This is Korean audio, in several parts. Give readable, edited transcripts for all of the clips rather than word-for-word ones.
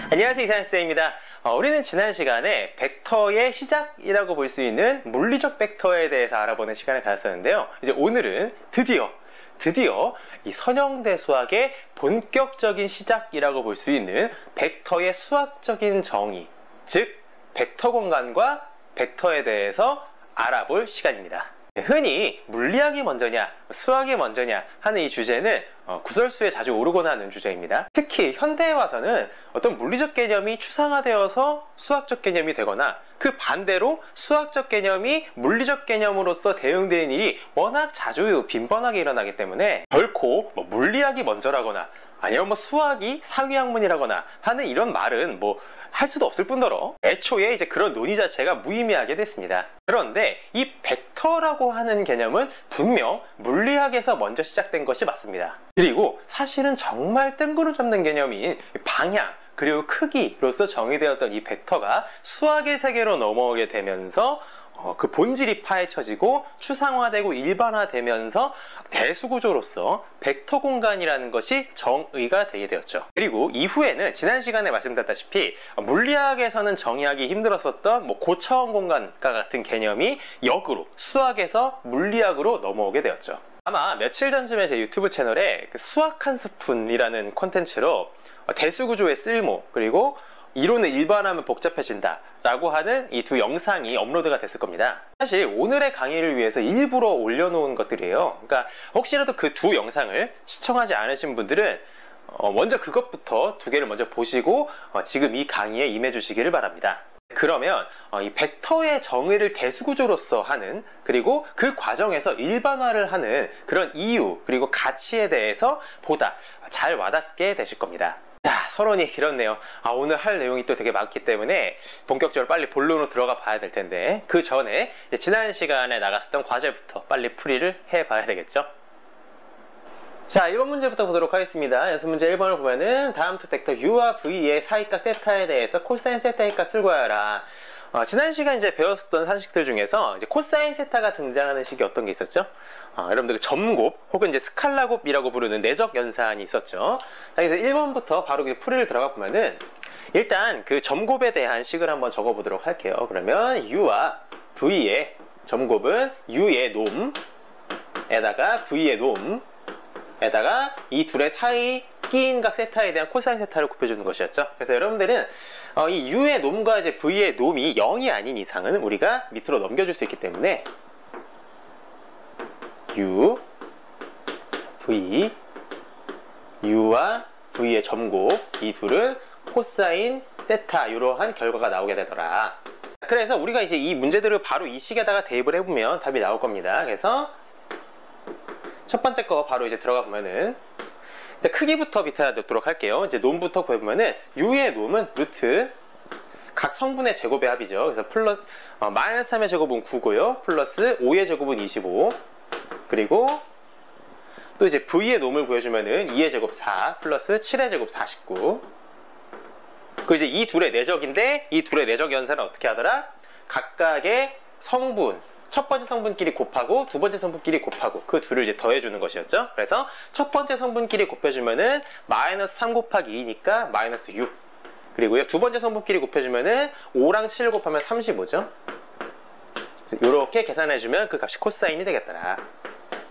안녕하세요, 이상현쌤입니다. 우리는 지난 시간에 벡터의 시작이라고 볼 수 있는 물리적 벡터에 대해서 알아보는 시간을 가졌었는데요. 이제 오늘은 드디어 이 선형대 수학의 본격적인 시작이라고 볼 수 있는 벡터의 수학적인 정의, 즉 벡터 공간과 벡터에 대해서 알아볼 시간입니다. 흔히 물리학이 먼저냐, 수학이 먼저냐 하는 이 주제는 구설수에 자주 오르곤 하는 주제입니다. 특히 현대에 와서는 어떤 물리적 개념이 추상화되어서 수학적 개념이 되거나 그 반대로 수학적 개념이 물리적 개념으로서 대응되는 일이 워낙 자주 빈번하게 일어나기 때문에 결코 물리학이 먼저라거나 아니면 수학이 상위학문이라거나 하는 이런 말은 할 수도 없을 뿐더러 애초에 이제 그런 논의 자체가 무의미하게 됐습니다. 그런데 이 벡터라고 하는 개념은 분명 물리학에서 먼저 시작된 것이 맞습니다. 그리고 사실은 정말 뜬구름 잡는 개념인 방향 그리고 크기로서 정의되었던 이 벡터가 수학의 세계로 넘어오게 되면서 그 본질이 파헤쳐지고 추상화되고 일반화되면서 대수구조로서 벡터 공간이라는 것이 정의가 되게 되었죠. 그리고 이후에는 지난 시간에 말씀드렸다시피 물리학에서는 정의하기 힘들었었던 고차원 공간과 같은 개념이 역으로 수학에서 물리학으로 넘어오게 되었죠. 아마 며칠 전쯤에 제 유튜브 채널에 수학 한 스푼이라는 콘텐츠로 대수구조의 쓸모 그리고 이론을 일반화하면 복잡해진다 라고 하는 이 두 영상이 업로드가 됐을 겁니다. 사실 오늘의 강의를 위해서 일부러 올려놓은 것들이에요. 그러니까 혹시라도 그 두 영상을 시청하지 않으신 분들은 먼저 그것부터 두 개를 먼저 보시고 지금 이 강의에 임해 주시기를 바랍니다. 그러면 이 벡터의 정의를 대수구조로서 하는 그리고 그 과정에서 일반화를 하는 그런 이유 그리고 가치에 대해서 보다 잘 와닿게 되실 겁니다. 자, 서론이 길었네요. 오늘 할 내용이 또 되게 많기 때문에 본격적으로 빨리 본론으로 들어가 봐야 될 텐데 그 전에 지난 시간에 나갔었던 과제부터 빨리 풀이를 해봐야 되겠죠. 자, 1번 문제부터 보도록 하겠습니다. 연습 문제 1번을 보면은 다음 두 벡터 u와 v의 사이값 세타에 대해서 코사인 세타의 값을 구하여라. 지난 시간 이제 배웠었던 산식들 중에서 이제 코사인 세타가 등장하는 식이 어떤 게 있었죠? 여러분들 그 점곱 혹은 이제 스칼라곱이라고 부르는 내적 연산이 있었죠. 자, 그래서 1번부터 바로 풀이를 들어가 보면은 일단 그 점곱에 대한 식을 한번 적어 보도록 할게요. 그러면 u와 v의 점곱은 u의 놈에다가 v의 놈에다가 이 둘의 사이 끼인 각 세타에 대한 코사인 세타를 곱해주는 것이었죠. 그래서 여러분들은 이 u의 놈과 이제 v의 놈이 0이 아닌 이상은 우리가 밑으로 넘겨줄 수 있기 때문에 u, v, u와 v의 점곱 이 둘은 코사인 세타 이러한 결과가 나오게 되더라. 그래서 우리가 이제 이 문제들을 바로 이 식에다가 대입을 해보면 답이 나올 겁니다. 그래서 첫 번째 거 바로 이제 들어가 보면은 크기부터 밑에다 넣도록 할게요. 이제 놈부터 구해보면은 u의 놈은 루트 각 성분의 제곱의 합이죠. 그래서 플러스 마이너스 3의 제곱은 9고요. 플러스 5의 제곱은 25. 그리고 또 이제 v의 놈을 구해주면은 2의 제곱 4 플러스 7의 제곱 49. 그 이제 이 둘의 내적인데 이 둘의 내적 연산은 어떻게 하더라? 각각의 성분 첫 번째 성분끼리 곱하고 두 번째 성분끼리 곱하고 그 둘을 이제 더해주는 것이었죠. 그래서 첫 번째 성분끼리 곱해주면은 마이너스 3 곱하기 2니까 마이너스 6. 그리고요 두 번째 성분끼리 곱해주면은 5랑 7 곱하면 35죠. 이렇게 계산해주면 그 값이 코사인이 되겠더라.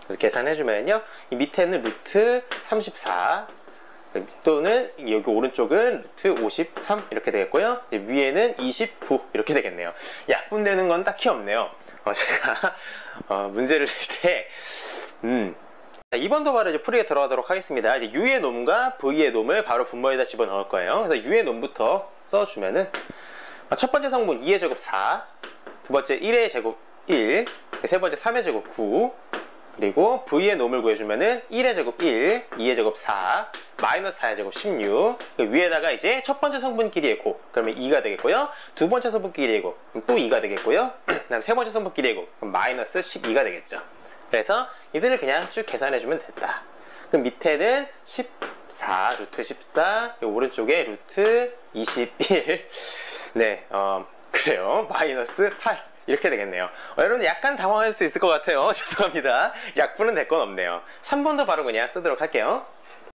그래서 계산해주면요 이 밑에는 루트 34 또는 여기 오른쪽은 루트 53 이렇게 되겠고요. 위에는 29 이렇게 되겠네요. 약분되는 건 딱히 없네요. 제가 문제를 낼 때 2번도 바로 이제 풀이에 들어가도록 하겠습니다. 이제 u의 놈과 v의 놈을 바로 분모에다 집어넣을 거예요. 그래서 u의 놈부터 써주면은 첫 번째 성분 2의 제곱 4, 두 번째 1의 제곱 1, 세 번째 3의 제곱 9, 그리고 v의 놈을 구해주면은 1의 제곱 1, 2의 제곱 4, 마이너스 4의 제곱 16. 위에다가 이제 첫 번째 성분끼리의 곱, 그러면 2가 되겠고요. 두 번째 성분끼리의 곱, 그럼 또 2가 되겠고요. 그 다음 세 번째 성분끼리의 곱, 그럼 마이너스 12가 되겠죠. 그래서 이들을 그냥 쭉 계산해주면 됐다. 그럼 밑에는 14, 루트 14, 오른쪽에 루트 21. 네, 그래요. 마이너스 8. 이렇게 되겠네요. 여러분 약간 당황할 수 있을 것 같아요. 죄송합니다. 약분은 될 건 없네요. 3번도 바로 그냥 쓰도록 할게요.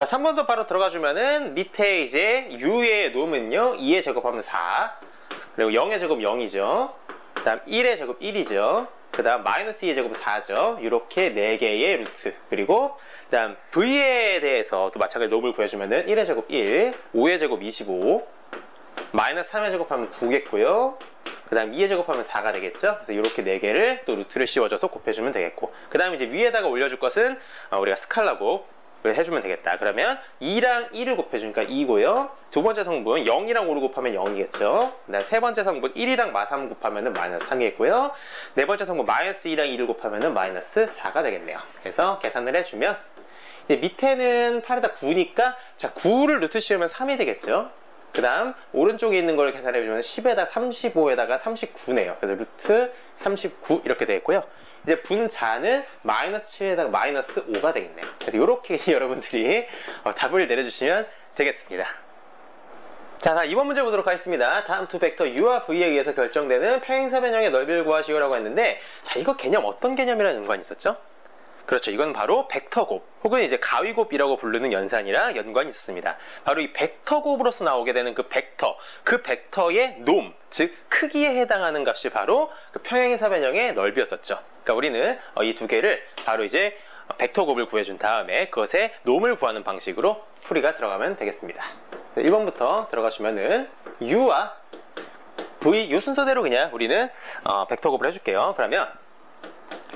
3번도 바로 들어가주면은 밑에 이제 u의 놈은요 2의 제곱하면 4, 그리고 0의 제곱 0이죠. 그 다음 1의 제곱 1이죠. 그 다음 마이너스 2의 제곱 4죠. 이렇게 4개의 루트. 그리고 그 다음 v에 대해서 또 마찬가지로 놈을 구해주면은 1의 제곱 1, 5의 제곱 25, 마이너스 3의 제곱하면 9겠고요. 그 다음 2의 제곱하면 4가 되겠죠. 그래서 이렇게 4개를 또 루트를 씌워줘서 곱해주면 되겠고, 그 다음에 이제 위에다가 올려줄 것은 우리가 스칼라 곱을 해주면 되겠다. 그러면 2랑 1을 곱해주니까 2고요. 두 번째 성분 0이랑 5를 곱하면 0이겠죠. 그 다음 세 번째 성분 1이랑 마3 곱하면 마이너스 3이겠고요. 네 번째 성분 마이너스 2랑 2를 곱하면 마이너스 4가 되겠네요. 그래서 계산을 해주면 이제 밑에는 8에다 9니까 자 9를 루트 씌우면 3이 되겠죠. 그 다음 오른쪽에 있는 걸 계산해주면 10에다 35에다가 39네요. 그래서 루트 39 이렇게 되겠고요. 이제 분자는 마이너스 7에다가 마이너스 5가 되겠네요. 그래서 이렇게 여러분들이 답을 내려주시면 되겠습니다. 자, 2번 문제 보도록 하겠습니다. 다음 두 벡터 u와 v에 의해서 결정되는 평행사 변형의 넓이를 구하시오라고 했는데, 자, 이거 개념 어떤 개념이라는 연관이 있었죠? 그렇죠. 이건 바로 벡터곱 혹은 이제 가위곱이라고 부르는 연산이랑 연관이 있었습니다. 바로 이 벡터곱으로서 나오게 되는 그 벡터의 놈, 즉 크기에 해당하는 값이 바로 그 평행사 변형의 넓이였었죠. 그러니까 우리는 이 두 개를 바로 이제 벡터곱을 구해준 다음에 그것의 놈을 구하는 방식으로 풀이가 들어가면 되겠습니다. 1번부터 들어가시면은 u와 v 이 순서대로 그냥 우리는 벡터곱을 해줄게요. 그러면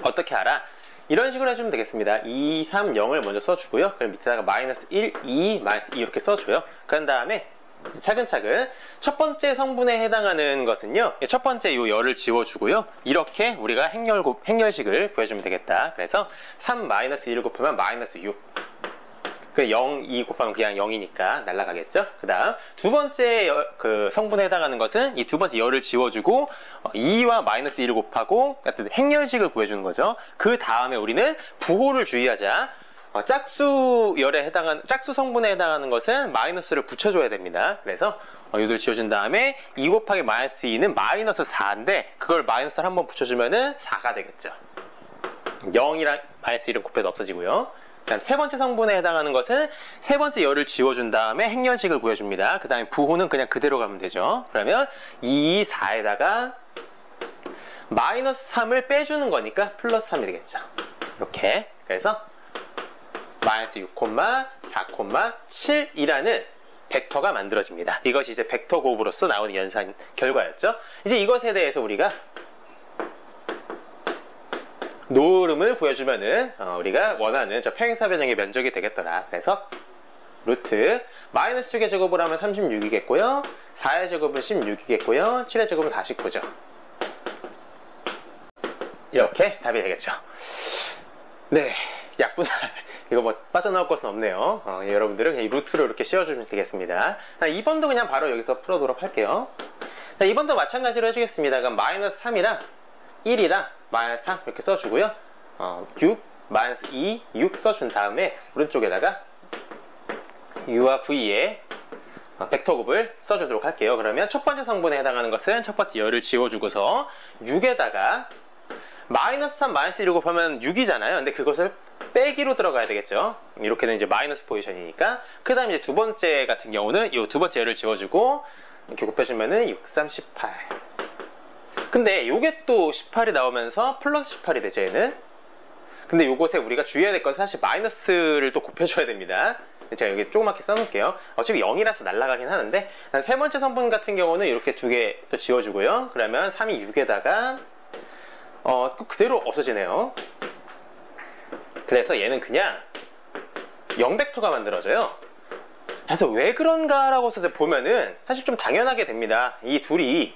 어떻게 알아? 이런 식으로 해주면 되겠습니다. 2, 3, 0을 먼저 써주고요. 그럼 밑에다가 마이너스 1, 2, 마이너스 2 이렇게 써줘요. 그런 다음에 차근차근 첫 번째 성분에 해당하는 것은요, 첫 번째 이 열을 지워주고요. 이렇게 우리가 행렬식을 구해주면 되겠다. 그래서 3 마이너스 1을 곱하면 마이너스 6. 그 0, 2 곱하면 그냥 0이니까 날아가겠죠. 그 다음 두 번째 그 성분에 해당하는 것은 이 두 번째 열을 지워주고 2와 마이너스 1을 곱하고 같은 행렬식을 구해주는 거죠. 그 다음에 우리는 부호를 주의하자. 짝수 성분에 해당하는 것은 마이너스를 붙여줘야 됩니다. 그래서 이들 지워준 다음에 2 곱하기 마이너스 2는 마이너스 4인데 그걸 마이너스를 한번 붙여주면은 4가 되겠죠. 0이랑 마이너스 1은 곱해도 없어지고요. 그 다음 세 번째 성분에 해당하는 것은 세 번째 열을 지워준 다음에 행렬식을 구해줍니다. 그 다음에 부호는 그냥 그대로 가면 되죠. 그러면 2, 4에다가 마이너스 3을 빼주는 거니까 플러스 3이 되겠죠. 이렇게. 그래서 마이너스 6, 4, 7이라는 벡터가 만들어집니다. 이것이 이제 벡터 곱으로서 나오는 연산 결과였죠. 이제 이것에 대해서 우리가 노름을 구해주면은 우리가 원하는 저 평행사 변형의 면적이 되겠더라. 그래서 루트 마이너스 6의 제곱을 하면 36이겠고요. 4의 제곱은 16이겠고요. 7의 제곱은 49죠. 이렇게 답이 되겠죠. 네, 약분할 이거 뭐 빠져나올 것은 없네요. 여러분들은 그냥 이 루트로 이렇게 씌워주면 되겠습니다. 자, 2번도 그냥 바로 여기서 풀어보도록 할게요. 자, 2번도 마찬가지로 해주겠습니다. 그럼 마이너스 3이랑 1이랑 마이너스 3 이렇게 써주고요. 6, 마이너스 2, 6 써준 다음에 오른쪽에다가 u와 v의 벡터곱을 써주도록 할게요. 그러면 첫 번째 성분에 해당하는 것은 첫 번째 열을 지워주고서 6에다가 마이너스 3, 마이너스 1을 곱하면 6이잖아요. 근데 그것을 빼기로 들어가야 되겠죠. 이렇게는 이제 마이너스 포지션이니까. 그 다음에 이제 두 번째 같은 경우는 이 두 번째 열을 지워주고 이렇게 곱해주면은 6, 3, 18. 근데 요게 또 18이 나오면서 플러스 18이 되죠, 얘는. 근데 요것에 우리가 주의해야 될 것은 사실 마이너스를 또 곱해줘야 됩니다. 제가 여기 조그맣게 써놓을게요. 어차피 0이라서 날아가긴 하는데, 세 번째 성분 같은 경우는 이렇게 두 개 또 지워주고요. 그러면 3이 6에다가, 그대로 없어지네요. 그래서 얘는 그냥 0벡터가 만들어져요. 그래서 왜 그런가라고 써서 보면은 사실 좀 당연하게 됩니다. 이 둘이,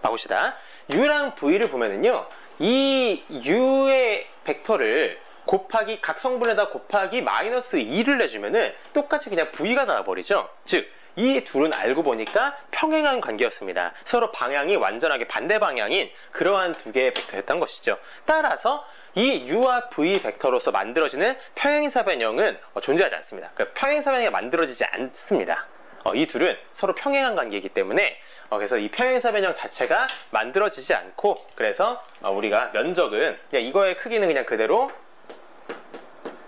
봐봅시다. u랑 v를 보면은요, 이 u의 벡터를 곱하기 각 성분에다 곱하기 마이너스 2를 내주면은 똑같이 그냥 v가 나와버리죠. 즉 이 둘은 알고 보니까 평행한 관계였습니다. 서로 방향이 완전하게 반대 방향인 그러한 두 개의 벡터였던 것이죠. 따라서 이 u와 v 벡터로서 만들어지는 평행사 변형은 존재하지 않습니다. 그러니까 평행사 변형이 만들어지지 않습니다. 이 둘은 서로 평행한 관계이기 때문에 그래서 이 평행사 변형 자체가 만들어지지 않고, 그래서 우리가 면적은 그냥 이거의 크기는 그냥 그대로,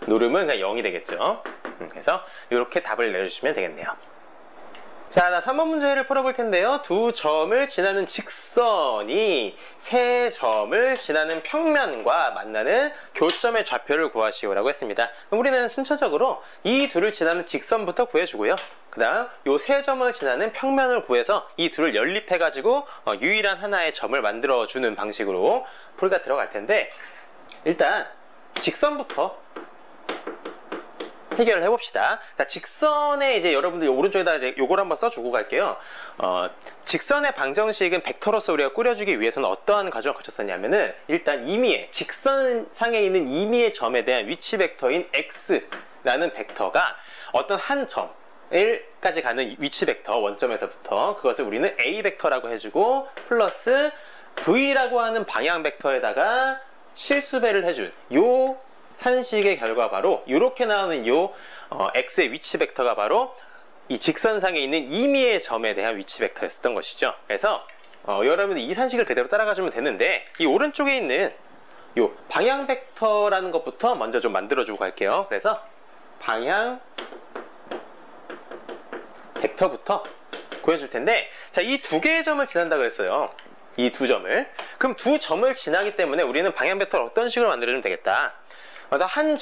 노름은 그냥 0이 되겠죠. 그래서 이렇게 답을 내주시면 되겠네요. 자, 3번 문제를 풀어볼 텐데요. 두 점을 지나는 직선이 세 점을 지나는 평면과 만나는 교점의 좌표를 구하시오라고 했습니다. 그럼 우리는 순차적으로 이 둘을 지나는 직선부터 구해주고요. 그 다음 이 세 점을 지나는 평면을 구해서 이 둘을 연립해가지고 유일한 하나의 점을 만들어주는 방식으로 풀이가 들어갈 텐데, 일단 직선부터 해결을 해봅시다. 자, 직선에 이제 여러분들 오른쪽에다 이제 요걸 한번 써주고 갈게요. 직선의 방정식은 벡터로서 우리가 꾸려주기 위해서는 어떠한 과정을 거쳤었냐면은, 일단 임의의, 직선상에 있는 임의의 점에 대한 위치 벡터인 x라는 벡터가 어떤 한 점을까지 가는 위치 벡터 원점에서부터 그것을 우리는 a 벡터라고 해주고, 플러스 v라고 하는 방향 벡터에다가 실수배를 해준 요 산식의 결과바로 이렇게 나오는 요 x의 위치 벡터가 바로 이 직선상에 있는 임의의 점에 대한 위치 벡터였었던 것이죠. 그래서 여러분들 이 산식을 그대로 따라가 주면 되는데, 이 오른쪽에 있는 요 방향 벡터라는 것부터 먼저 좀 만들어 주고 갈게요. 그래서 방향 벡터부터 구해줄 텐데, 자, 이 두 개의 점을 지난다 그랬어요. 이 두 점을. 그럼 두 점을 지나기 때문에 우리는 방향 벡터를 어떤 식으로 만들어주면 되겠다. 한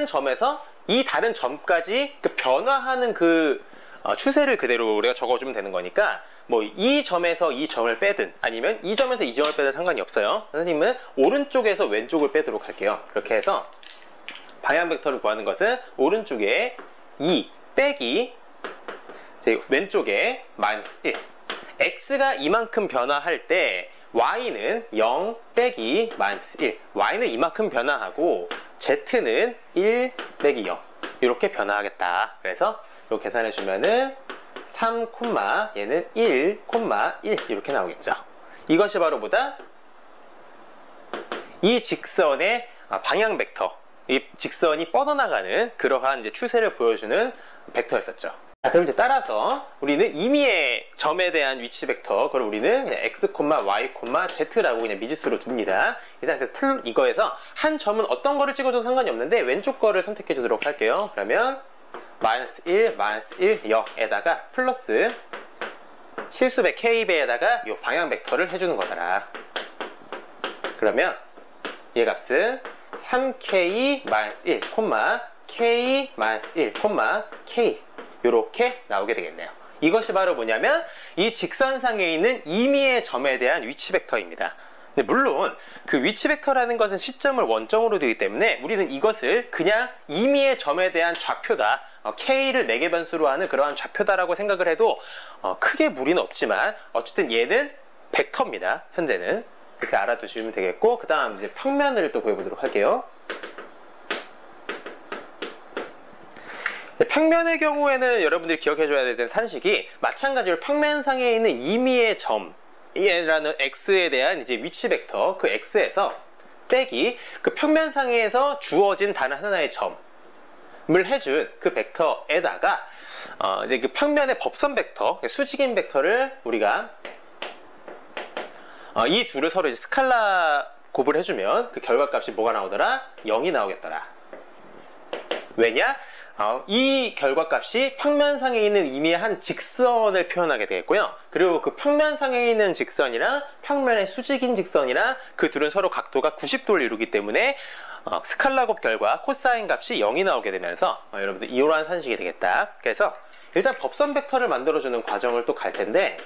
점에서 이 다른 점까지 그 변화하는 그 추세를 그대로 우리가 적어주면 되는 거니까, 뭐 이 점에서 이 점을 빼든 아니면 이 점에서 이 점을 빼든 상관이 없어요. 선생님은 오른쪽에서 왼쪽을 빼도록 할게요. 그렇게 해서 방향 벡터를 구하는 것은 오른쪽에 2 빼기 왼쪽에 마이너스 1, x가 이만큼 변화할 때 y는 0 빼기 마이너스 1, y는 이만큼 변화하고 z는 1 빼기 0 이렇게 변화하겠다. 그래서 이렇게 계산해 주면은 3, 얘는 1, 1 이렇게 나오겠죠. 이것이 바로 뭐다? 이 직선의 방향 벡터, 이 직선이 뻗어나가는 그러한 이제 추세를 보여주는 벡터였었죠. 자, 그럼 이제 따라서 우리는 임의의 점에 대한 위치 벡터, 그걸 우리는 그냥 x, y, z라고 그냥 미지수로 둡니다. 이 상태에서 이거에서 한 점은 어떤 거를 찍어줘도 상관이 없는데 왼쪽 거를 선택해 주도록 할게요. 그러면 마이너스 1, 0에다가 플러스 실수배 k배에다가 이 방향 벡터를 해주는 거더라. 그러면 얘 값은 3k-1, k-1, k 이렇게 나오게 되겠네요. 이것이 바로 뭐냐면 이 직선상에 있는 임의의 점에 대한 위치 벡터입니다. 근데 물론 그 위치 벡터라는 것은 시점을 원점으로 되기 때문에 우리는 이것을 그냥 임의의 점에 대한 좌표다, k를 4개 변수로 하는 그러한 좌표다라고 생각을 해도 크게 무리는 없지만, 어쨌든 얘는 벡터입니다. 현재는 이렇게 알아두시면 되겠고, 그 다음 이제 평면을 또 구해보도록 할게요. 평면의 경우에는 여러분들이 기억해줘야 되는 산식이 마찬가지로 평면상에 있는 임의의 점이라는 x에 대한 이제 위치 벡터, 그 x에서 빼기 그 평면상에서 주어진 다른 하나의 점을 해준 그 벡터에다가 이제 그 평면의 법선 벡터, 수직인 벡터를 우리가 이 둘을 서로 이제 스칼라 곱을 해주면 그 결과값이 뭐가 나오더라? 0이 나오겠더라. 왜냐? 이 결과값이 평면상에 있는 임의의 한 직선을 표현하게 되겠고요. 그리고 그 평면상에 있는 직선이랑 평면의 수직인 직선이랑 그 둘은 서로 각도가 90도를 이루기 때문에 스칼라 곱 결과 코사인 값이 0이 나오게 되면서 여러분들 이러한 산식이 되겠다. 그래서 일단 법선 벡터를 만들어주는 과정을 또 갈 텐데,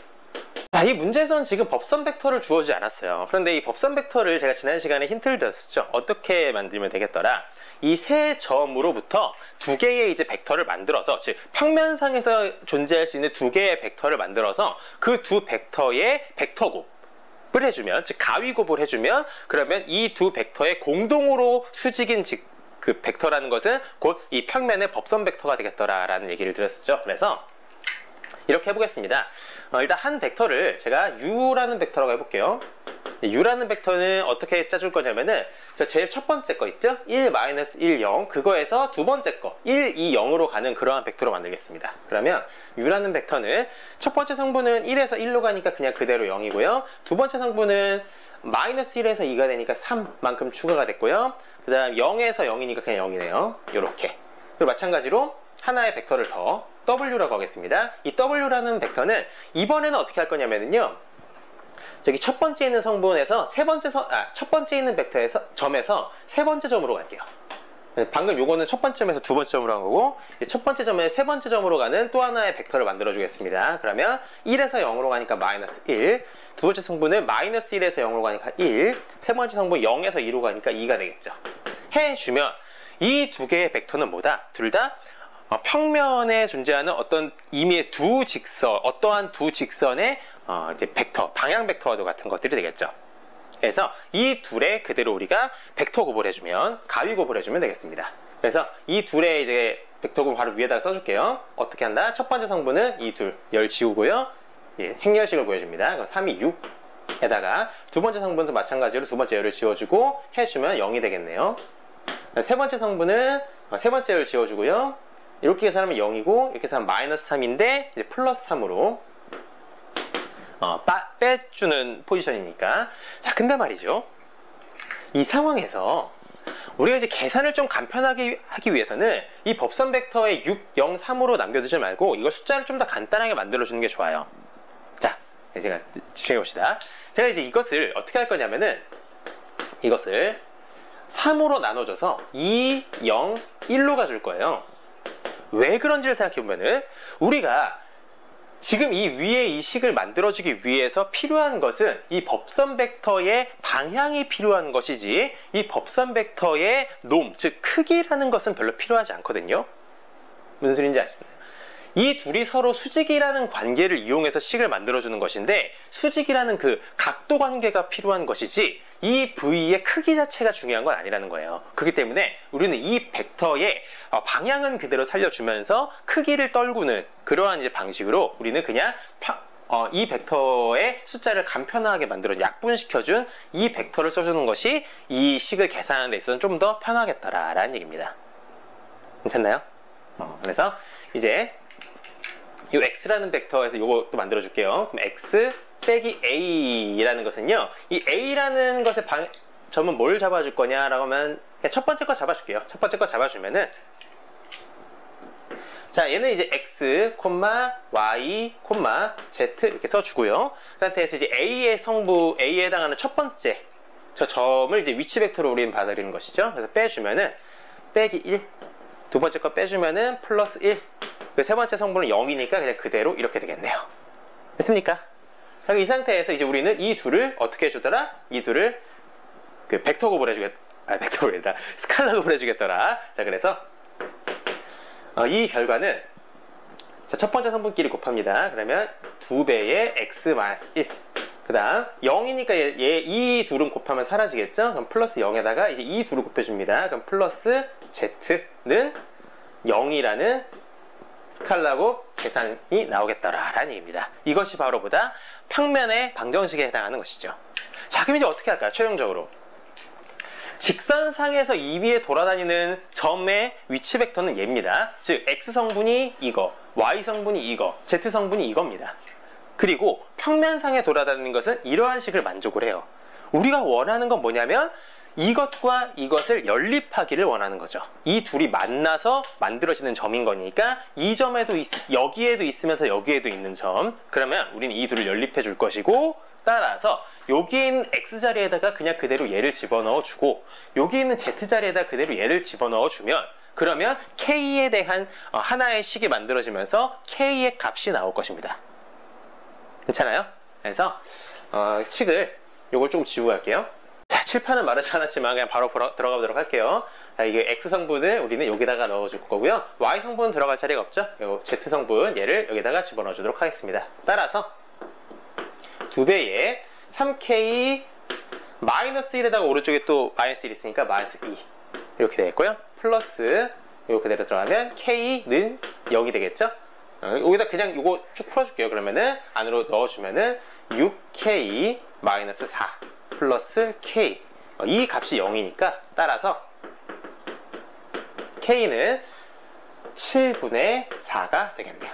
이 문제에서는 지금 법선 벡터를 주어지지 않았어요. 그런데 이 법선 벡터를 제가 지난 시간에 힌트를 드렸었죠. 어떻게 만들면 되겠더라? 이 세 점으로부터 두 개의 이제 벡터를 만들어서, 즉 평면상에서 존재할 수 있는 두 개의 벡터를 만들어서 그 두 벡터의 벡터곱을 해주면, 즉 가위곱을 해주면, 그러면 이 두 벡터의 공동으로 수직인 그 벡터라는 것은 곧 이 평면의 법선 벡터가 되겠더라라는 얘기를 드렸었죠. 그래서 이렇게 해보겠습니다. 일단 한 벡터를 제가 u라는 벡터라고 해볼게요. u라는 벡터는 어떻게 짜줄 거냐면은 제일 첫 번째 거 있죠? 1, 1, 0 그거에서 두 번째 거 1, 2, 0으로 가는 그러한 벡터로 만들겠습니다. 그러면 u라는 벡터는 첫 번째 성분은 1에서 1로 가니까 그냥 그대로 0이고요. 두 번째 성분은 마이너스 1에서 2가 되니까 3만큼 추가가 됐고요. 그 다음 0에서 0이니까 그냥 0이네요. 요렇게. 그리고 마찬가지로 하나의 벡터를 더 W라고 하겠습니다. 이 W라는 벡터는 이번에는 어떻게 할 거냐면요. 저기 첫 번째 있는 성분에서 첫 번째 있는 벡터에서 점에서 세 번째 점으로 갈게요. 방금 요거는 첫 번째 점에서 두 번째 점으로 한 거고, 첫 번째 점에 세 번째 점으로 가는 또 하나의 벡터를 만들어 주겠습니다. 그러면 1에서 0으로 가니까 마이너스 1, 두 번째 성분은 마이너스 1에서 0으로 가니까 1, 세 번째 성분 0에서 2로 가니까 2가 되겠죠. 해주면 이 두 개의 벡터는 뭐다? 둘 다 평면에 존재하는 어떤 임의의 어떠한 두 직선의 이제 벡터, 방향 벡터와도 같은 것들이 되겠죠. 그래서 이 둘에 그대로 우리가 벡터 곱을 해주면, 가위 곱을 해주면 되겠습니다. 그래서 이 둘의 이제 벡터 곱을 바로 위에다가 써줄게요. 어떻게 한다? 첫 번째 성분은 이 둘, 열 지우고요. 예, 행렬식을 보여줍니다. 그럼 3이 6에다가 두 번째 성분도 마찬가지로 두 번째 열을 지워주고 해주면 0이 되겠네요. 세 번째 성분은 세 번째 열 지워주고요. 이렇게 계산하면 0이고, 이렇게 계산하면 마이너스 3인데, 이제 플러스 3으로 빼주는 포지션이니까. 자, 근데 말이죠. 이 상황에서 우리가 이제 계산을 좀 간편하게 하기 위해서는 이 법선 벡터의 6, 0, 3으로 남겨두지 말고 이걸 숫자를 좀 더 간단하게 만들어주는 게 좋아요. 자, 제가 집중해 봅시다. 제가 이제 이것을 어떻게 할 거냐면은 이것을 3으로 나눠줘서 2, 0, 1로 가줄 거예요. 왜 그런지를 생각해 보면은 우리가 지금 이 위에 이 식을 만들어주기 위해서 필요한 것은 이 법선 벡터의 방향이 필요한 것이지, 이 법선 벡터의 놈, 즉 크기라는 것은 별로 필요하지 않거든요. 무슨 소리인지 아시나요? 이 둘이 서로 수직이라는 관계를 이용해서 식을 만들어주는 것인데, 수직이라는 그 각도 관계가 필요한 것이지 이 부위의 크기 자체가 중요한 건 아니라는 거예요. 그렇기 때문에 우리는 이 벡터의 방향은 그대로 살려주면서 크기를 떨구는 그러한 이제 방식으로 우리는 그냥 이 벡터의 숫자를 간편하게 만들어 약분시켜준 이 벡터를 써주는 것이 이 식을 계산하는 데 있어서는 좀 더 편하겠더라라는 얘기입니다. 괜찮나요? 그래서 이제 이 x라는 벡터에서 이것도 만들어 줄게요. 그럼 x 빼기 a라는 것은요, 이 a라는 것의 점은 뭘 잡아줄 거냐라고 하면 그냥 첫 번째 거 잡아줄게요. 첫 번째 거 잡아주면은, 자, 얘는 이제 x, y, z 이렇게 써주고요. 그 상태에서 이제 a의 성분, a에 해당하는 첫 번째 저 점을 이제 위치 벡터로 우리는 받아들이는 것이죠. 그래서 빼주면은 빼기 1, 두 번째 거 빼주면은 플러스 1, 그 세 번째 성분은 0이니까 그냥 그대로 이렇게 되겠네요. 됐습니까? 이 상태에서 이제 우리는 이 둘을 어떻게 해주더라? 이 둘을 그 벡터 곱을 해주겠다. 스칼라 곱을 해주겠더라. 자, 그래서 이 결과는, 자, 첫 번째 성분끼리 곱합니다. 그러면 2배의 x-1. 그 다음 0이니까 이 둘은 곱하면 사라지겠죠? 그럼 플러스 0에다가 이제 이 둘을 곱해줍니다. 그럼 플러스 z는 0이라는 스칼라곱 계산이 나오겠더라라는 얘기입니다. 이것이 바로 보다 평면의 방정식에 해당하는 것이죠. 자, 그럼 이제 어떻게 할까요? 최종적으로 직선상에서 이 위에 돌아다니는 점의 위치 벡터는 얘입니다. 즉 x성분이 이거, y성분이 이거, z성분이 이겁니다. 그리고 평면상에 돌아다니는 것은 이러한 식을 만족을 해요. 우리가 원하는 건 뭐냐면 이것과 이것을 연립하기를 원하는 거죠. 이 둘이 만나서 만들어지는 점인 거니까 이 점에도 여기에도 있으면서 여기에도 있는 점, 그러면 우리는 이 둘을 연립해 줄 것이고, 따라서 여기에 있는 x자리에다가 그냥 그대로 얘를 집어넣어 주고 여기 있는 z자리에다 그대로 얘를 집어넣어 주면, 그러면 k에 대한 하나의 식이 만들어지면서 k의 값이 나올 것입니다. 괜찮아요? 그래서 식을 요걸 조금 지우고 갈게요. 자, 칠판은 마르지 않았지만 그냥 바로 들어가 보도록 할게요. 자, 이게 X성분을 우리는 여기다가 넣어줄 거고요. Y성분은 들어갈 자리가 없죠? 요 Z성분, 얘를 여기다가 집어넣어 주도록 하겠습니다. 따라서 2배의 3K 마이너스 1에다가 오른쪽에 또 마이너스 1 있으니까 마이너스 2 이렇게 되겠고요. 플러스 요 그대로 들어가면 K는 0이 되겠죠? 여기다 그냥 요거 쭉 풀어줄게요. 그러면은 안으로 넣어주면은 6K 마이너스 4 플러스 K, 이 값이 0이니까 따라서 K는 7분의 4가 되겠네요.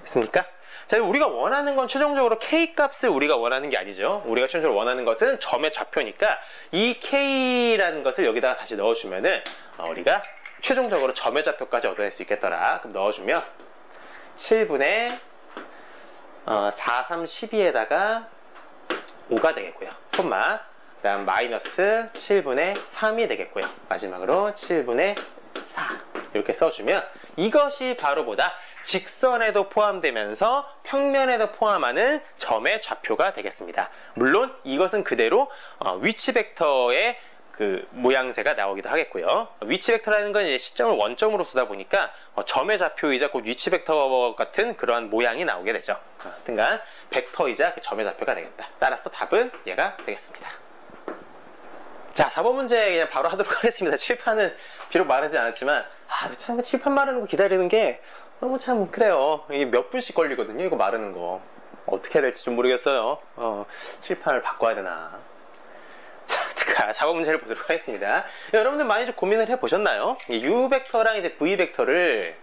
됐습니까? 자, 우리가 원하는 건 최종적으로 K 값을 우리가 원하는 게 아니죠. 우리가 최종적으로 원하는 것은 점의 좌표니까 이 K라는 것을 여기다가 다시 넣어주면은 우리가 최종적으로 점의 좌표까지 얻어낼 수 있겠더라. 그럼 넣어주면 7분의 4, 3, 12에다가 5가 되겠고요. 콤마, 그 다음 마이너스 7분의 3이 되겠고요. 마지막으로 7분의 4 이렇게 써주면 이것이 바로 뭐다? 직선에도 포함되면서 평면에도 포함하는 점의 좌표가 되겠습니다. 물론 이것은 그대로 위치 벡터의 그 모양새가 나오기도 하겠고요. 위치 벡터라는 건 이제 시점을 원점으로 두다 보니까 점의 좌표이자 곧 위치 벡터 같은 그러한 모양이 나오게 되죠. 하여튼간 벡터이자 그 점의 좌표가 되겠다. 따라서 답은 얘가 되겠습니다. 자, 4번 문제 그냥 바로 하도록 하겠습니다. 칠판은 비록 마르지 않았지만 참 칠판 마르는 거 기다리는 게 너무 참 그래요. 이게 몇 분씩 걸리거든요. 이거 마르는 거 어떻게 해야 될지 좀 모르겠어요. 칠판을 바꿔야 되나. 자, 4번 문제를 보도록 하겠습니다. 여러분들 많이 좀 고민을 해보셨나요? U 벡터랑 이제 V 벡터를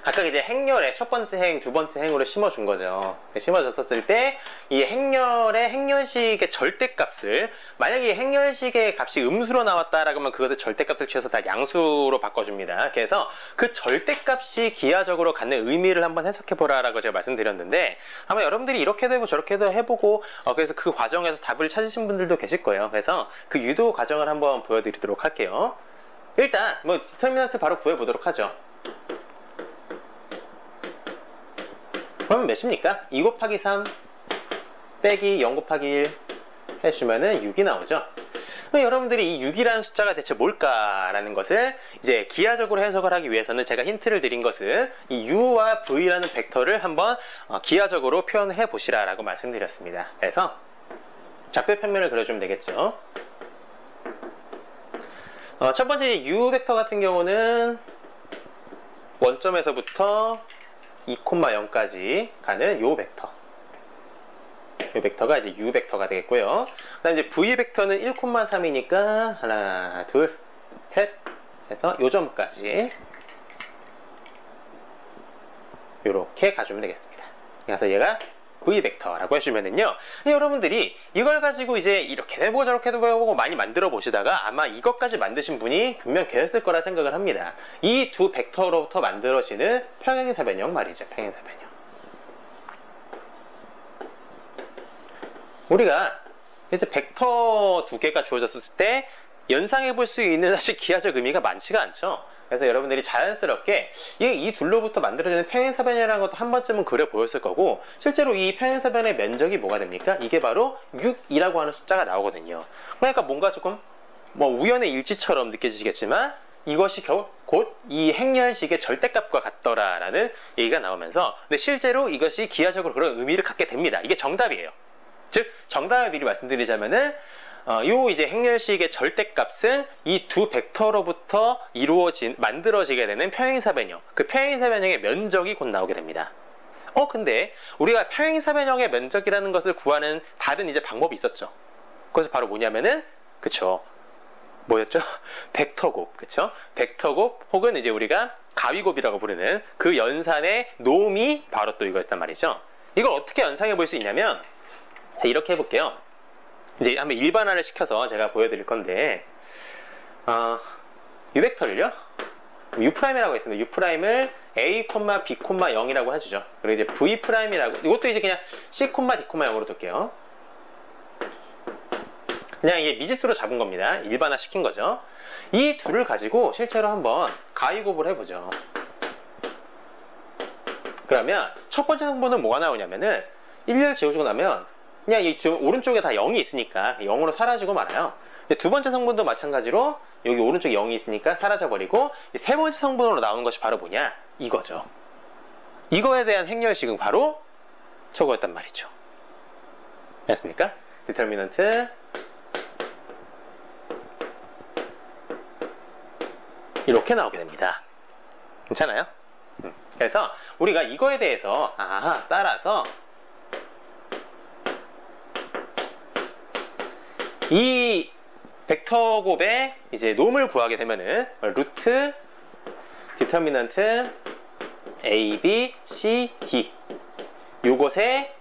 각각 이제 행렬에 첫 번째 행, 두 번째 행으로 심어준 거죠. 심어줬었을 때 이 행렬의 행렬식의 절대값을 만약에 이 행렬식의 값이 음수로 나왔다라고 하면 그것을 절대값을 취해서 다 양수로 바꿔줍니다. 그래서 그 절대값이 기하적으로 갖는 의미를 한번 해석해보라라고 제가 말씀드렸는데 아마 여러분들이 이렇게도 해보고 저렇게도 해보고 그래서 그 과정에서 답을 찾으신 분들도 계실 거예요. 그래서 그 유도 과정을 한번 보여드리도록 할게요. 일단 뭐 디터미넌트 바로 구해보도록 하죠. 그러면 몇입니까? 2 곱하기 3 빼기 0 곱하기 1 해주면은 6이 나오죠. 그럼 여러분들이 이 6이라는 숫자가 대체 뭘까라는 것을 이제 기하적으로 해석을 하기 위해서는 제가 힌트를 드린 것은 이 U와 V라는 벡터를 한번 기하적으로 표현을 해 보시라라고 말씀드렸습니다. 그래서 좌표 평면을 그려주면 되겠죠. 첫 번째 U 벡터 같은 경우는 원점에서부터 2,0까지 가는 요 벡터. 요 벡터가 이제 U 벡터가 되겠고요. 그 다음 이제 V 벡터는 1,3이니까 하나, 둘, 셋 해서 요 점까지 요렇게 가주면 되겠습니다. 그래서 얘가 V 벡터라고 해주면은요, 여러분들이 이걸 가지고 이제 이렇게 해보고 저렇게 해보고 많이 만들어 보시다가 아마 이것까지 만드신 분이 분명 계셨을 거라 생각을 합니다. 이 두 벡터로부터 만들어지는 평행사변형 말이죠. 평행사변형. 우리가 이제 벡터 두 개가 주어졌을 때 연상해 볼 수 있는 사실 기하적 의미가 많지가 않죠. 그래서 여러분들이 자연스럽게 이 둘로부터 만들어지는 평행사변이라는 것도 한 번쯤은 그려 보였을 거고, 실제로 이 평행사변의 면적이 뭐가 됩니까? 이게 바로 6이라고 하는 숫자가 나오거든요. 그러니까 뭔가 조금 뭐 우연의 일치처럼 느껴지시겠지만 이것이 곧 이 행렬식의 절대값과 같더라라는 얘기가 나오면서, 근데 실제로 이것이 기하적으로 그런 의미를 갖게 됩니다. 이게 정답이에요. 즉 정답을 미리 말씀드리자면은 요 이제 행렬식의 절대값은 이 두 벡터로부터 만들어지게 되는 평행사변형, 그 평행사변형의 면적이 곧 나오게 됩니다. 근데 우리가 평행사변형의 면적이라는 것을 구하는 다른 이제 방법이 있었죠. 그것이 바로 뭐냐면은, 그쵸, 뭐였죠? 벡터곱, 그쵸? 벡터곱 혹은 이제 우리가 가위곱이라고 부르는 그 연산의 놈이 바로 또 이거였단 말이죠. 이걸 어떻게 연상해 볼 수 있냐면, 자, 이렇게 해볼게요. 이제 한번 일반화를 시켜서 제가 보여드릴 건데, U 벡터를요, U'이라고 했습니다. U'을 A, B, 0이라고 해주죠. 그리고 이제 V'이라고, 이것도 이제 그냥 C, D, 0으로 둘게요. 그냥 이게 미지수로 잡은 겁니다. 일반화 시킨 거죠. 이 둘을 가지고 실제로 한번 가위곱을 해보죠. 그러면 첫 번째 성분은 뭐가 나오냐면은 1을 지워주고 나면 그냥 이 오른쪽에 다 0이 있으니까 0으로 사라지고 말아요. 두 번째 성분도 마찬가지로 여기 오른쪽에 0이 있으니까 사라져버리고, 세 번째 성분으로 나오는 것이 바로 뭐냐? 이거죠. 이거에 대한 행렬식은 바로 저거였단 말이죠. 됐습니까? 디터미넌트 이렇게 나오게 됩니다. 괜찮아요? 그래서 우리가 이거에 대해서 따라서 이 벡터곱의 이제 놈을 구하게 되면은 루트 디터미넌트 A, B, C, D 요것의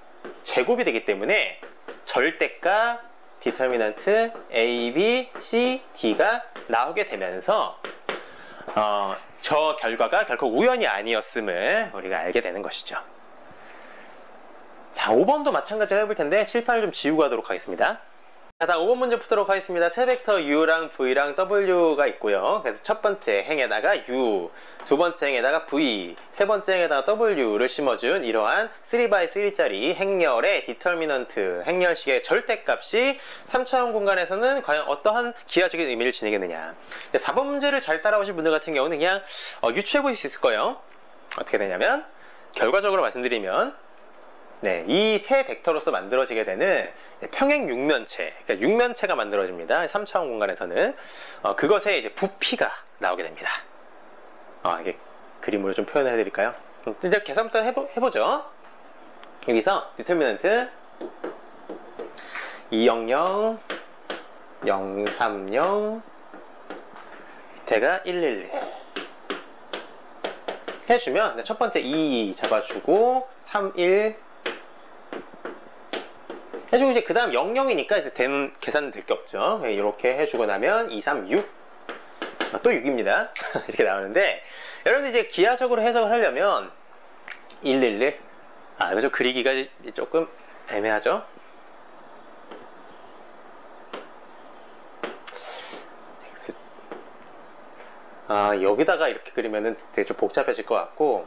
제곱이 되기 때문에 절대값 디터미넌트 A, B, C, D가 나오게 되면서 저 결과가 결코 우연이 아니었음을 우리가 알게 되는 것이죠. 자, 5번도 마찬가지로 해볼 텐데 칠판을 좀 지우고 하도록 하겠습니다. 자, 다음 5번 문제 푸도록 하겠습니다. 세 벡터 u랑 v랑 w가 있고요. 그래서 첫 번째 행에다가 u, 두 번째 행에다가 v, 세 번째 행에다가 w를 심어준 이러한 3x3짜리 행렬의 디터미넌트, 행렬식의 절대값이 3차원 공간에서는 과연 어떠한 기하적인 의미를 지니겠느냐. 4번 문제를 잘 따라오신 분들 같은 경우는 그냥 유추해 보실 수 있을 거예요. 어떻게 되냐면 결과적으로 말씀드리면 네, 이 세 벡터로서 만들어지게 되는 평행 육면체, 그러니까 육면체가 만들어집니다. 3차원 공간에서는 그것에 이제 부피가 나오게 됩니다. 이게 그림으로 좀 표현해 드릴까요? 이제 계산부터 해보죠. 여기서 디터미넌트 200, 030, 밑에가 111 해주면 첫 번째 2 잡아주고 31 해주고 이제 그 다음 00이니까 이제 되는 계산은 될 게 없죠. 이렇게 해주고 나면 236 또 6입니다. 이렇게 나오는데 여러분들 이제 기하적으로 해석을 하려면 111 이거 좀 그리기가 조금 애매하죠. X 여기다가 이렇게 그리면은 되게 좀 복잡해질 것 같고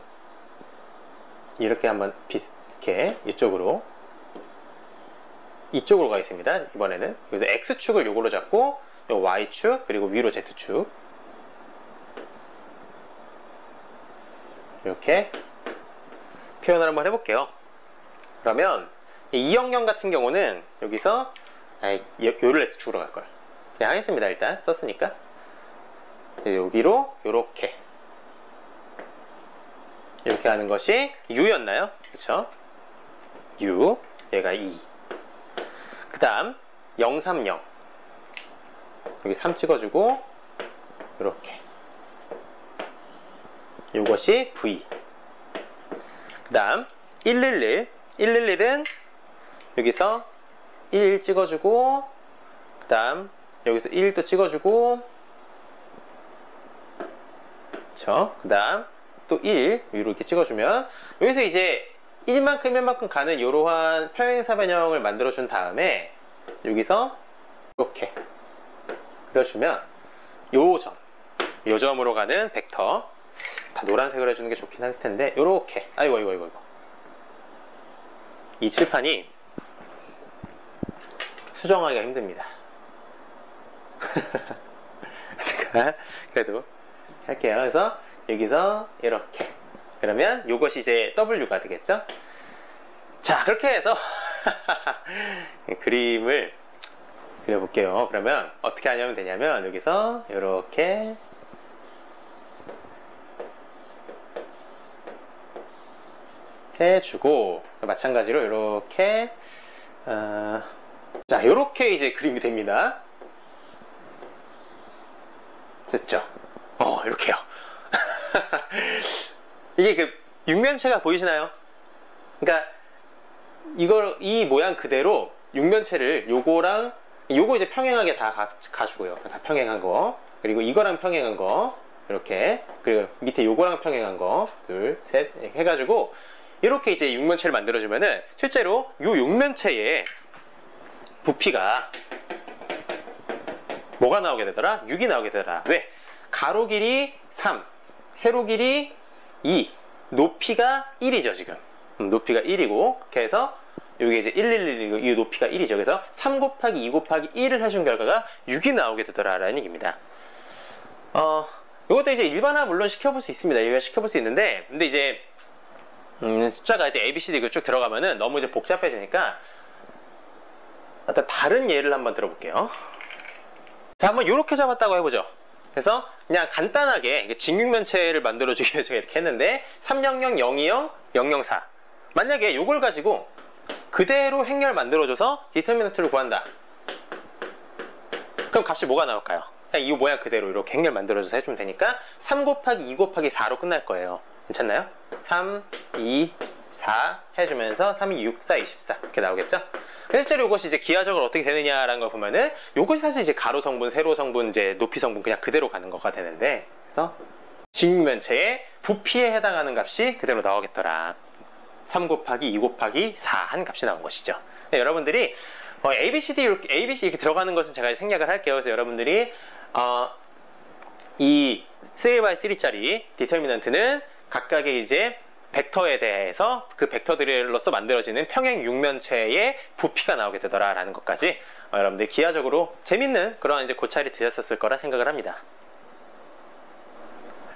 이렇게 한번 비슷하게 이쪽으로 가겠습니다. 이번에는 여기서 X축을 요걸로 잡고 요 Y축 그리고 위로 Z축 이렇게 표현을 한번 해볼게요. 그러면 이 200 같은 경우는 여기서 요를 X축으로 갈걸 그냥 하겠습니다. 일단 썼으니까 여기로 요렇게 이렇게 하는 것이 U였나요? 그쵸? U 얘가 2 그 다음 030 여기 3 찍어주고 이렇게 요것이 V 그 다음 111은 여기서 1 찍어주고 그 다음 여기서 1도 찍어주고 그쵸? 그 다음 또 1 위로 이렇게 찍어주면 여기서 이제 1만큼 가는 이러한 평행사 변형을 만들어준 다음에 여기서 이렇게 그려주면 요 점으로 가는 벡터 다 노란색으로 해주는 게 좋긴 할 텐데 요렇게 아이고 이 칠판이 수정하기가 힘듭니다. 그래도 할게요. 그래서 여기서 이렇게 그러면 이것이 이제 W가 되겠죠? 자, 그렇게 해서 그림을 그려볼게요. 그러면 어떻게 하면 되냐면 여기서 이렇게 해주고 마찬가지로 이렇게 자, 이렇게 이제 그림이 됩니다. 됐죠? 이렇게요. 이게 그 육면체가 보이시나요? 그러니까 이 모양 그대로 육면체를 요거 이제 평행하게 다 가주고요. 다 평행한 거 그리고 이거랑 평행한 거 이렇게 그리고 밑에 요거랑 평행한 거 둘, 셋 해가지고 이렇게 이제 육면체를 만들어주면은 실제로 요 육면체에 부피가 뭐가 나오게 되더라? 6이 나오게 되더라. 왜? 가로 길이 3, 세로 길이 2, 높이가 1이죠, 지금. 높이가 1이고, 이렇게 해서, 여기 이제 111이고, 이 높이가 1이죠. 그래서 3 곱하기 2 곱하기 1을 해준 결과가 6이 나오게 되더라라는 얘기입니다. 이것도 이제 일반화 물론 시켜볼 수 있습니다. 이거 시켜볼 수 있는데, 근데 이제, 숫자가 이제 A, B, C, D 쭉 들어가면은 너무 이제 복잡해지니까, 일단 다른 예를 한번 들어볼게요. 자, 한번 이렇게 잡았다고 해보죠. 그래서 그냥 간단하게 직육면체를 만들어주기 위해서 이렇게 했는데 300, 020, 004 만약에 이걸 가지고 그대로 행렬 만들어줘서 디터미넌트를 구한다. 그럼 값이 뭐가 나올까요? 그냥 이 모양 그대로 이렇게 행렬 만들어줘서 해주면 되니까 3 곱하기 2 곱하기 4로 끝날 거예요. 괜찮나요? 3, 2, 4 해주면서 3, 2, 6, 4, 24 이렇게 나오겠죠? 실제로 이것이 이제 기하적으로 어떻게 되느냐라는 걸 보면은 이것이 사실 이제 가로 성분, 세로 성분, 이제 높이 성분 그냥 그대로 가는 거가 되는데 그래서 직육면체의 부피에 해당하는 값이 그대로 나오겠더라. 3 곱하기 2 곱하기 4 한 값이 나온 것이죠. 네, 여러분들이 ABC 이렇게 들어가는 것은 제가 생략을 할게요. 그래서 여러분들이 이 3x3짜리 디터미넌트는 각각의 이제 벡터에 대해서 그 벡터들로서 만들어지는 평행 육면체의 부피가 나오게 되더라라는 것까지 여러분들 기하적으로 재밌는 그런 이제 고찰이 되셨을 거라 생각을 합니다.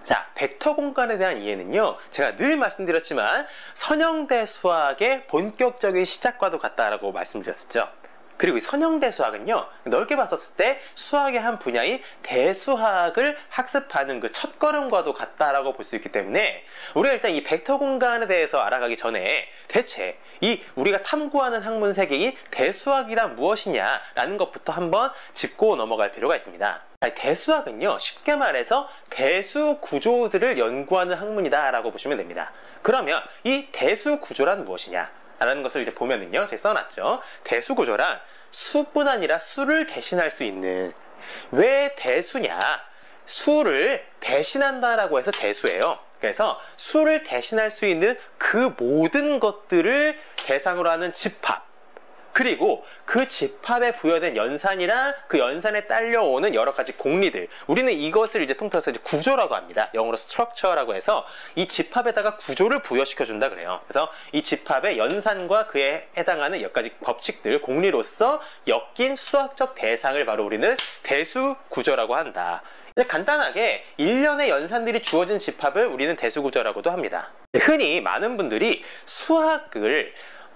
자, 벡터 공간에 대한 이해는요, 제가 늘 말씀드렸지만 선형대 수학의 본격적인 시작과도 같다라고 말씀드렸었죠. 그리고 이 선형대 수학은요, 넓게 봤었을 때 수학의 한 분야인 대수학을 학습하는 그 첫걸음과도 같다라고 볼 수 있기 때문에 우리가 일단 이 벡터 공간에 대해서 알아가기 전에 대체 이 우리가 탐구하는 학문 세계인 대수학이란 무엇이냐라는 것부터 한번 짚고 넘어갈 필요가 있습니다. 대수학은요, 쉽게 말해서 대수 구조들을 연구하는 학문이다라고 보시면 됩니다. 그러면 이 대수 구조란 무엇이냐? 라는 것을 이제 보면은요, 제가 써놨죠. 대수 구조란 수뿐 아니라 수를 대신할 수 있는, 왜 대수냐? 수를 대신한다라고 해서 대수예요. 그래서 수를 대신할 수 있는 그 모든 것들을 대상으로 하는 집합, 그리고 그 집합에 부여된 연산이랑 그 연산에 딸려오는 여러 가지 공리들, 우리는 이것을 이제 통틀어서 이제 구조라고 합니다. 영어로 structure라고 해서 이 집합에다가 구조를 부여시켜준다 그래요. 그래서 이 집합의 연산과 그에 해당하는 여러 가지 법칙들, 공리로서 엮인 수학적 대상을 바로 우리는 대수 구조라고 한다. 간단하게 일련의 연산들이 주어진 집합을 우리는 대수 구조라고도 합니다. 흔히 많은 분들이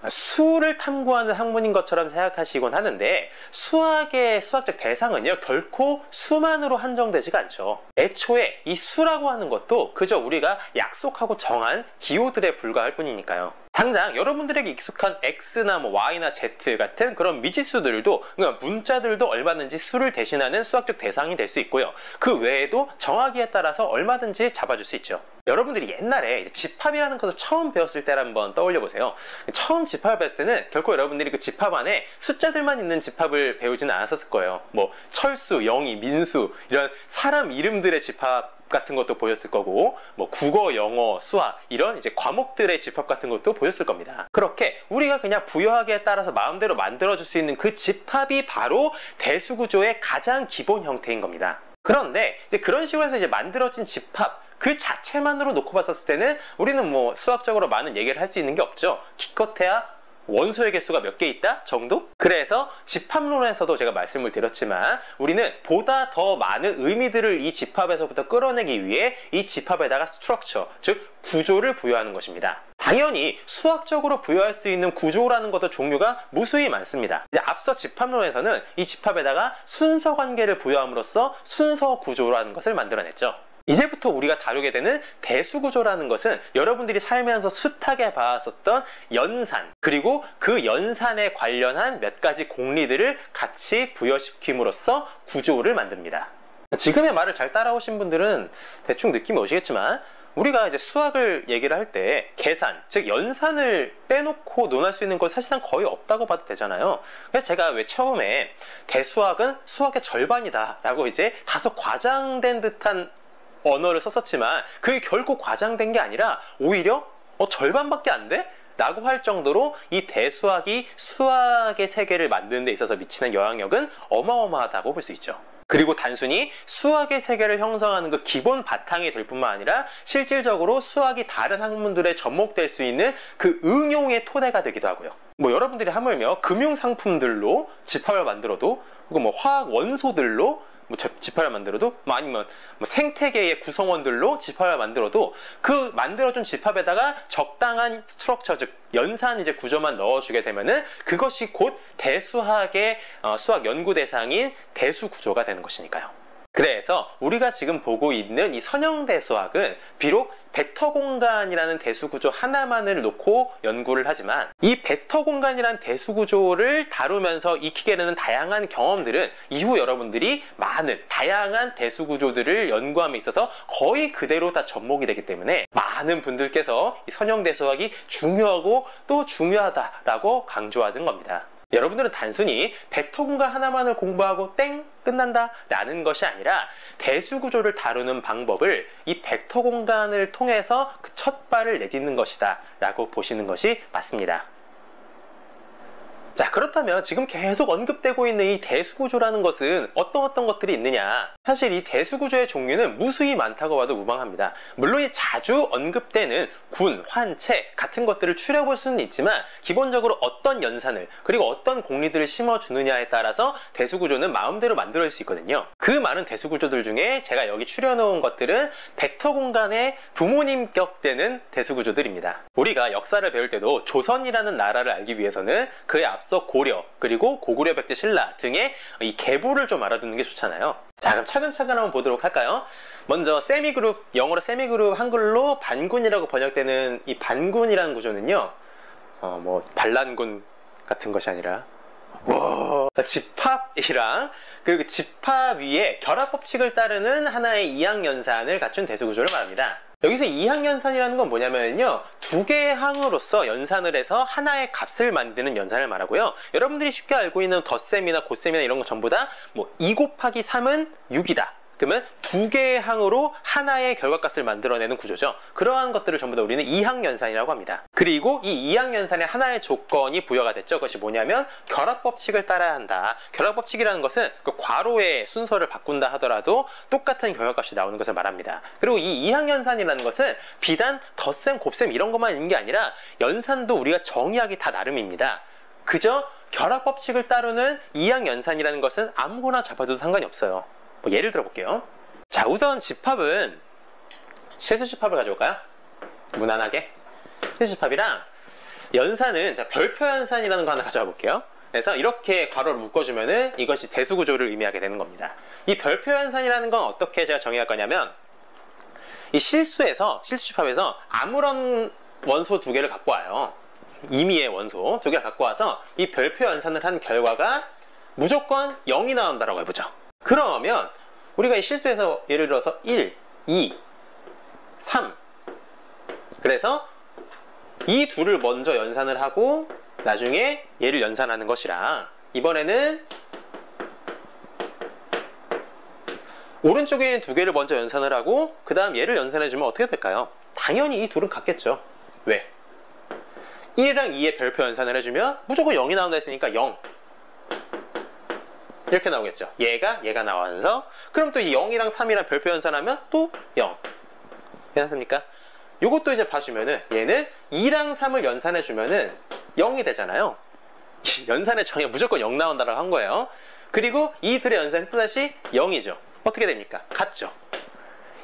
수를 탐구하는 학문인 것처럼 생각하시곤 하는데, 수학의 수학적 대상은요, 결코 수만으로 한정되지가 않죠. 애초에 이 수라고 하는 것도 그저 우리가 약속하고 정한 기호들에 불과할 뿐이니까요. 당장 여러분들에게 익숙한 X나 뭐 Y나 Z 같은 그런 미지수들도, 그러니까 문자들도 얼마든지 수를 대신하는 수학적 대상이 될 수 있고요. 그 외에도 정하기에 따라서 얼마든지 잡아줄 수 있죠. 여러분들이 옛날에 집합이라는 것을 처음 배웠을 때를 한번 떠올려 보세요. 처음 집합을 배웠을 때는 결코 여러분들이 그 집합 안에 숫자들만 있는 집합을 배우지는 않았을 거예요. 뭐 철수, 영희, 민수 이런 사람 이름들의 집합 같은 것도 보였을 거고, 뭐 국어, 영어, 수학 이런 이제 과목들의 집합 같은 것도 보였을 겁니다. 그렇게 우리가 그냥 부여하기에 따라서 마음대로 만들어줄 수 있는 그 집합이 바로 대수구조의 가장 기본 형태인 겁니다. 그런데 이제 그런 식으로 해서 이제 만들어진 집합 그 자체만으로 놓고 봤었을 때는 우리는 뭐 수학적으로 많은 얘기를 할 수 있는 게 없죠. 기껏해야 원소의 개수가 몇 개 있다 정도? 그래서 집합론에서도 제가 말씀을 드렸지만 우리는 보다 더 많은 의미들을 이 집합에서부터 끌어내기 위해 이 집합에다가 스트럭처, 즉 구조를 부여하는 것입니다. 당연히 수학적으로 부여할 수 있는 구조라는 것도 종류가 무수히 많습니다. 앞서 집합론에서는 이 집합에다가 순서 관계를 부여함으로써 순서 구조라는 것을 만들어냈죠. 이제부터 우리가 다루게 되는 대수구조라는 것은 여러분들이 살면서 숱하게 봐왔었던 연산, 그리고 그 연산에 관련한 몇 가지 공리들을 같이 부여시킴으로써 구조를 만듭니다. 지금의 말을 잘 따라오신 분들은 대충 느낌이 오시겠지만, 우리가 이제 수학을 얘기를 할 때 계산, 즉 연산을 빼놓고 논할 수 있는 건 사실상 거의 없다고 봐도 되잖아요. 그래서 제가 왜 처음에 대수학은 수학의 절반이다 라고 이제 다소 과장된 듯한 언어를 썼었지만, 그게 결코 과장된 게 아니라 오히려 절반밖에 안 돼? 라고 할 정도로 이 대수학이 수학의 세계를 만드는 데 있어서 미치는 영향력은 어마어마하다고 볼 수 있죠. 그리고 단순히 수학의 세계를 형성하는 그 기본 바탕이 될 뿐만 아니라 실질적으로 수학이 다른 학문들에 접목될 수 있는 그 응용의 토대가 되기도 하고요. 뭐 여러분들이 하물며 금융상품들로 집합을 만들어도, 혹은 뭐 화학 원소들로 집합을 만들어도, 아니면 생태계의 구성원들로 집합을 만들어도, 그 만들어준 집합에다가 적당한 스트럭처, 즉 연산 이제 구조만 넣어주게 되면은 그것이 곧 대수학의 수학 연구 대상인 대수 구조가 되는 것이니까요. 그래서 우리가 지금 보고 있는 이 선형대 수학은 비록 벡터 공간이라는 대수 구조 하나만을 놓고 연구를 하지만, 이 벡터 공간이라는 대수 구조를 다루면서 익히게 되는 다양한 경험들은 이후 여러분들이 많은 다양한 대수 구조들을 연구함에 있어서 거의 그대로 다 접목이 되기 때문에 많은 분들께서 이 선형대 수학이 중요하고 또 중요하다라고 강조하는 겁니다. 여러분들은 단순히 벡터 공간 하나만을 공부하고 땡 끝난다 라는 것이 아니라 대수구조를 다루는 방법을 이 벡터 공간을 통해서 그 첫 발을 내딛는 것이다 라고 보시는 것이 맞습니다. 자, 그렇다면 지금 계속 언급되고 있는 이 대수구조라는 것은 어떤 것들이 있느냐? 사실 이 대수구조의 종류는 무수히 많다고 봐도 무방합니다. 물론 자주 언급되는 군, 환체 같은 것들을 추려볼 수는 있지만 기본적으로 어떤 연산을 그리고 어떤 공리들을 심어주느냐에 따라서 대수구조는 마음대로 만들어질 수 있거든요. 그 많은 대수구조들 중에 제가 여기 추려놓은 것들은 벡터 공간의 부모님격 되는 대수구조들입니다. 우리가 역사를 배울 때도 조선이라는 나라를 알기 위해서는 그에 앞서 고려 그리고 고구려 백제 신라 등의 이 계보를 좀 알아두는 게 좋잖아요. 자, 그럼 차근차근 한번 보도록 할까요? 먼저 세미그룹, 영어로 세미그룹, 한글로 반군이라고 번역되는 이 반군이라는 구조는요, 반란군 같은 것이 아니라 집합이랑 그리고 집합 위에 결합법칙을 따르는 하나의 이항연산을 갖춘 대수구조를 말합니다. 여기서 이항연산이라는 건 뭐냐면요, 두 개의 항으로서 연산을 해서 하나의 값을 만드는 연산을 말하고요. 여러분들이 쉽게 알고 있는 덧셈이나 곱셈이나 이런 거 전부 다 2 곱하기 3은 6이다. 그러면 두 개의 항으로 하나의 결과값을 만들어내는 구조죠. 그러한 것들을 전부 다 우리는 이항연산이라고 합니다. 그리고 이 이항연산의 하나의 조건이 부여가 됐죠. 그것이 뭐냐면 결합법칙을 따라야 한다. 결합법칙이라는 것은 그 괄호의 순서를 바꾼다 하더라도 똑같은 결과값이 나오는 것을 말합니다. 그리고 이 이항연산이라는 것은 비단 덧셈, 곱셈 이런 것만 있는 게 아니라 연산도 우리가 정의하기 다 나름입니다. 그저 결합법칙을 따르는 이항연산이라는 것은 아무거나 잡아도 상관이 없어요. 예를 들어 볼게요. 자, 우선 집합은 실수집합을 가져올까요? 무난하게 실수집합이랑 연산은 별표 연산이라는 거 하나 가져와 볼게요. 그래서 이렇게 괄호를 묶어주면은 이것이 대수구조를 의미하게 되는 겁니다. 이 별표 연산이라는 건 어떻게 제가 정의할 거냐면, 이 실수집합에서 아무런 원소 두 개를 갖고 와요. 임의의 원소 두 개를 갖고 와서 이 별표 연산을 한 결과가 무조건 0이 나온다라고 해보죠. 그러면 우리가 이 실수에서 예를 들어서 1, 2, 3 그래서 이 둘을 먼저 연산을 하고 나중에 얘를 연산하는 것이랑, 이번에는 오른쪽에 있는 두 개를 먼저 연산을 하고 그 다음 얘를 연산해주면 어떻게 될까요? 당연히 이 둘은 같겠죠. 왜? 1이랑 2의 별표 연산을 해주면 무조건 0이 나온다 했으니까 0 이렇게 나오겠죠. 얘가 나와서 그럼 또 이 0이랑 3이랑 별표 연산하면 또 0. 괜찮습니까? 요것도 이제 봐주면은 얘는 2랑 3을 연산해주면은 0이 되잖아요. 연산의 정의가 무조건 0 나온다라고 한 거예요. 그리고 이 둘의 연산이 또다시 0이죠. 어떻게 됩니까? 같죠.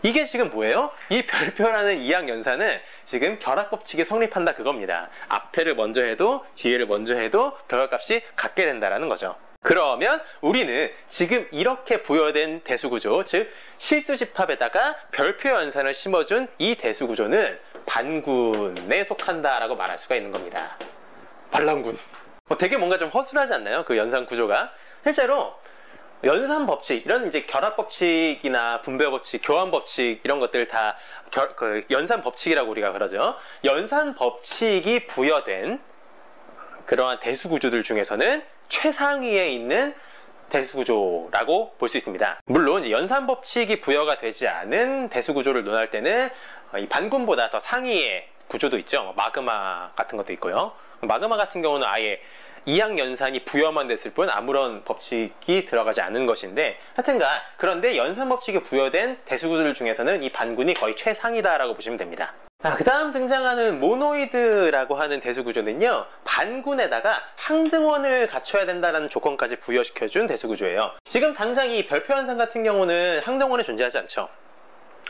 이게 지금 뭐예요? 이 별표라는 이항연산은 지금 결합법칙이 성립한다 그겁니다. 앞에를 먼저 해도 뒤에를 먼저 해도 결과값이 같게 된다라는 거죠. 그러면 우리는 지금 이렇게 부여된 대수구조, 즉 실수집합에다가 별표 연산을 심어준 이 대수구조는 반군에 속한다라고 말할 수가 있는 겁니다. 반란군. 되게 뭔가 좀 허술하지 않나요? 그 연산 구조가. 실제로 연산 법칙, 이런 이제 결합 법칙이나 분배 법칙, 교환 법칙 이런 것들 다 연산 법칙이라고 우리가 그러죠. 연산 법칙이 부여된 그러한 대수구조들 중에서는 최상위에 있는 대수구조라고 볼 수 있습니다. 물론 연산 법칙이 부여가 되지 않은 대수구조를 논할 때는 이 반군보다 더 상위의 구조도 있죠. 마그마 같은 것도 있고요. 마그마 같은 경우는 아예 이항연산이 부여만 됐을 뿐 아무런 법칙이 들어가지 않은 것인데, 하여튼간 그런데 연산 법칙이 부여된 대수구조들 중에서는 이 반군이 거의 최상위다라고 보시면 됩니다. 그 다음 등장하는 모노이드라고 하는 대수구조는요, 반군에다가 항등원을 갖춰야 된다는 조건까지 부여시켜준 대수구조예요. 지금 당장 이 별표연산 같은 경우는 항등원이 존재하지 않죠.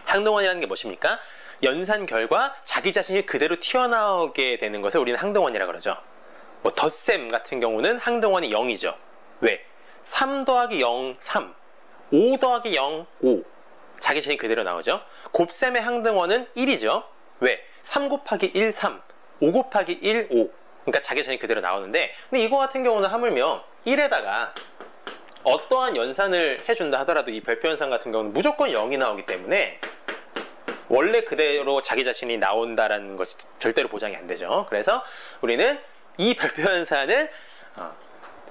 항등원이라는 게 무엇입니까? 연산 결과 자기 자신이 그대로 튀어나오게 되는 것을 우리는 항등원이라고 그러죠. 덧셈 같은 경우는 항등원이 0이죠. 왜? 3 더하기 0, 3 5 더하기 0, 5 자기 자신이 그대로 나오죠. 곱셈의 항등원은 1이죠. 왜? 3 곱하기 1, 3 5 곱하기 1, 5 그러니까 자기 자신이 그대로 나오는데, 근데 이거 같은 경우는 하물며 1에다가 어떠한 연산을 해준다 하더라도 이 별표연산 같은 경우는 무조건 0이 나오기 때문에 원래 그대로 자기 자신이 나온다라는 것이 절대로 보장이 안 되죠. 그래서 우리는 이 별표연산은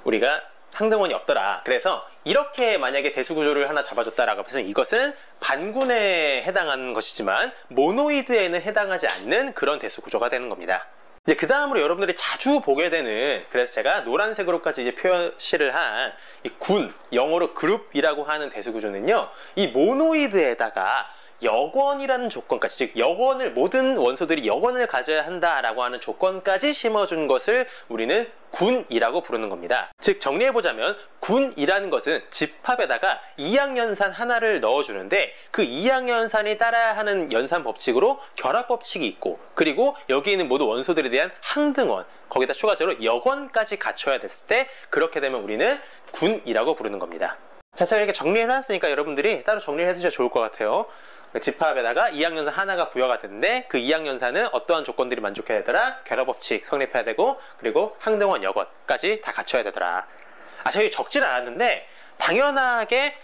우리가 항등원이 없더라. 그래서 이렇게 만약에 대수구조를 하나 잡아줬다라고 해서 이것은 반군에 해당하는 것이지만 모노이드에는 해당하지 않는 그런 대수구조가 되는 겁니다. 이제 그 다음으로 여러분들이 자주 보게 되는, 그래서 제가 노란색으로까지 이제 표시를 한 이 군, 영어로 그룹이라고 하는 대수구조는요, 이 모노이드에다가 여권이라는 조건까지, 즉 여권을, 모든 원소들이 여권을 가져야 한다라고 하는 조건까지 심어준 것을 우리는 군이라고 부르는 겁니다. 즉 정리해보자면 군이라는 것은 집합에다가 이항연산 하나를 넣어주는데 그 이항연산이 따라야 하는 연산 법칙으로 결합 법칙이 있고, 그리고 여기 있는 모든 원소들에 대한 항등원, 거기다 추가적으로 여권까지 갖춰야 됐을 때 그렇게 되면 우리는 군이라고 부르는 겁니다. 자, 제가 이렇게 정리해놨으니까 여러분들이 따로 정리를 해두셔도 좋을 것 같아요. 집합에다가 이항연산 하나가 부여가 되는데 그 이항연산은 어떠한 조건들이 만족해야 되더라? 결합법칙 성립해야 되고, 그리고 항등원 여건까지 다 갖춰야 되더라. 저희 적질 않았는데 당연하게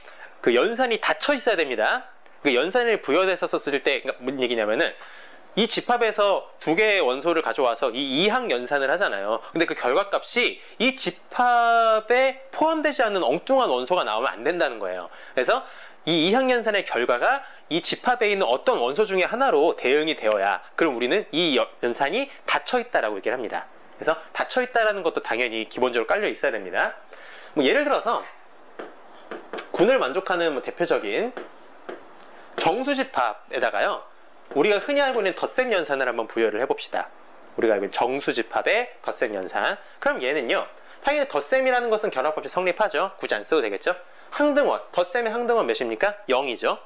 그 연산이 닫혀 있어야 됩니다. 그 연산을 부여됐었을 때, 그러니까 무슨 얘기냐면은 이 집합에서 두 개의 원소를 가져와서 이 이항연산을 하잖아요. 근데 그 결과값이 이 집합에 포함되지 않는 엉뚱한 원소가 나오면 안 된다는 거예요. 그래서 이 이항연산의 결과가 이 집합에 있는 어떤 원소 중에 하나로 대응이 되어야, 그럼 우리는 이 연산이 닫혀있다라고 얘기를 합니다. 그래서 닫혀있다라는 것도 당연히 기본적으로 깔려 있어야 됩니다. 뭐 예를 들어서 군을 만족하는 대표적인 정수집합에다가요, 우리가 흔히 알고 있는 덧셈 연산을 한번 부여를 해봅시다. 우리가 알고 있는 정수집합의 덧셈 연산. 그럼 얘는요, 당연히 덧셈이라는 것은 결합법칙 성립하죠. 굳이 안 써도 되겠죠. 항등원, 덧셈의 항등원 몇입니까? 0이죠.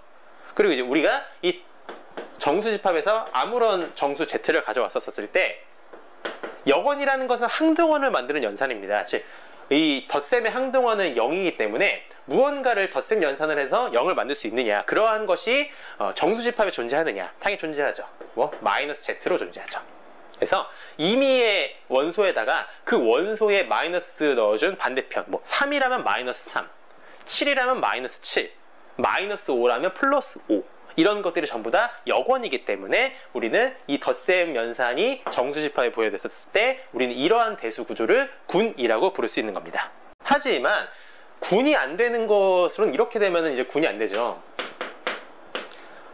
그리고 이제 우리가 이 정수집합에서 아무런 정수 Z를 가져왔었을 때 여건이라는 것은 항등원을 만드는 연산입니다. 즉, 이 덧셈의 항등원은 0이기 때문에 무언가를 덧셈 연산을 해서 0을 만들 수 있느냐, 그러한 것이 정수집합에 존재하느냐? 당연히 존재하죠. 마이너스 Z로 존재하죠. 그래서 임의의 원소에다가 그 원소에 마이너스 넣어준 반대편, 3이라면 마이너스 3, 7이라면 마이너스 7, 마이너스 5라면 플러스 5, 이런 것들이 전부 다 여권이기 때문에 우리는 이 덧셈 연산이 정수집합에 부여됐었을 때 우리는 이러한 대수 구조를 군이라고 부를 수 있는 겁니다. 하지만 군이 안 되는 것으로는, 이렇게 되면 이제 군이 안 되죠.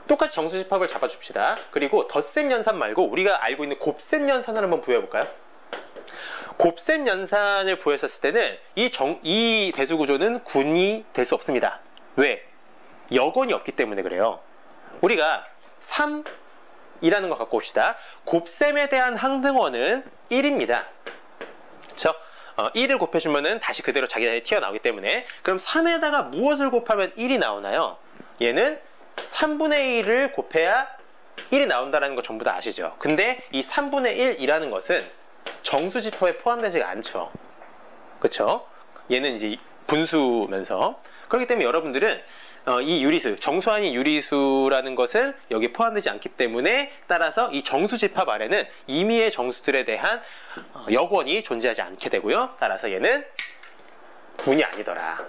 똑같이 정수집합을 잡아줍시다. 그리고 덧셈 연산 말고 우리가 알고 있는 곱셈 연산을 한번 부여해볼까요? 곱셈 연산을 부여했었을 때는 이 대수 구조는 군이 될 수 없습니다. 왜? 여건이 없기 때문에 그래요. 우리가 3이라는 거 갖고 옵시다. 곱셈에 대한 항등원은 1입니다. 그쵸? 1을 곱해주면은 다시 그대로 자기 자리에 튀어나오기 때문에, 그럼 3에다가 무엇을 곱하면 1이 나오나요? 얘는 3분의 1을 곱해야 1이 나온다는 거 전부 다 아시죠? 근데 이 3분의 1이라는 것은 정수집합에 포함되지가 않죠. 그쵸? 얘는 이제 분수면서. 그렇기 때문에 여러분들은 이 유리수, 정수한이 유리수라는 것은 여기에 포함되지 않기 때문에, 따라서 이 정수집합 안에는 임의의 정수들에 대한 여권이 존재하지 않게 되고요. 따라서 얘는 군이 아니더라.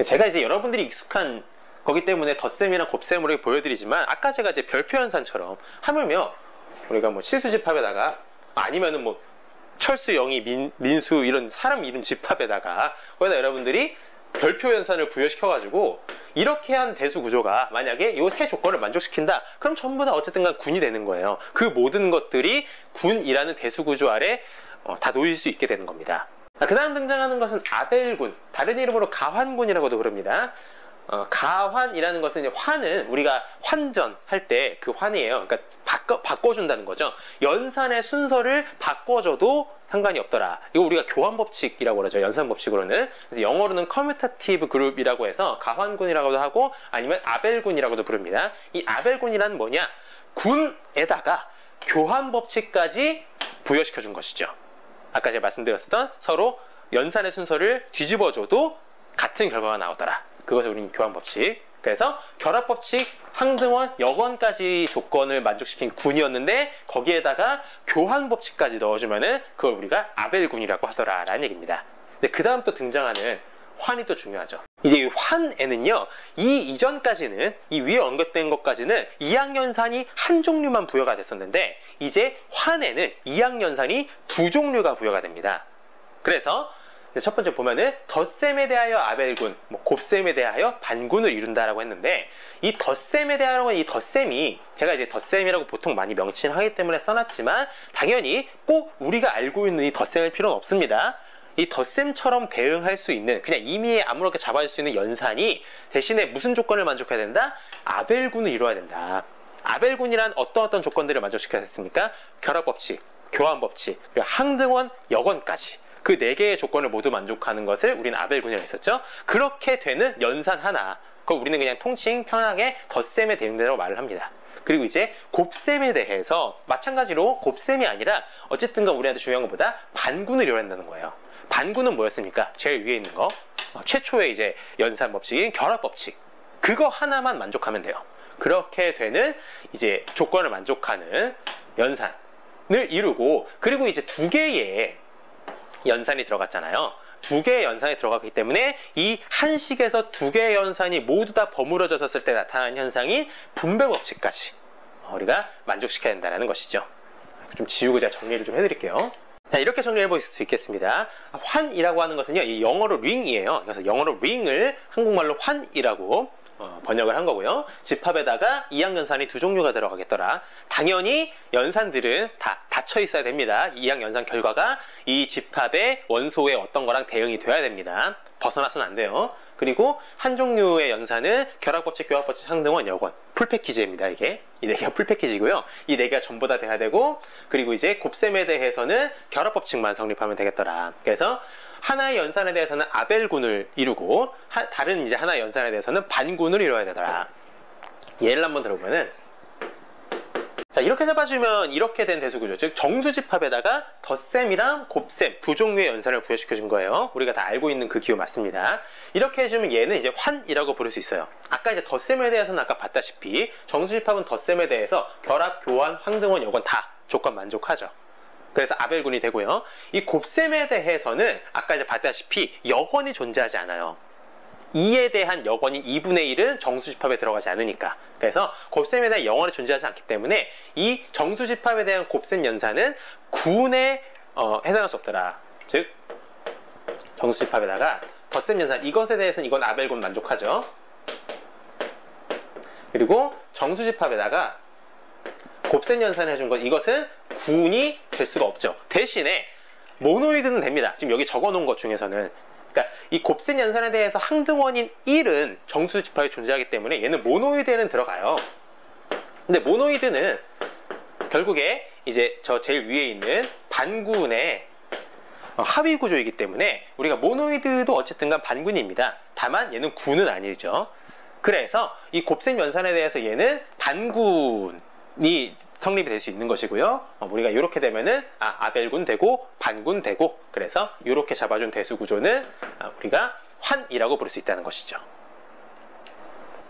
제가 이제 여러분들이 익숙한 거기 때문에 덧셈이랑 곱셈으로 보여드리지만, 아까 제가 이제 별표 연산처럼 하물며 우리가 실수집합에다가, 아니면은 철수, 영희, 민수 이런 사람 이름 집합에다가 거기다 여러분들이 별표 연산을 부여시켜가지고 이렇게 한 대수 구조가 만약에 이 세 조건을 만족시킨다, 그럼 전부 다 어쨌든 간 군이 되는 거예요. 그 모든 것들이 군이라는 대수 구조 아래 다 놓일 수 있게 되는 겁니다. 그 다음 등장하는 것은 아벨군, 다른 이름으로 가환군이라고도 부릅니다. 가환이라는 것은, 환은 우리가 환전 할 때 그 환이에요. 그러니까 바꿔준다는 거죠. 연산의 순서를 바꿔줘도 상관이 없더라. 이거 우리가 교환법칙이라고 그러죠. 연산법칙으로는. 그래서 영어로는 커뮤터티브 그룹이라고 해서 가환군이라고도 하고, 아니면 아벨군이라고도 부릅니다. 이 아벨군이란 뭐냐? 군에다가 교환법칙까지 부여시켜준 것이죠. 아까 제가 말씀드렸던 서로 연산의 순서를 뒤집어줘도 같은 결과가 나오더라. 그것을 우리는 교환법칙. 그래서 결합법칙, 항등원, 여건까지 조건을 만족시킨 군이었는데 거기에다가 교환법칙까지 넣어주면은 그걸 우리가 아벨군이라고 하더라라는 얘기입니다. 근데 그 다음 또 등장하는 환이 또 중요하죠. 이제 이 환에는요, 이 이전까지는, 이 위에 언급된 것까지는 이항연산이 한 종류만 부여가 됐었는데, 이제 환에는 이항연산이 두 종류가 부여가 됩니다. 그래서 첫 번째 보면은 덧셈에 대하여 아벨군, 곱셈에 대하여 반군을 이룬다라고 했는데, 이 덧셈에 대하여는 이 덧셈이 제가 이제 덧셈이라고 보통 많이 명칭하기 때문에 써놨지만 당연히 꼭 우리가 알고 있는 이 덧셈일 필요는 없습니다. 이 덧셈처럼 대응할 수 있는, 그냥 임의에 아무렇게 잡아줄 수 있는 연산이 대신에 무슨 조건을 만족해야 된다? 아벨군을 이루어야 된다. 아벨군이란 어떤 조건들을 만족시켜야 됐습니까? 결합법칙, 교환법칙, 그리고 항등원, 여건까지 그 4개의 조건을 모두 만족하는 것을 우리는 아벨군이라고 했었죠. 그렇게 되는 연산 하나, 그걸 우리는 그냥 통칭 편하게 덧셈에 대응된다고 말을 합니다. 그리고 이제 곱셈에 대해서 마찬가지로 곱셈이 아니라 어쨌든 간 우리한테 중요한 것보다 반군을 이뤄낸다는 거예요. 반군은 뭐였습니까? 제일 위에 있는 거, 최초의 이제 연산 법칙인 결합법칙, 그거 하나만 만족하면 돼요. 그렇게 되는 이제 조건을 만족하는 연산을 이루고, 그리고 이제 2개의 연산이 들어갔잖아요. 2개의 연산이 들어갔기 때문에 이 한 식에서 2개의 연산이 모두 다 버무려졌을 때 나타나는 현상이 분배법칙까지 우리가 만족시켜야 된다는 것이죠. 좀 지우고 제가 정리를 좀 해드릴게요. 자, 이렇게 정리해 볼 수 있겠습니다. 환이라고 하는 것은요, 이 영어로 링이에요. 그래서 영어로 링을 한국말로 환이라고 번역을 한 거고요. 집합에다가 이항연산이 2종류가 들어가겠더라. 당연히 연산들은 다 닫혀 있어야 됩니다. 이항연산 결과가 이 집합의 원소의 어떤 거랑 대응이 돼야 됩니다. 벗어나서는 안 돼요. 그리고 한 종류의 연산은 결합법칙, 교합법칙, 항등원, 여건, 풀패키지입니다. 이게 이 4개가 풀패키지고요. 이 4개가 전부 다 돼야 되고, 그리고 이제 곱셈에 대해서는 결합법칙만 성립하면 되겠더라. 그래서 하나의 연산에 대해서는 아벨군을 이루고 다른 이제 하나의 연산에 대해서는 반군을 이루어야 되더라. 예를 한번 들어보면은, 자, 이렇게 잡아주면 이렇게 된 대수구조, 즉 정수집합에다가 덧셈이랑 곱셈 2종류의 연산을 부여시켜 준 거예요. 우리가 다 알고 있는 그 기호 맞습니다. 이렇게 해주면 얘는 이제 환이라고 부를 수 있어요. 아까 이제 덧셈에 대해서는 아까 봤다시피 정수집합은 덧셈에 대해서 결합, 교환, 항등원, 여건 다 조건 만족하죠. 그래서 아벨군이 되고요. 이 곱셈에 대해서는 아까 이제 봤다시피 여건이 존재하지 않아요. 2에 대한 여건인 2분의 1은 정수집합에 들어가지 않으니까. 그래서 곱셈에 대한 여건이 존재하지 않기 때문에 이 정수집합에 대한 곱셈 연산은 군에 해당할 수 없더라. 즉 정수집합에다가 덧셈 연산, 이것에 대해서는 이건 아벨군 만족하죠. 그리고 정수집합에다가 곱셈 연산을 해준 것, 이것은 군이 될 수가 없죠. 대신에 모노이드는 됩니다. 지금 여기 적어놓은 것 중에서는. 그러니까 이 곱셈 연산에 대해서 항등원인 1은 정수집합에 존재하기 때문에 얘는 모노이드에는 들어가요. 근데 모노이드는 결국에 이제 저 제일 위에 있는 반군의 하위 구조이기 때문에 우리가 모노이드도 어쨌든 간 반군입니다. 다만 얘는 군은 아니죠. 그래서 이 곱셈 연산에 대해서 얘는 반군이 성립이 될 수 있는 것이고요. 우리가 이렇게 되면은 아벨군 되고 반군 되고, 그래서 이렇게 잡아준 대수 구조는 우리가 환이라고 부를 수 있다는 것이죠.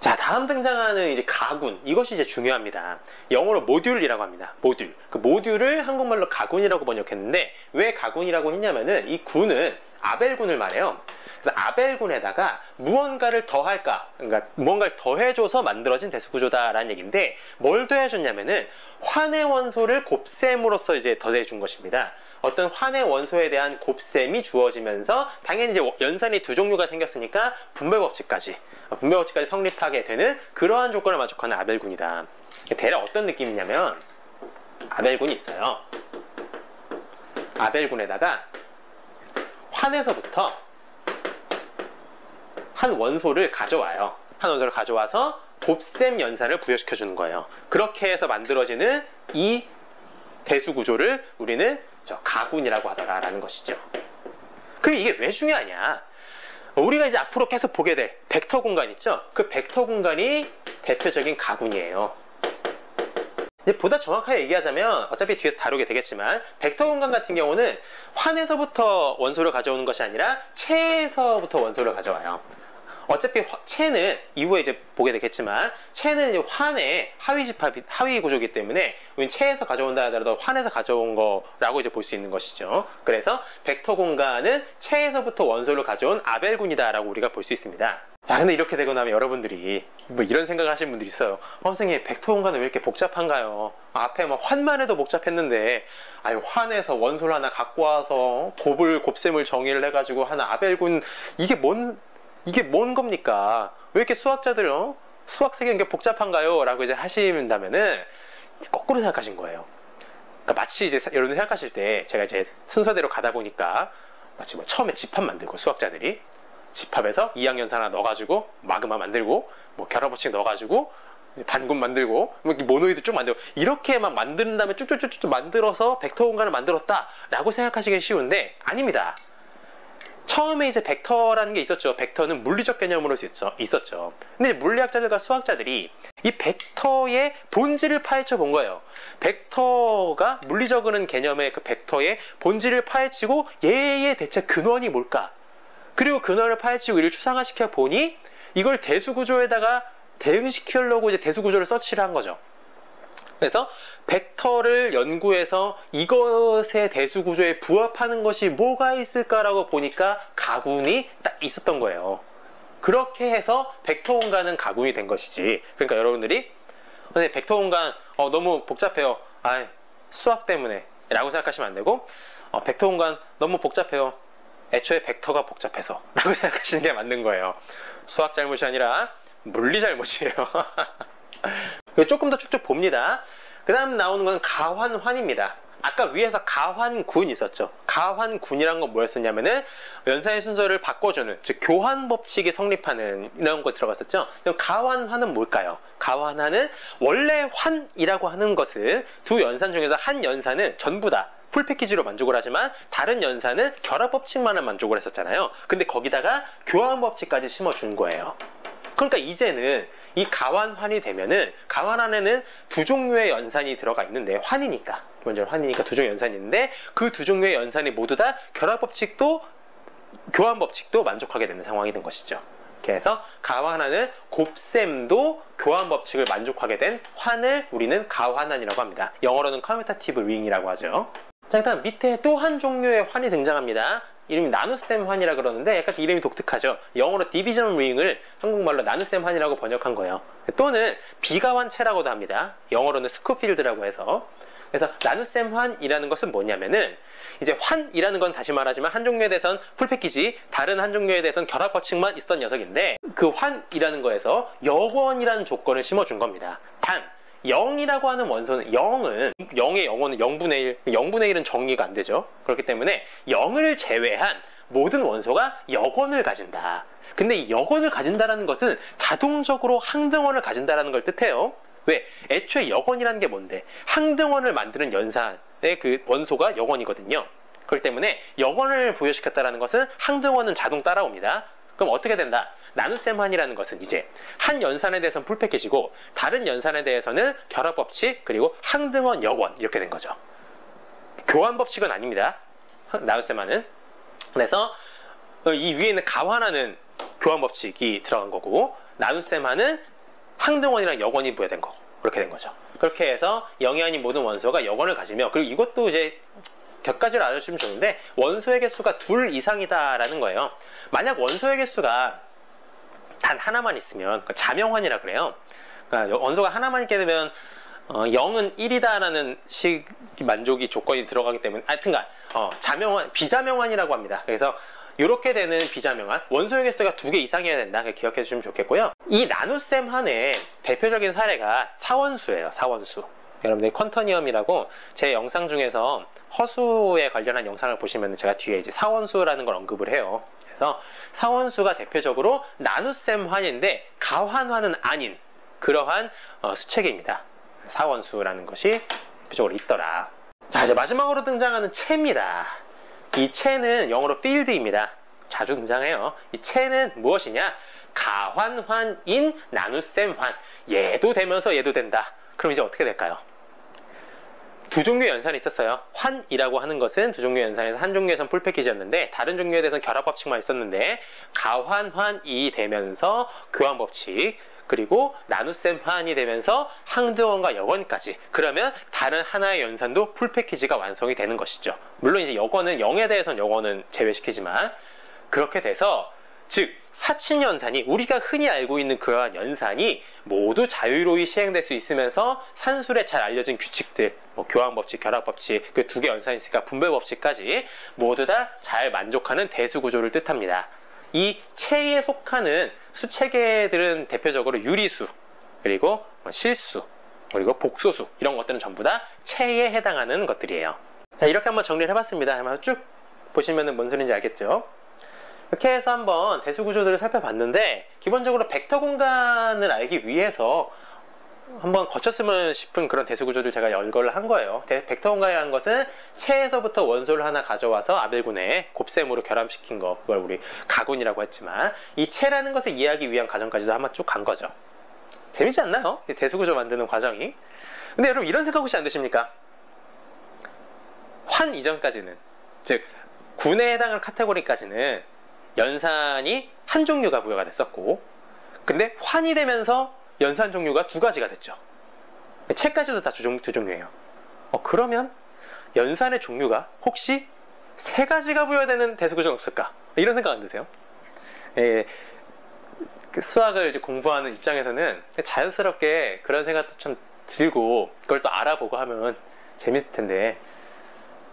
자, 다음 등장하는 이제 가군, 이것이 이제 중요합니다. 영어로 모듈이라고 합니다. 모듈. 그 모듈을 한국말로 가군이라고 번역했는데 왜 가군이라고 했냐면은 이 군은 아벨군을 말해요. 그래서 아벨군에다가 무언가를 더할까, 그러니까 무언가를 더해줘서 만들어진 대수구조다라는 얘기인데, 뭘 더해줬냐면은 환의 원소를 곱셈으로써 이제 더해준 것입니다. 어떤 환의 원소에 대한 곱셈이 주어지면서 당연히 이제 연산이 2종류가 생겼으니까 분배법칙까지 성립하게 되는 그러한 조건을 만족하는 아벨군이다. 대략 어떤 느낌이냐면, 아벨군이 있어요. 아벨군에다가 환에서부터 한 원소를 가져와요. 한 원소를 가져와서 곱셈 연산을 부여시켜 주는 거예요. 그렇게 해서 만들어지는 이 대수 구조를 우리는 가군이라고 하더라라는 것이죠. 그럼 이게 왜 중요하냐? 우리가 이제 앞으로 계속 보게 될 벡터 공간 있죠? 그 벡터 공간이 대표적인 가군이에요. 이제 보다 정확하게 얘기하자면, 어차피 뒤에서 다루게 되겠지만, 벡터 공간 같은 경우는 환에서부터 원소를 가져오는 것이 아니라 체에서부터 원소를 가져와요. 어차피 체는 이후에 이제 보게 되겠지만, 체는 이제 환의 하위 구조이기 때문에 우리는 체에서 가져온다 하더라도 환에서 가져온 거라고 이제 볼 수 있는 것이죠. 그래서 벡터 공간은 체에서부터 원소를 가져온 아벨군이다라고 우리가 볼 수 있습니다. 야, 근데 이렇게 되고 나면 여러분들이 뭐 이런 생각을 하시는 분들이 있어요. 선생님, 벡터 공간은 왜 이렇게 복잡한가요? 앞에 막 환만 해도 복잡했는데, 아유, 환에서 원소를 하나 갖고 와서 곱셈을 정의를 해가지고 하나 아벨군, 이게 뭔 겁니까? 왜 이렇게 수학자들, 수학 세계는 이렇게 복잡한가요? 라고 이제 하신다면은, 거꾸로 생각하신 거예요. 그러니까 마치 이제 여러분들 생각하실 때, 제가 이제 순서대로 가다 보니까, 마치 뭐 처음에 집합 만들고, 수학자들이, 집합에서 2학년 하나 넣어가지고 마그마 만들고 뭐 결합법칙 넣어가지고 반군 만들고 뭐 모노이드 쭉 만들고 이렇게 막 만든 다음에 쭉쭉쭉쭉 만들어서 벡터 공간을 만들었다 라고 생각하시기 쉬운데 아닙니다. 처음에 이제 벡터라는 게 있었죠. 벡터는 물리적 개념으로 있었죠. 근데 물리학자들과 수학자들이 이 벡터의 본질을 파헤쳐 본 거예요. 벡터가 물리적인 개념의 그 벡터의 본질을 파헤치고 얘의 대체 근원이 뭘까? 그리고 근원을 파헤치고 이를 추상화시켜 보니 이걸 대수구조에다가 대응시키려고 이제 대수구조를 서치를 한 거죠. 그래서 벡터를 연구해서 이것의 대수구조에 부합하는 것이 뭐가 있을까라고 보니까 가군이 딱 있었던 거예요. 그렇게 해서 벡터 공간은 가군이 된 것이지. 그러니까 여러분들이 벡터 공간 너무 복잡해요. 수학 때문에 라고 생각하시면 안 되고 벡터 공간 너무 복잡해요. 애초에 벡터가 복잡해서 라고 생각하시는 게 맞는 거예요. 수학 잘못이 아니라 물리 잘못이에요. 조금 더 쭉쭉 봅니다. 그 다음 나오는 건 가환환입니다. 아까 위에서 가환군 있었죠. 가환군이란 건 뭐였었냐면은 연산의 순서를 바꿔주는, 즉 교환 법칙이 성립하는 이런 거 들어갔었죠. 그럼 가환환은 뭘까요? 가환환은 원래 환이라고 하는 것은 두 연산 중에서 한 연산은 전부 다 풀패키지로 만족을 하지만 다른 연산은 결합법칙만을 만족을 했었잖아요. 근데 거기다가 교환법칙까지 심어준 거예요. 그러니까 이제는 이 가환환이 되면은 가환환에는 두 종류의 연산이 들어가 있는데 환이니까 기본적으로 환이니까 두 종류의 연산이 있는데 그 두 종류의 연산이 모두 다 결합법칙도 교환법칙도 만족하게 되는 상황이 된 것이죠. 그래서 가환환은 곱셈도 교환법칙을 만족하게 된 환을 우리는 가환환이라고 합니다. 영어로는 커뮤테이티브 링이라고 하죠. 자, 일단 밑에 또 한 종류의 환이 등장합니다. 이름이 나눗셈 환이라 그러는데 약간 이름이 독특하죠. 영어로 디비전 링을 한국말로 나눗셈 환이라고 번역한 거예요. 또는 비가환체라고도 합니다. 영어로는 스코필드라고 해서. 그래서 나눗셈 환이라는 것은 뭐냐면은 이제 환이라는 건 다시 말하지만 한 종류에 대해서는 풀패키지, 다른 한 종류에 대해서는 결합법칙만 있었던 녀석인데 그 환이라는 거에서 여원이라는 조건을 심어준 겁니다. 단 0이라고 하는 원소는 0의 영어는 0분의 1, 0분의 1은 정의가 안 되죠. 그렇기 때문에 0을 제외한 모든 원소가 여건을 가진다. 근데 이 여건을 가진다라는 것은 자동적으로 항등원을 가진다라는 걸 뜻해요. 왜? 애초에 여건이라는 게 뭔데? 항등원을 만드는 연산의 그 원소가 여건이거든요. 그렇기 때문에 여건을 부여시켰다라는 것은 항등원은 자동 따라옵니다. 그럼 어떻게 된다? 나눗셈 환이라는 것은 이제 한 연산에 대해서는 풀패키지고 다른 연산에 대해서는 결합법칙 그리고 항등원 여건 이렇게 된 거죠. 교환법칙은 아닙니다. 나눗셈 환은. 그래서 이 위에 있는 가환하는 교환법칙이 들어간 거고 나눗셈 환은 항등원이랑 여건이 부여된 거고 그렇게 된 거죠. 그렇게 해서 영이 아닌 모든 원소가 여건을 가지며 그리고 이것도 이제 격가지를 알아주시면 좋은데 원소의 개수가 2 이상이다라는 거예요. 만약 원소의 개수가 단 하나만 있으면 그러니까 자명환이라 그래요. 그러니까 원소가 하나만 있게 되면 0은 1이다라는 식 만족이 조건이 들어가기 때문에 하여튼간 자명환, 비자명환이라고 합니다. 그래서 이렇게 되는 비자명환 원소의 개수가 2개 이상이어야 된다. 기억해 주시면 좋겠고요. 이 나눗셈 환의 대표적인 사례가 사원수예요. 사원수. 여러분들 퀀터니엄이라고 제 영상 중에서 허수에 관련한 영상을 보시면 제가 뒤에 이제 사원수라는 걸 언급을 해요. 그래서 사원수가 대표적으로 나눗셈 환인데 가환환은 아닌 그러한 수체계입니다. 사원수라는 것이 대표적으로 있더라. 자, 이제 마지막으로 등장하는 체입니다. 이 체는 영어로 필드입니다. 자주 등장해요. 이 체는 무엇이냐? 가환환인 나눗셈 환. 얘도 되면서 얘도 된다. 그럼 이제 어떻게 될까요? 두 종류의 연산이 있었어요. 환이라고 하는 것은 두 종류의 연산에서 한 종류에선 풀패키지였는데 다른 종류에 대해서는 결합법칙만 있었는데 가환환이 되면서 교환법칙 그리고 나눗셈 환이 되면서 항등원과 여건까지 그러면 다른 하나의 연산도 풀패키지가 완성이 되는 것이죠. 물론 이제 여건은 0에 대해서는 여건은 제외시키지만 그렇게 돼서 즉 사친연산이 우리가 흔히 알고 있는 그러한 연산이 모두 자유로이 시행될 수 있으면서 산술에 잘 알려진 규칙들, 뭐 교항법칙, 결합법칙, 그 두 개 연산이 있으니까 분배법칙까지 모두 다 잘 만족하는 대수구조를 뜻합니다. 이 체에 속하는 수체계들은 대표적으로 유리수, 그리고 실수, 그리고 복소수, 이런 것들은 전부 다 체에 해당하는 것들이에요. 자, 이렇게 한번 정리를 해봤습니다. 한번 쭉 보시면 뭔 소리인지 알겠죠? 이렇게 해서 한번 대수구조들을 살펴봤는데, 기본적으로 벡터 공간을 알기 위해서 한번 거쳤으면 싶은 그런 대수구조를 제가 열거를 한 거예요. 벡터 공간이라는 것은 체에서부터 원소를 하나 가져와서 아벨군에 곱셈으로 결합시킨 거, 그걸 우리 가군이라고 했지만, 이 체라는 것을 이해하기 위한 과정까지도 한번 쭉 간 거죠. 재밌지 않나요? 이 대수구조 만드는 과정이. 근데 여러분, 이런 생각 혹시 안 드십니까? 환 이전까지는, 즉 군에 해당하는 카테고리까지는 연산이 한 종류가 부여가 됐었고, 근데 환이 되면서 연산 종류가 두 가지가 됐죠. 체까지도 다 두 종류예요. 그러면 연산의 종류가 혹시 세 가지가 부여되는 대수구조는 없을까? 이런 생각 안 드세요? 수학을 이제 공부하는 입장에서는 자연스럽게 그런 생각도 좀 들고, 그걸 또 알아보고 하면 재밌을 텐데,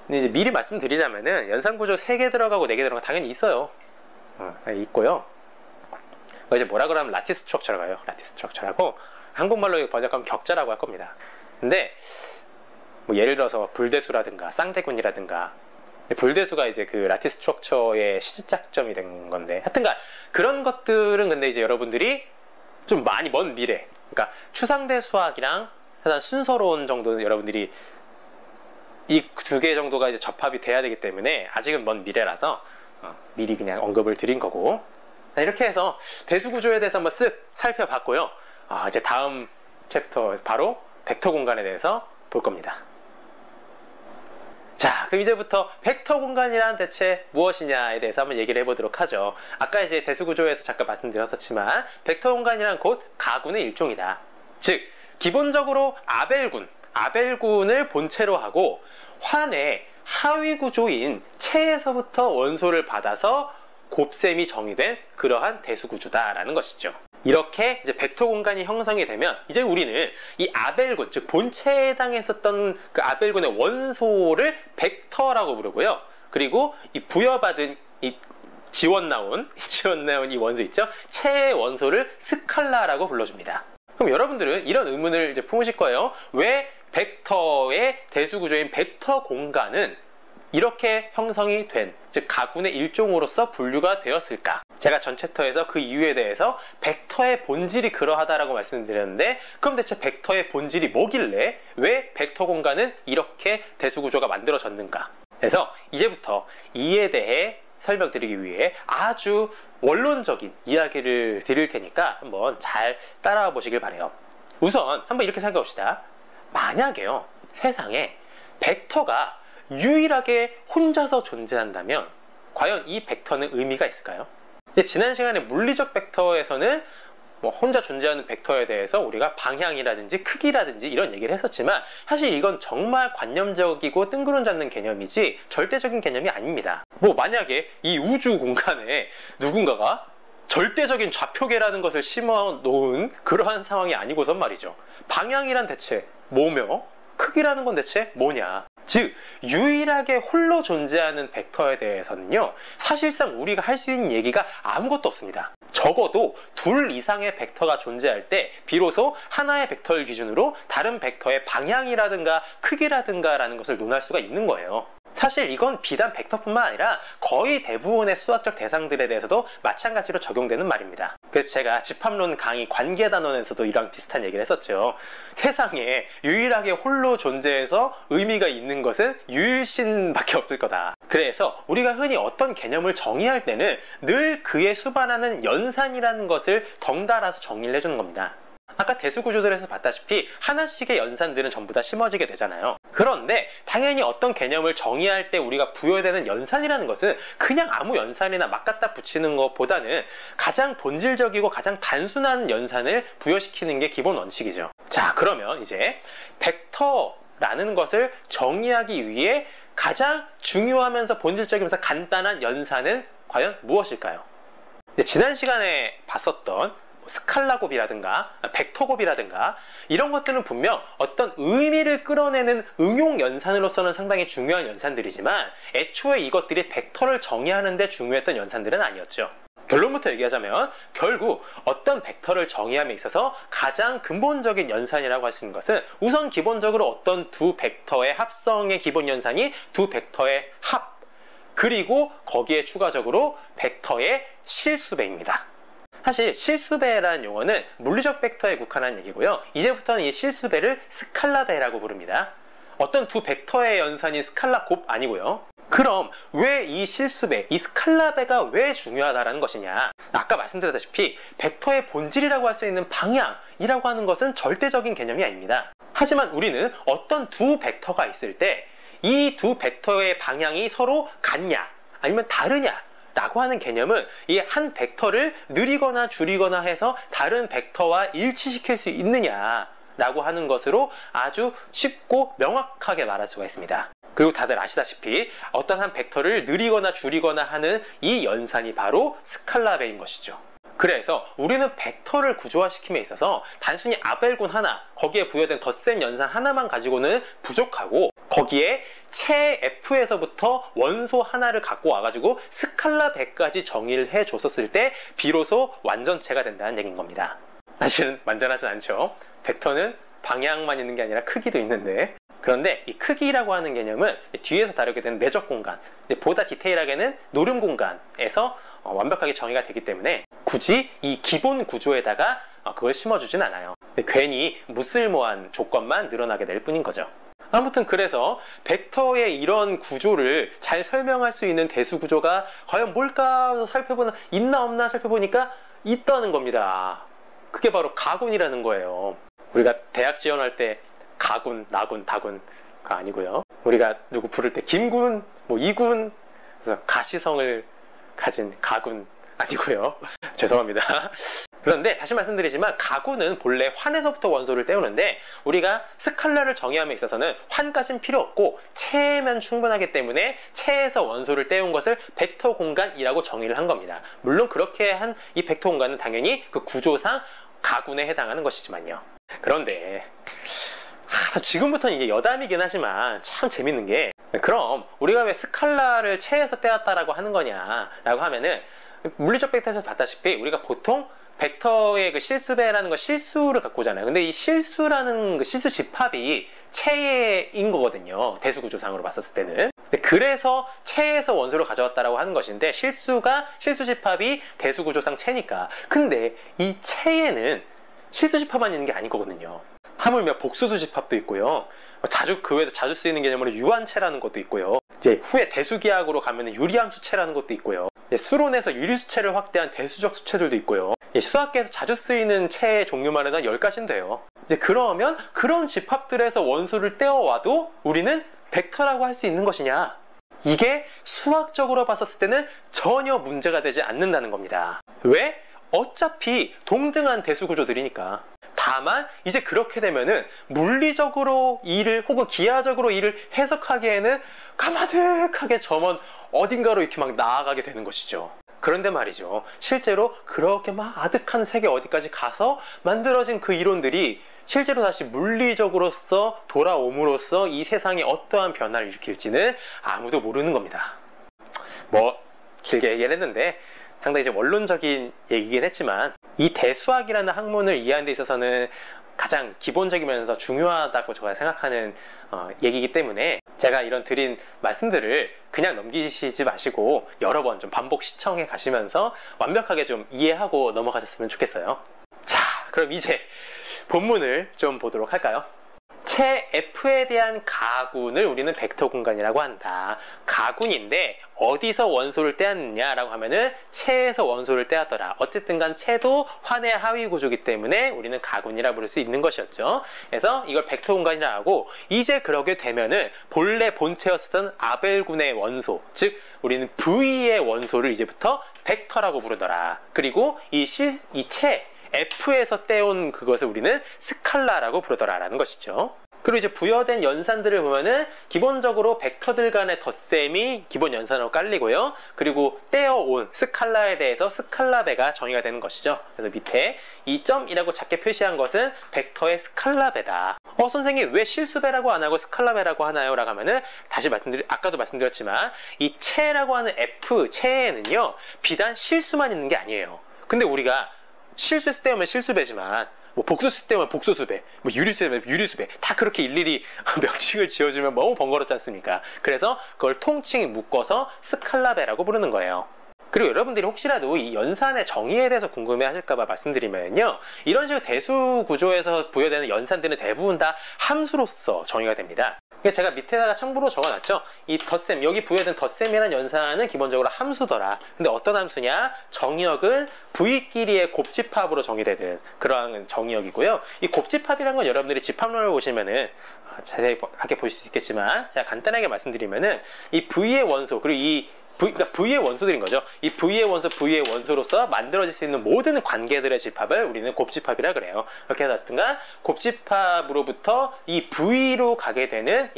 근데 이제 미리 말씀드리자면은 연산구조 3개 들어가고 4개 들어가고 당연히 있어요. 있고요. 이제 뭐라 그러면 라티스 스트럭처라고 해요. 라티스 스트럭처라고, 한국말로 번역하면 격자라고 할 겁니다. 근데 뭐 예를 들어서 불대수라든가 쌍대군이라든가, 불대수가 이제 그 라티스 스트럭처의 시작점이 된 건데, 하여튼간 그런 것들은 근데 이제 여러분들이 좀 많이 먼 미래, 그러니까 추상대 수학이랑 일단 순서로운 정도는 여러분들이 이 두 개 정도가 이제 접합이 돼야 되기 때문에 아직은 먼 미래라서 미리 그냥 언급을 드린 거고. 자, 이렇게 해서 대수구조에 대해서 한번 쓱 살펴봤고요. 이제 다음 챕터 바로 벡터 공간에 대해서 볼 겁니다. 자, 그럼 이제부터 벡터 공간이란 대체 무엇이냐에 대해서 한번 얘기를 해보도록 하죠. 아까 이제 대수구조에서 잠깐 말씀드렸었지만, 벡터 공간이란 곧 가군의 일종이다. 즉 기본적으로 아벨군을 본체로 하고 환의 하위 구조인 체에서부터 원소를 받아서 곱셈이 정의된 그러한 대수구조다라는 것이죠. 이렇게 이제 벡터 공간이 형성이 되면 이제 우리는 이 아벨군, 즉 본체에 해당했었던 그 아벨군의 원소를 벡터라고 부르고요. 그리고 이 부여받은 이 지원 나온 이 원소 있죠? 체의 원소를 스칼라라고 불러줍니다. 그럼 여러분들은 이런 의문을 이제 품으실 거예요. 왜 벡터의 대수구조인 벡터 공간은 이렇게 형성이 된, 즉 가군의 일종으로서 분류가 되었을까? 제가 전 챕터에서 그 이유에 대해서 벡터의 본질이 그러하다라고 말씀드렸는데, 그럼 대체 벡터의 본질이 뭐길래 왜 벡터 공간은 이렇게 대수구조가 만들어졌는가? 그래서 이제부터 이에 대해 설명드리기 위해 아주 원론적인 이야기를 드릴 테니까 한번 잘 따라와 보시길 바래요. 우선 한번 이렇게 생각해 봅시다. 만약에요, 세상에 벡터가 유일하게 혼자서 존재한다면 과연 이 벡터는 의미가 있을까요? 지난 시간에 물리적 벡터에서는 혼자 존재하는 벡터에 대해서 우리가 방향이라든지 크기라든지 이런 얘기를 했었지만, 사실 이건 정말 관념적이고 뜬구름 잡는 개념이지 절대적인 개념이 아닙니다. 만약에 이 우주 공간에 누군가가 절대적인 좌표계라는 것을 심어 놓은 그러한 상황이 아니고선 말이죠. 방향이란 대체 뭐며 크기라는 건 대체 뭐냐? 즉 유일하게 홀로 존재하는 벡터에 대해서는요, 사실상 우리가 할 수 있는 얘기가 아무것도 없습니다. 적어도 둘 이상의 벡터가 존재할 때 비로소 하나의 벡터를 기준으로 다른 벡터의 방향이라든가 크기라든가 라는 것을 논할 수가 있는 거예요. 사실 이건 비단 벡터뿐만 아니라 거의 대부분의 수학적 대상들에 대해서도 마찬가지로 적용되는 말입니다. 그래서 제가 집합론 강의 관계단원에서도 이랑 비슷한 얘기를 했었죠. 세상에 유일하게 홀로 존재해서 의미가 있는 것은 유일신밖에 없을 거다. 그래서 우리가 흔히 어떤 개념을 정의할 때는 늘 그에 수반하는 연산이라는 것을 덩달아서 정의를 해주는 겁니다. 아까 대수구조들에서 봤다시피 하나씩의 연산들은 전부 다 심어지게 되잖아요. 그런데 당연히 어떤 개념을 정의할 때 우리가 부여되는 연산이라는 것은 그냥 아무 연산이나 막 갖다 붙이는 것보다는 가장 본질적이고 가장 단순한 연산을 부여시키는 게 기본 원칙이죠. 자, 그러면 이제 벡터라는 것을 정의하기 위해 가장 중요하면서 본질적이면서 간단한 연산은 과연 무엇일까요? 지난 시간에 봤었던 스칼라 곱이라든가 벡터 곱이라든가 이런 것들은 분명 어떤 의미를 끌어내는 응용 연산으로서는 상당히 중요한 연산들이지만 애초에 이것들이 벡터를 정의하는 데 중요했던 연산들은 아니었죠. 결론부터 얘기하자면 결국 어떤 벡터를 정의함에 있어서 가장 근본적인 연산이라고 할 수 있는 것은 우선 기본적으로 어떤 두 벡터의 합성의 기본 연산이 두 벡터의 합, 그리고 거기에 추가적으로 벡터의 실수배입니다. 사실 실수배라는 용어는 물리적 벡터에 국한한 얘기고요. 이제부터는 이 실수배를 스칼라배라고 부릅니다. 어떤 두 벡터의 연산이 스칼라 곱 아니고요. 그럼 왜 이 실수배, 이 스칼라배가 왜 중요하다는 것이냐? 아까 말씀드렸다시피 벡터의 본질이라고 할 수 있는 방향이라고 하는 것은 절대적인 개념이 아닙니다. 하지만 우리는 어떤 두 벡터가 있을 때 이 두 벡터의 방향이 서로 같냐 아니면 다르냐 라고 하는 개념은 이 한 벡터를 느리거나 줄이거나 해서 다른 벡터와 일치시킬 수 있느냐 라고 하는 것으로 아주 쉽고 명확하게 말할 수가 있습니다. 그리고 다들 아시다시피 어떤 한 벡터를 느리거나 줄이거나 하는 이 연산이 바로 스칼라배인 것이죠. 그래서 우리는 벡터를 구조화시킴에 있어서 단순히 아벨군 하나, 거기에 부여된 덧셈 연산 하나만 가지고는 부족하고 거기에 체 F에서부터 원소 하나를 갖고 와가지고 스칼라배까지 정의를 해줬었을 때 비로소 완전체가 된다는 얘기인 겁니다. 사실은 완전하진 않죠. 벡터는 방향만 있는 게 아니라 크기도 있는데, 그런데 이 크기라고 하는 개념은 뒤에서 다루게 되는 내적 공간, 보다 디테일하게는 노름 공간에서 완벽하게 정의가 되기 때문에 굳이 이 기본 구조에다가 그걸 심어주진 않아요. 괜히 무쓸모한 조건만 늘어나게 될 뿐인 거죠. 아무튼 그래서 벡터의 이런 구조를 잘 설명할 수 있는 대수 구조가 과연 뭘까 살펴보나, 있나 없나 살펴보니까 있다는 겁니다. 그게 바로 가군이라는 거예요. 우리가 대학 지원할 때 가군, 나군, 다군가 아니고요. 우리가 누구 부를 때 김군, 이군, 그래서 가시성을 가진 가군 아니고요. 죄송합니다. 그런데 다시 말씀드리지만 가군은 본래 환에서부터 원소를 떼우는데 우리가 스칼라를 정의함에 있어서는 환까지는 필요 없고 체면 충분하기 때문에 체에서 원소를 떼운 것을 벡터 공간이라고 정의를 한 겁니다. 물론 그렇게 한 이 벡터 공간은 당연히 그 구조상 가군에 해당하는 것이지만요. 그런데 지금부터는 이게 여담이긴 하지만 참 재밌는 게, 그럼 우리가 왜 스칼라를 체에서 떼었다라고 하는 거냐라고 하면은 물리적 벡터에서 봤다시피 우리가 보통 벡터의 그 실수배라는 거 실수를 갖고 오잖아요. 근데 이 실수라는 그 실수 집합이 체인 거거든요. 대수구조상으로 봤었을 때는. 그래서 체에서 원소를 가져왔다라고 하는 것인데 실수 집합이 대수구조상 체니까. 근데 이 체에는 실수 집합만 있는 게 아니거든요. 하물며 복수수 집합도 있고요. 그 외에도 자주 쓰이는 개념으로 유한체라는 것도 있고요. 이제 후에 대수기하학으로 가면 유리함수체라는 것도 있고요. 수론에서 유리수체를 확대한 대수적 수체들도 있고요. 수학계에서 자주 쓰이는 체의 종류만 해도 10가지는 돼요. 이제 그러면 그런 집합들에서 원소를 떼어와도 우리는 벡터라고 할 수 있는 것이냐? 이게 수학적으로 봤었을 때는 전혀 문제가 되지 않는다는 겁니다. 왜? 어차피 동등한 대수구조들이니까. 다만 이제 그렇게 되면은 물리적으로 일을 혹은 기하적으로 일을 해석하기에는 까마득하게 저먼 어딘가로 이렇게 막 나아가게 되는 것이죠. 그런데 말이죠, 실제로 그렇게 막 아득한 세계 어디까지 가서 만들어진 그 이론들이 실제로 다시 물리적으로서 돌아옴으로써 이 세상에 어떠한 변화를 일으킬지는 아무도 모르는 겁니다. 길게 얘기를 했는데 상당히 좀 원론적인 얘기긴 했지만 이 대수학이라는 학문을 이해하는 데 있어서는 가장 기본적이면서 중요하다고 제가 생각하는 얘기이기 때문에 제가 이런 드린 말씀들을 그냥 넘기시지 마시고 여러 번 좀 반복 시청해 가시면서 완벽하게 좀 이해하고 넘어가셨으면 좋겠어요. 자, 그럼 이제 본문을 좀 보도록 할까요? 체 F에 대한 가군을 우리는 벡터 공간이라고 한다. 가군인데 어디서 원소를 떼었느냐라고 하면은 체에서 원소를 떼었더라. 어쨌든 간 체도 환의 하위 구조이기 때문에 우리는 가군이라 부를 수 있는 것이었죠. 그래서 이걸 벡터 공간이라 하고, 이제 그러게 되면은 본래 본체였던 아벨군의 원소, 즉 우리는 V의 원소를 이제부터 벡터라고 부르더라. 그리고 이 체 F에서 떼온 그것을 우리는 스칼라라고 부르더라라는 것이죠. 그리고 이제 부여된 연산들을 보면은 기본적으로 벡터들 간의 덧셈이 기본 연산으로 깔리고요. 그리고 떼어온 스칼라에 대해서 스칼라배가 정의가 되는 것이죠. 그래서 밑에 이 점이라고 작게 표시한 것은 벡터의 스칼라배다. 선생님 왜 실수배라고 안 하고 스칼라배라고 하나요? 라고 하면은 아까도 말씀드렸지만 이 체라고 하는 F, 체에는요 비단 실수만 있는 게 아니에요. 근데 우리가 실수했을 때면 실수배지만 뭐 복수수 때문에 복수수배, 뭐 유리수배, 유리수배 다 그렇게 일일이 명칭을 지어주면 너무 번거롭지 않습니까? 그래서 그걸 통칭 묶어서 스칼라배라고 부르는 거예요. 그리고 여러분들이 혹시라도 이 연산의 정의에 대해서 궁금해 하실까봐 말씀드리면요, 이런 식으로 대수 구조에서 부여되는 연산들은 대부분 다 함수로서 정의가 됩니다. 제가 밑에다가 첨부로 적어놨죠. 이 덧셈, 여기 부여된 덧셈이라는 연산은 기본적으로 함수더라. 근데 어떤 함수냐? 정의역은 V끼리의 곱집합으로 정의되는 그러한 정의역이고요. 이 곱집합이라는 건 여러분들이 집합론을 보시면은 자세하게 보실 수 있겠지만, 제가 간단하게 말씀드리면은 이 V의 원소, 그리고 그러니까 V의 원소들인 거죠. 이 V의 원소, V의 원소로서 만들어질 수 있는 모든 관계들의 집합을 우리는 곱집합이라 그래요. 이렇게 해서 어쨌든간 곱집합으로부터 이 V로 가게 되는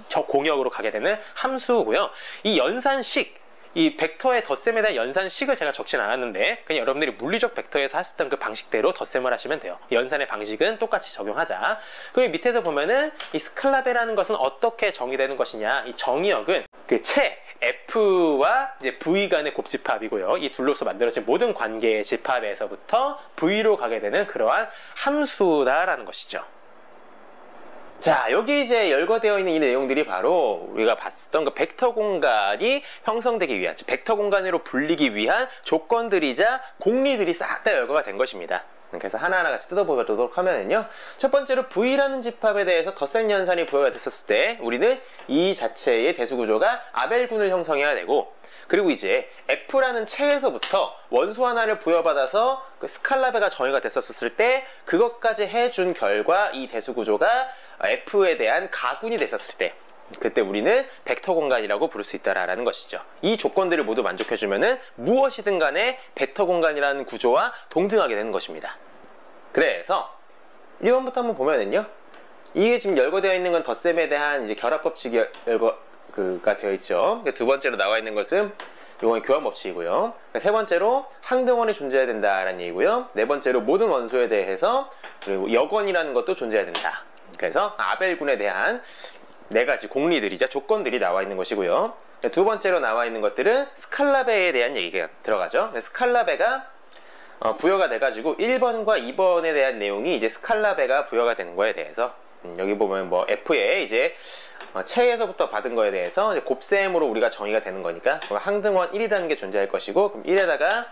저 공역으로 가게 되는 함수고요. 이 연산식, 이 벡터의 덧셈에 대한 연산식을 제가 적진 않았는데 그냥 여러분들이 물리적 벡터에서 하셨던 그 방식대로 덧셈을 하시면 돼요. 연산의 방식은 똑같이 적용하자. 그리고 밑에서 보면은 이 스칼라배라는 것은 어떻게 정의되는 것이냐, 이 정의역은 그 F와 이제 V 간의 곱집합이고요. 이 둘로서 만들어진 모든 관계의 집합에서부터 V로 가게 되는 그러한 함수다라는 것이죠. 자, 여기 이제 열거되어 있는 이 내용들이 바로 우리가 봤었던 그 벡터 공간이 형성되기 위한, 벡터 공간으로 불리기 위한 조건들이자 공리들이 싹 다 열거가 된 것입니다. 그래서 하나하나 같이 뜯어보도록 하면은요, 첫 번째로 V라는 집합에 대해서 덧셈 연산이 부여가 됐었을 때 우리는 이 자체의 대수구조가 아벨군을 형성해야 되고, 그리고 이제 F라는 체에서부터 원소 하나를 부여받아서 그 스칼라배가 정의가 됐었을 때 그것까지 해준 결과 이 대수구조가 F에 대한 가군이 됐었을 때 그때 우리는 벡터 공간이라고 부를 수 있다라는 것이죠. 이 조건들을 모두 만족해주면은 무엇이든 간에 벡터 공간이라는 구조와 동등하게 되는 것입니다. 그래서 1번부터 한번 보면은요, 이게 지금 열거되어 있는 건 덧셈에 대한 이제 결합 법칙이 가 되어 있죠. 두 번째로 나와 있는 것은 이건 교환 법칙이고요. 세 번째로 항등원이 존재해야 된다라는 얘기고요. 네 번째로 모든 원소에 대해서, 그리고 역원이라는 것도 존재해야 된다. 그래서 아벨군에 대한 네 가지 공리들이자 조건들이 나와 있는 것이고요. 두 번째로 나와 있는 것들은 스칼라배에 대한 얘기가 들어가죠. 스칼라배가 부여가 돼가지고 1번과 2번에 대한 내용이 이제 스칼라배가 부여가 되는 거에 대해서, 여기 보면 뭐 F에 이제 체에서부터 받은 거에 대해서 이제 곱셈으로 우리가 정의가 되는 거니까 항등원 1이라는 게 존재할 것이고, 그럼 1에다가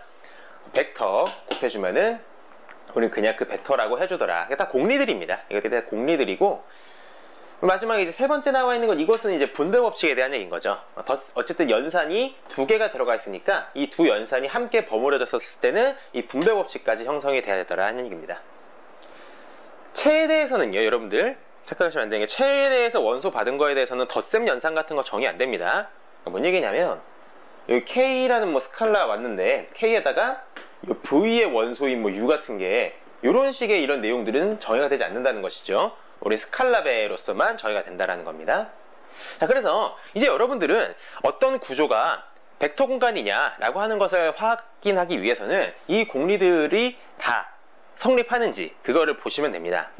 벡터 곱해주면은 우리는 그냥 그 벡터라고 해주더라. 이게 다 공리들입니다. 이것들이 다 공리들이고, 마지막에 이제 세 번째 나와 있는 건, 이것은 이제 분배 법칙에 대한 얘기인 거죠. 어쨌든 연산이 두 개가 들어가 있으니까 이 두 연산이 함께 버무려졌을 때는 이 분배 법칙까지 형성이 돼야 되더라는 얘기입니다. 체에 대해서는요, 여러분들 착각하시면 안 되는 게, 체에 대해서 원소 받은 거에 대해서는 덧셈 연산 같은 거 정의 안 됩니다. 그러니까 뭔 얘기냐면, 여기 K라는 뭐 스칼라 왔는데 K에다가 V의 원소인 뭐 U 같은 게, 이런 식의 이런 내용들은 정의가 되지 않는다는 것이죠. 우리 스칼라배로서만 정의가 된다는 겁니다. 자, 그래서 이제 여러분들은 어떤 구조가 벡터 공간이냐라고 하는 것을 확인하기 위해서는 이 공리들이 다 성립하는지 그거를 보시면 됩니다.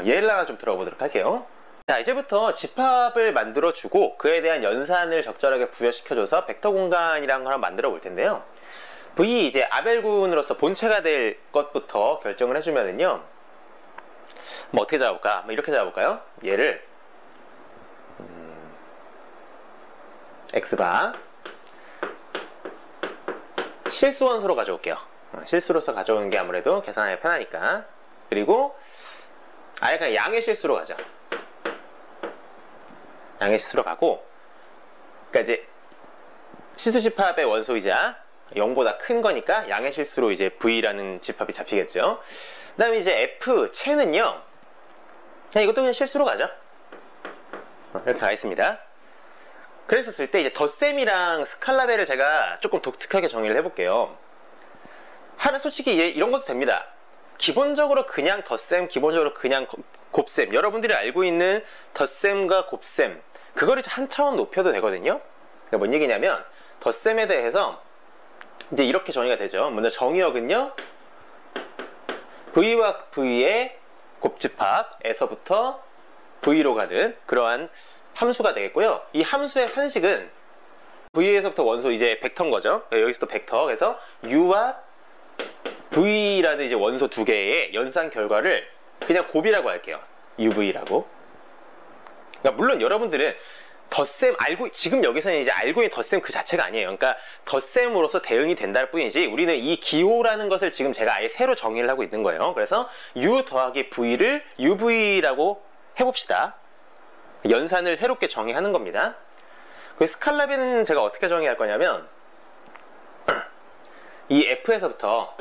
예를 하나 좀 들어보도록 할게요. 자, 이제부터 집합을 만들어주고 그에 대한 연산을 적절하게 부여시켜줘서 벡터 공간이라는 걸 한번 만들어 볼 텐데요. V 이제 아벨군으로서 본체가 될 것부터 결정을 해주면은요, 뭐 어떻게 잡아볼까? 뭐 이렇게 잡아볼까요? 얘를 X바 실수 원소로 가져올게요. 실수로서 가져오는 게 아무래도 계산하기 편하니까. 그리고 아예 그냥 양의 실수로 가자. 양의 실수로 가고, 그러니까 이제 실수 집합의 원소이자 0보다 큰 거니까 양의 실수로 이제 V라는 집합이 잡히겠죠. 그 다음에 이제 F, 체는요, 그냥 이것도 그냥 실수로 가죠. 이렇게 가겠습니다. 그랬었을 때 이제 덧셈이랑 스칼라배를 제가 조금 독특하게 정의를 해볼게요. 솔직히 이런 것도 됩니다. 기본적으로 그냥 덧셈, 기본적으로 그냥 곱셈, 여러분들이 알고 있는 덧셈과 곱셈, 그거를 한 차원 높여도 되거든요. 그러니까 뭔 얘기냐면 덧셈에 대해서 이제 이렇게 정의가 되죠. 먼저 정의역은요, V와 V의 곱집합에서부터 V로 가는 그러한 함수가 되겠고요. 이 함수의 산식은 V에서부터 원소 이제 벡터인 거죠. 여기서 또 벡터. 그래서 U와 V라는 이제 원소 두 개의 연산 결과를 그냥 곱이라고 할게요. UV라고. 그러니까 물론 여러분들은 덧셈 지금 여기서는 이제 알고 있는 덧셈 그 자체가 아니에요. 그러니까 덧셈으로서 대응이 된다는 뿐이지, 우리는 이 기호라는 것을 지금 제가 아예 새로 정의를 하고 있는 거예요. 그래서 U 더하기 V를 UV라고 해봅시다. 연산을 새롭게 정의하는 겁니다. 그 스칼라비는 제가 어떻게 정의할 거냐면, 이 F에서부터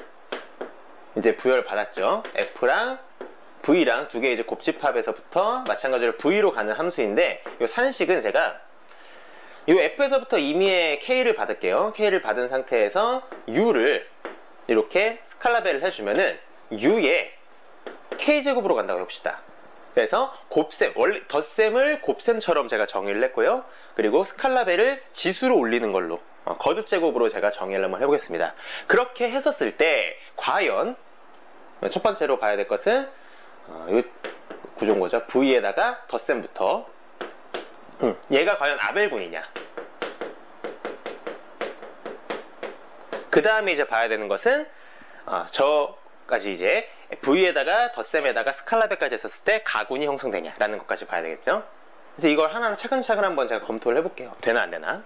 이제 부여를 받았죠. F랑 V랑 두 개 이제 곱집합에서부터 마찬가지로 V로 가는 함수인데, 이 산식은 제가 이 F에서부터 임의의 K를 받을게요. K를 받은 상태에서 U를 이렇게 스칼라벨을 해주면은 U의 K제곱으로 간다고 해봅시다. 그래서 곱셈, 원래 덧셈을 곱셈처럼 제가 정의를 했고요. 그리고 스칼라벨을 지수로 올리는 걸로 거듭제곱으로 제가 정의를 한번 해보겠습니다. 그렇게 했었을 때 과연 첫 번째로 봐야 될 것은 이 구조인 거죠. V에다가 덧셈부터 얘가 과연 아벨군이냐. 그 다음에 이제 봐야 되는 것은 저까지 이제 V에다가 덧셈에다가 스칼라벨까지 했었을 때 가군이 형성되냐라는 것까지 봐야 되겠죠. 그래서 이걸 하나하나 차근차근 한번 제가 검토를 해볼게요. 되나 안 되나.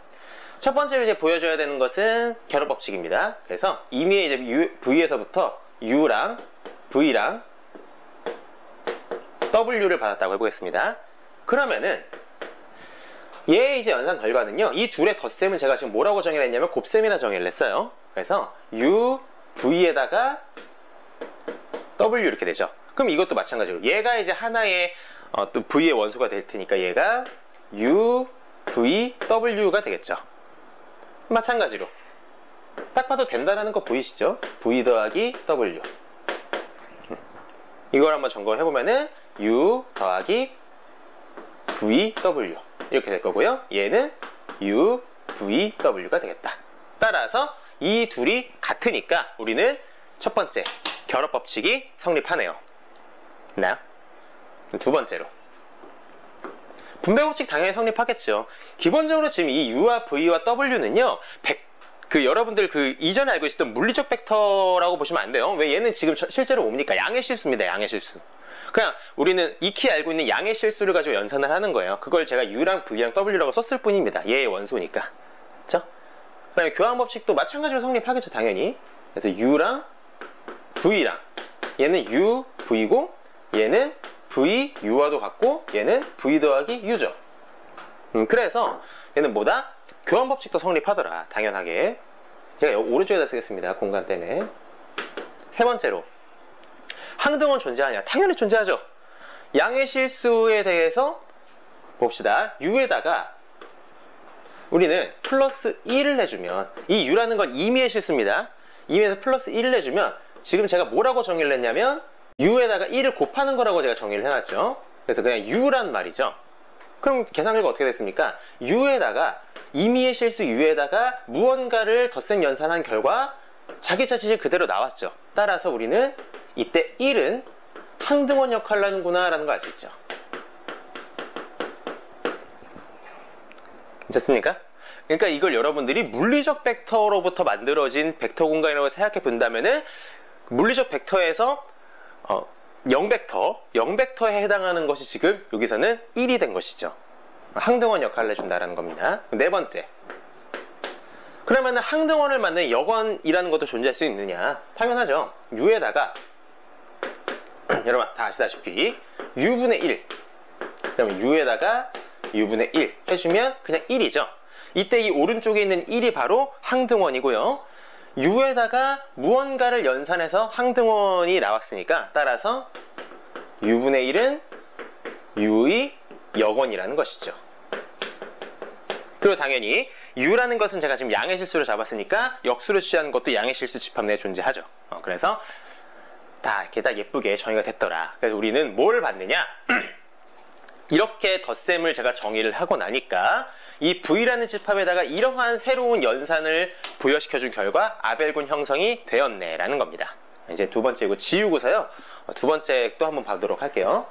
첫 번째로 이제 보여줘야 되는 것은 결합법칙입니다. 그래서 이미 이제 V에서부터 U랑 V랑 W를 받았다고 해보겠습니다. 그러면은 얘의 이제 연산 결과는요, 이 둘의 덧셈을 제가 지금 뭐라고 정의를 했냐면 곱셈이나 정의를 했어요. 그래서 U, V에다가 W 이렇게 되죠. 그럼 이것도 마찬가지로 얘가 이제 하나의 또 V의 원소가 될 테니까 얘가 U, V, W가 되겠죠. 마찬가지로 딱 봐도 된다라는 거 보이시죠? V 더하기 W. 이걸 한번 점검해보면은 U 더하기 V, W 이렇게 될 거고요. 얘는 U, V, W가 되겠다. 따라서 이 둘이 같으니까 우리는 첫 번째 결합법칙이 성립하네요. 나요? 두 번째로 분배법칙 당연히 성립하겠죠. 기본적으로 지금 이 U와 V와 W는요, 여러분들 이전에 알고 있었던 물리적 벡터라고 보시면 안 돼요. 왜? 얘는 지금 실제로 뭡니까? 양의 실수입니다. 양의 실수. 그냥 우리는 익히 알고 있는 양의 실수를 가지고 연산을 하는 거예요. 그걸 제가 U랑 V랑 W라고 썼을 뿐입니다. 얘의 원소니까. 그렇죠? 그다음에 교환법칙도 마찬가지로 성립하겠죠, 당연히. 그래서 U랑 V랑 얘는 U, V고 얘는 V, U와도 같고 얘는 V 더하기 U죠. 그래서 얘는 뭐다? 교환법칙도 성립하더라. 당연하게. 제가 오른쪽에다 쓰겠습니다. 공간 때문에. 세 번째로 항등원 존재하냐? 당연히 존재하죠. 양의 실수에 대해서 봅시다. U에다가 우리는 플러스 1을 해주면, 이 U라는 건 임의의 실수입니다. 임의에서 플러스 1을 해주면 지금 제가 뭐라고 정의를 했냐면 U에다가 1을 곱하는 거라고 제가 정의를 해놨죠. 그래서 그냥 U란 말이죠. 그럼 계산 결과 어떻게 됐습니까? U에다가 임의의 실수 U에다가 무언가를 덧셈 연산한 결과 자기 자체를 그대로 나왔죠. 따라서 우리는 이때 1은 항등원 역할을 하는구나 라는 걸 알 수 있죠. 괜찮습니까? 그러니까 이걸 여러분들이 물리적 벡터로부터 만들어진 벡터 공간이라고 생각해 본다면은 물리적 벡터에서 0벡터에 해당하는 것이 지금 여기서는 1이 된 것이죠. 항등원 역할을 해준다는 겁니다. 네 번째, 그러면 항등원을 만드는 역원이라는 것도 존재할 수 있느냐? 당연하죠. U에다가 여러분 다 아시다시피 U분의 1, 그러면 U에다가 U분의 1 해주면 그냥 1이죠. 이때 이 오른쪽에 있는 1이 바로 항등원이고요. U에다가 무언가를 연산해서 항등원이 나왔으니까 따라서 U분의 1은 U의 역원이라는 것이죠. 그리고 당연히 U라는 것은 제가 지금 양의 실수로 잡았으니까 역수로 취하는 것도 양의 실수 집합 내에 존재하죠. 그래서 다 이렇게 딱 예쁘게 정의가 됐더라. 그래서 우리는 뭘 봤느냐? 이렇게 덧셈을 제가 정의를 하고 나니까 이 V라는 집합에다가 이러한 새로운 연산을 부여시켜준 결과 아벨군 형성이 되었네 라는 겁니다. 이제 두 번째 이거 지우고서요. 두 번째 또 한번 보도록 할게요.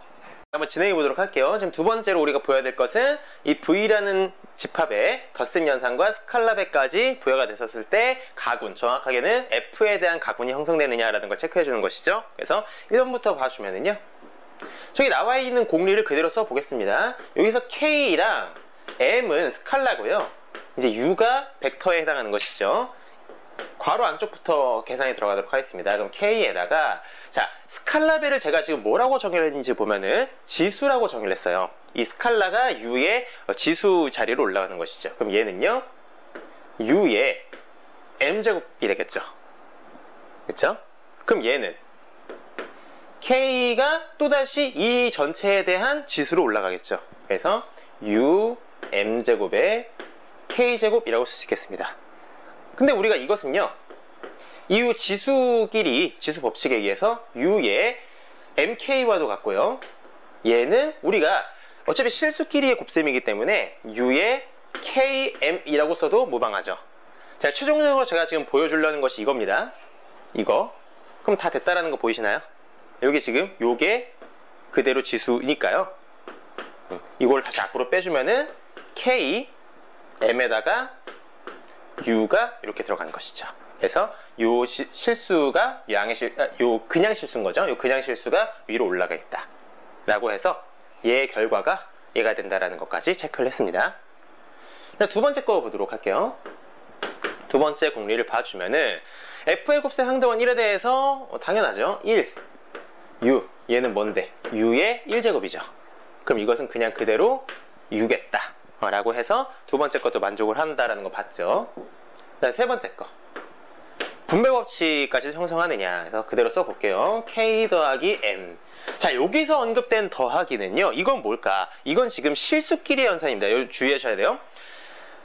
한번 진행해 보도록 할게요. 지금 두 번째로 우리가 보여야 될 것은 이 V라는 집합에 덧셈 연산과 스칼라베까지 부여가 됐었을 때 가군, 정확하게는 F에 대한 가군이 형성되느냐라는 걸 체크해 주는 것이죠. 그래서 1번부터 봐주면은요. 저기 나와 있는 공리를 그대로 써 보겠습니다. 여기서 K랑 M은 스칼라고요. 이제 U가 벡터에 해당하는 것이죠. 괄호 안쪽부터 계산에 들어가도록 하겠습니다. 그럼 K에다가 자 스칼라베를 제가 지금 뭐라고 정의를 했는지 보면은 지수라고 정의를 했어요. 이 스칼라가 U의 지수 자리로 올라가는 것이죠. 그럼 얘는요 U의 M제곱이 되겠죠. 그렇죠? 그럼 얘는 K가 또다시 이 전체에 대한 지수로 올라가겠죠. 그래서 U M제곱의 K제곱이라고 쓸 수 있겠습니다. 근데 우리가 이것은요 이 지수끼리 지수 법칙에 의해서 U의 MK와도 같고요 얘는 우리가 어차피 실수끼리의 곱셈이기 때문에 U의 KM이라고 써도 무방하죠. 자, 최종적으로 제가 지금 보여주려는 것이 이겁니다. 이거 그럼 다 됐다라는 거 보이시나요? 여기 지금 요게 그대로 지수니까요 이걸 다시 앞으로 빼주면은 K M에다가 U가 이렇게 들어가는 것이죠. 그래서 요 실수가 요 그냥 실수인 거죠. 요 그냥 실수가 위로 올라가 있다 라고 해서 얘의 결과가 얘가 된다라는 것까지 체크를 했습니다. 두 번째 거 보도록 할게요. 두 번째 공리를 봐주면은 F의 곱셈 항등원 1에 대해서 당연하죠. 1 U 얘는 뭔데? U의 1제곱이죠. 그럼 이것은 그냥 그대로 U겠다 라고 해서 두 번째 것도 만족을 한다라는 거 봤죠. 그다음 세 번째 거 분배 법칙까지 형성하느냐 해서 그대로 써볼게요. K 더하기 M. 자, 여기서 언급된 더하기는요 이건 뭘까? 이건 지금 실수끼리의 연산입니다. 여기 주의하셔야 돼요.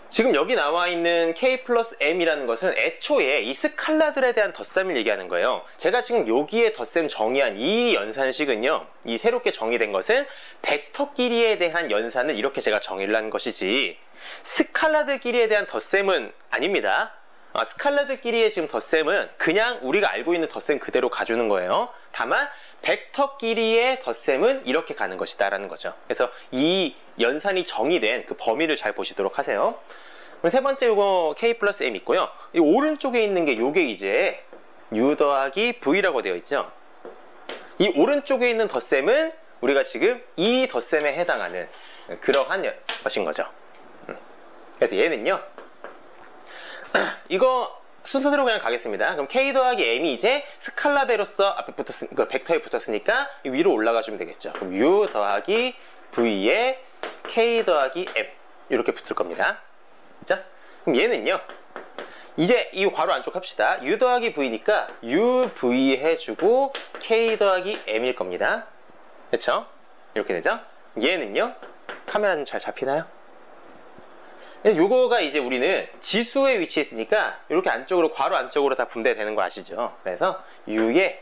지금 여기 나와 있는 K 플러스 M이라는 것은 애초에 이 스칼라들에 대한 덧셈을 얘기하는 거예요. 제가 지금 여기에 덧셈 정의한 이 연산식은요 이 새롭게 정의된 것은 벡터끼리에 대한 연산을 이렇게 제가 정의를 한 것이지 스칼라들끼리에 대한 덧셈은 아닙니다. 스칼라들끼리의 지금 덧셈은 그냥 우리가 알고 있는 덧셈 그대로 가주는 거예요. 다만 벡터끼리의 덧셈은 이렇게 가는 것이다 라는 거죠. 그래서 이 연산이 정의된 그 범위를 잘 보시도록 하세요. 그럼 세 번째 요거 K 플러스 M 있고요. 이 오른쪽에 있는 게 요게 이제 U 더하기 V라고 되어 있죠. 이 오른쪽에 있는 덧셈은 우리가 지금 이 덧셈에 해당하는 그러한 것인 거죠. 그래서 얘는요 이거 순서대로 그냥 가겠습니다. 그럼 K 더하기 M이 이제 스칼라베로서 앞에 그 벡터에 붙었으니까 위로 올라가주면 되겠죠. 그럼 U 더하기 V에 K 더하기 M 이렇게 붙을 겁니다. 그죠? 그럼 얘는요 이제 이 괄호 안쪽 합시다. U 더하기 V니까 UV 해주고 K 더하기 M일 겁니다. 그렇죠? 이렇게 되죠? 얘는요 카메라는 잘 잡히나요? 요거가 이제 우리는 지수에 위치해 있으니까 이렇게 안쪽으로 괄호 안쪽으로 다 분배되는 거 아시죠? 그래서 U의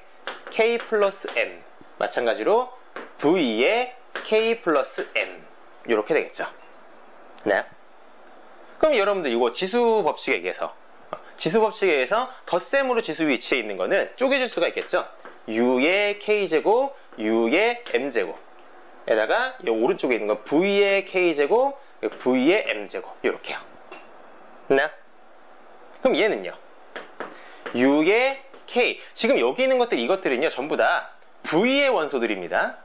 K 플러스 M 마찬가지로 V의 K 플러스 M 이렇게 되겠죠. 네. 그럼 여러분들 이거 지수 법칙에 의해서 덧셈으로 지수 위치에 있는 거는 쪼개질 수가 있겠죠. U의 K제곱, U의 M제곱 에다가 이 오른쪽에 있는 건 V의 K제곱 V의 M제곱 이렇게요. 네. 그럼 얘는요 U의 K 지금 여기 있는 것들 이것들은요 전부 다 V의 원소들입니다.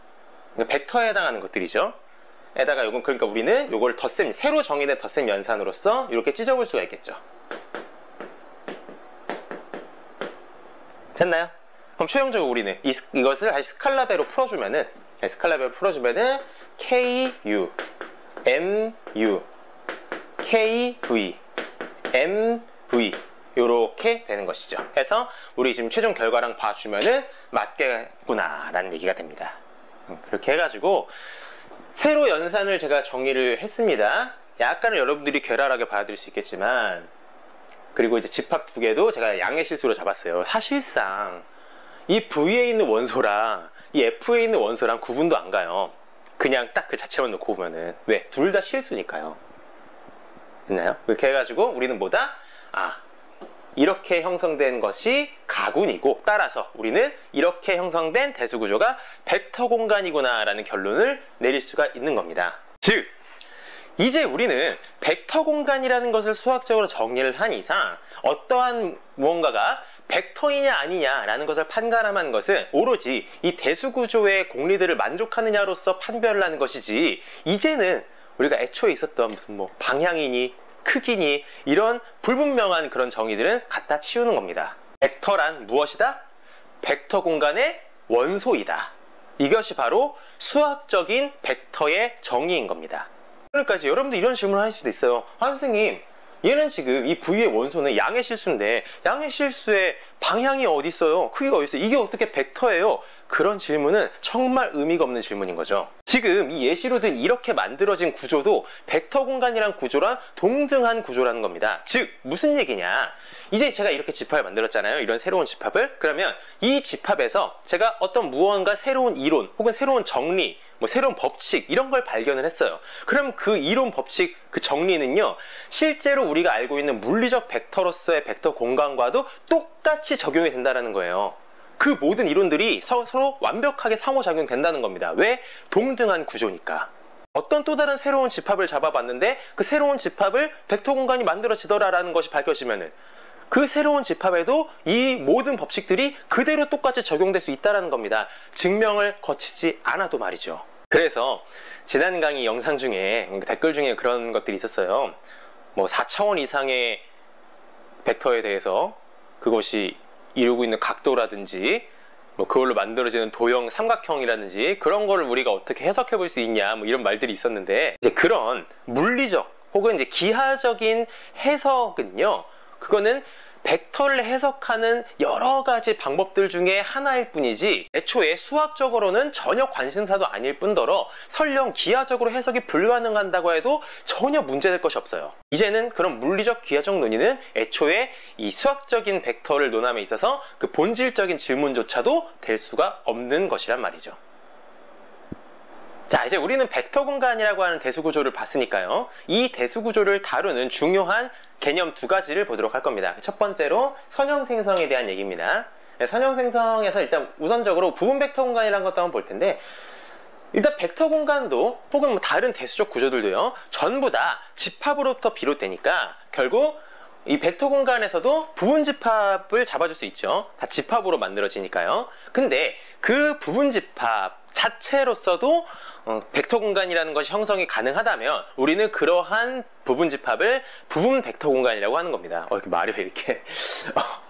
그러니까 벡터에 해당하는 것들이죠. 에다가 요건 그러니까 우리는 요걸 덧셈 새로 정의된 덧셈 연산으로서 이렇게 찢어볼 수가 있겠죠. 됐나요? 그럼 최종적으로 우리는 이것을 다시 스칼라배로 풀어주면은 KU MU KV MV 요렇게 되는 것이죠. 해서 우리 지금 최종 결과랑 봐주면은 맞겠구나 라는 얘기가 됩니다. 그렇게 해가지고 세로 연산을 제가 정의를 했습니다. 약간은 여러분들이 괴랄하게 받아들일 수 있겠지만 그리고 이제 집합 두 개도 제가 양의 실수로 잡았어요. 사실상 이 V에 있는 원소랑 이 F에 있는 원소랑 구분도 안 가요. 그냥 딱 그 자체만 놓고 보면은. 왜? 둘 다 실수니까요. 됐나요? 그렇게 해가지고 우리는 뭐다? 이렇게 형성된 것이 가군이고, 따라서 우리는 이렇게 형성된 대수구조가 벡터 공간이구나 라는 결론을 내릴 수가 있는 겁니다. 즉, 이제 우리는 벡터 공간이라는 것을 수학적으로 정리를 한 이상 어떠한 무언가가 벡터이냐 아니냐라는 것을 판가름한 것은 오로지 이 대수구조의 공리들을 만족하느냐로서 판별을 하는 것이지, 이제는 우리가 애초에 있었던 무슨 뭐 방향이니 크기니 이런 불분명한 그런 정의들은 갖다 치우는 겁니다. 벡터란 무엇이다? 벡터 공간의 원소이다. 이것이 바로 수학적인 벡터의 정의인 겁니다. 그러니까 이제 여러분들 이런 질문을 할 수도 있어요. 선생님, 얘는 지금 이 V의 원소는 양의 실수인데 양의 실수에 방향이 어디 있어요? 크기가 어디 있어요? 이게 어떻게 벡터예요? 그런 질문은 정말 의미가 없는 질문인 거죠. 지금 이 예시로 든 이렇게 만들어진 구조도 벡터 공간이란 구조랑 동등한 구조라는 겁니다. 즉 무슨 얘기냐, 이제 제가 이렇게 집합을 만들었잖아요. 이런 새로운 집합을. 그러면 이 집합에서 제가 어떤 무언가 새로운 이론 혹은 새로운 정리, 뭐 새로운 법칙 이런 걸 발견을 했어요. 그럼 그 이론, 법칙, 그 정리는요, 실제로 우리가 알고 있는 물리적 벡터로서의 벡터 공간과도 똑같이 적용이 된다는 거예요. 그 모든 이론들이 서로 완벽하게 상호작용된다는 겁니다. 왜? 동등한 구조니까. 어떤 또 다른 새로운 집합을 잡아봤는데 그 새로운 집합을 벡터 공간이 만들어지더라라는 것이 밝혀지면은 그 새로운 집합에도 이 모든 법칙들이 그대로 똑같이 적용될 수 있다는 겁니다. 증명을 거치지 않아도 말이죠. 그래서 지난 강의 영상 중에 댓글 중에 그런 것들이 있었어요. 뭐 4차원 이상의 벡터에 대해서 그것이 이루고 있는 각도라든지 뭐 그걸로 만들어지는 도형 삼각형이라든지 그런 거를 우리가 어떻게 해석해 볼 수 있냐, 뭐 이런 말들이 있었는데, 이제 그런 물리적 혹은 이제 기하적인 해석은요, 그거는 벡터를 해석하는 여러 가지 방법들 중에 하나일 뿐이지 애초에 수학적으로는 전혀 관심사도 아닐 뿐더러 설령 기하적으로 해석이 불가능한다고 해도 전혀 문제될 것이 없어요. 이제는 그런 물리적 기하적 논의는 애초에 이 수학적인 벡터를 논함에 있어서 그 본질적인 질문조차도 될 수가 없는 것이란 말이죠. 자, 이제 우리는 벡터 공간이라고 하는 대수구조를 봤으니까요, 이 대수구조를 다루는 중요한 개념 두 가지를 보도록 할 겁니다. 첫 번째로 선형생성에 대한 얘기입니다. 선형생성에서 일단 우선적으로 부분 벡터 공간이라는 것도 한번 볼 텐데, 일단 벡터 공간도 혹은 뭐 다른 대수적 구조들도요, 전부 다 집합으로부터 비롯되니까 결국 이 벡터 공간에서도 부분 집합을 잡아줄 수 있죠. 다 집합으로 만들어지니까요. 근데 그 부분 집합 자체로서도 벡터 공간이라는 것이 형성이 가능하다면 우리는 그러한 부분 집합을 부분 벡터 공간이라고 하는 겁니다. 이렇게 말이 왜 이렇게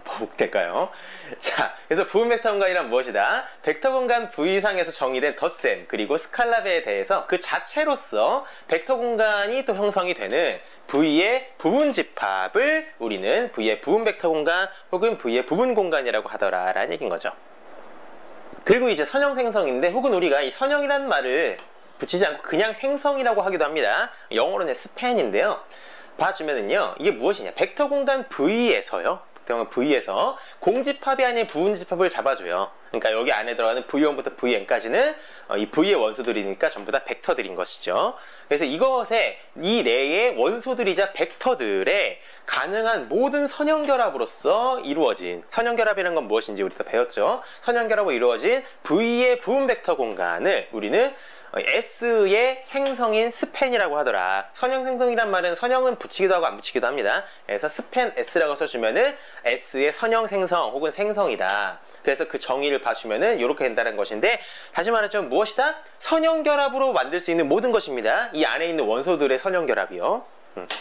버벅될까요? 자, 그래서 부분 벡터 공간이란 무엇이다? 벡터 공간 V상에서 정의된 덧셈 그리고 스칼라베에 대해서 그 자체로서 벡터 공간이 또 형성이 되는 V의 부분 집합을 우리는 V의 부분 벡터 공간 혹은 V의 부분 공간이라고 하더라라는 얘기인 거죠. 그리고 이제 선형생성인데, 혹은 우리가 이 선형이라는 말을 붙이지 않고 그냥 생성이라고 하기도 합니다. 영어로는 스팬인데요. 봐주면은요, 이게 무엇이냐, 벡터 공간 V에서요, 벡터 공간 V에서 공집합이 아닌 부분집합을 잡아줘요. 그러니까 여기 안에 들어가는 V1부터 Vn까지는 이 V의 원소들이니까 전부 다 벡터들인 것이죠. 그래서 이것에 이 내의 원소들이자 벡터들의 가능한 모든 선형결합으로서 이루어진, 선형결합이라는 건 무엇인지 우리가 배웠죠. 선형결합으로 이루어진 V의 부분 벡터 공간을 우리는 S의 생성인 스팬이라고 하더라. 선형 생성이란 말은 선형은 붙이기도 하고 안 붙이기도 합니다. 그래서 스팬 S라고 써주면은 S의 선형 생성 혹은 생성이다. 그래서 그 정의를 봐주면은 이렇게 된다는 것인데, 다시 말하자면 무엇이다? 선형결합으로 만들 수 있는 모든 것입니다. 이 안에 있는 원소들의 선형결합이요.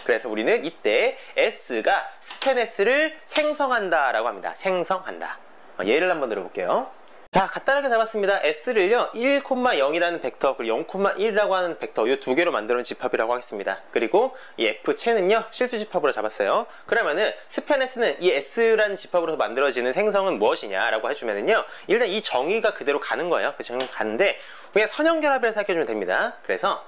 그래서 우리는 이때 S가 스팬 S를 생성한다 라고 합니다. 생성한다. 예를 한번 들어볼게요. 자, 간단하게 잡았습니다. S를요 1,0이라는 벡터 그리고 0,1이라고 하는 벡터, 이 두 개로 만들어낸 집합이라고 하겠습니다. 그리고 이 F체는요 실수 집합으로 잡았어요. 그러면은 스팬 S는 이 S라는 집합으로 만들어지는 생성은 무엇이냐 라고 해주면은요, 일단 이 정의가 그대로 가는 거예요. 그 정의가 가는데 그냥 선형결합을 생각해주면 됩니다. 그래서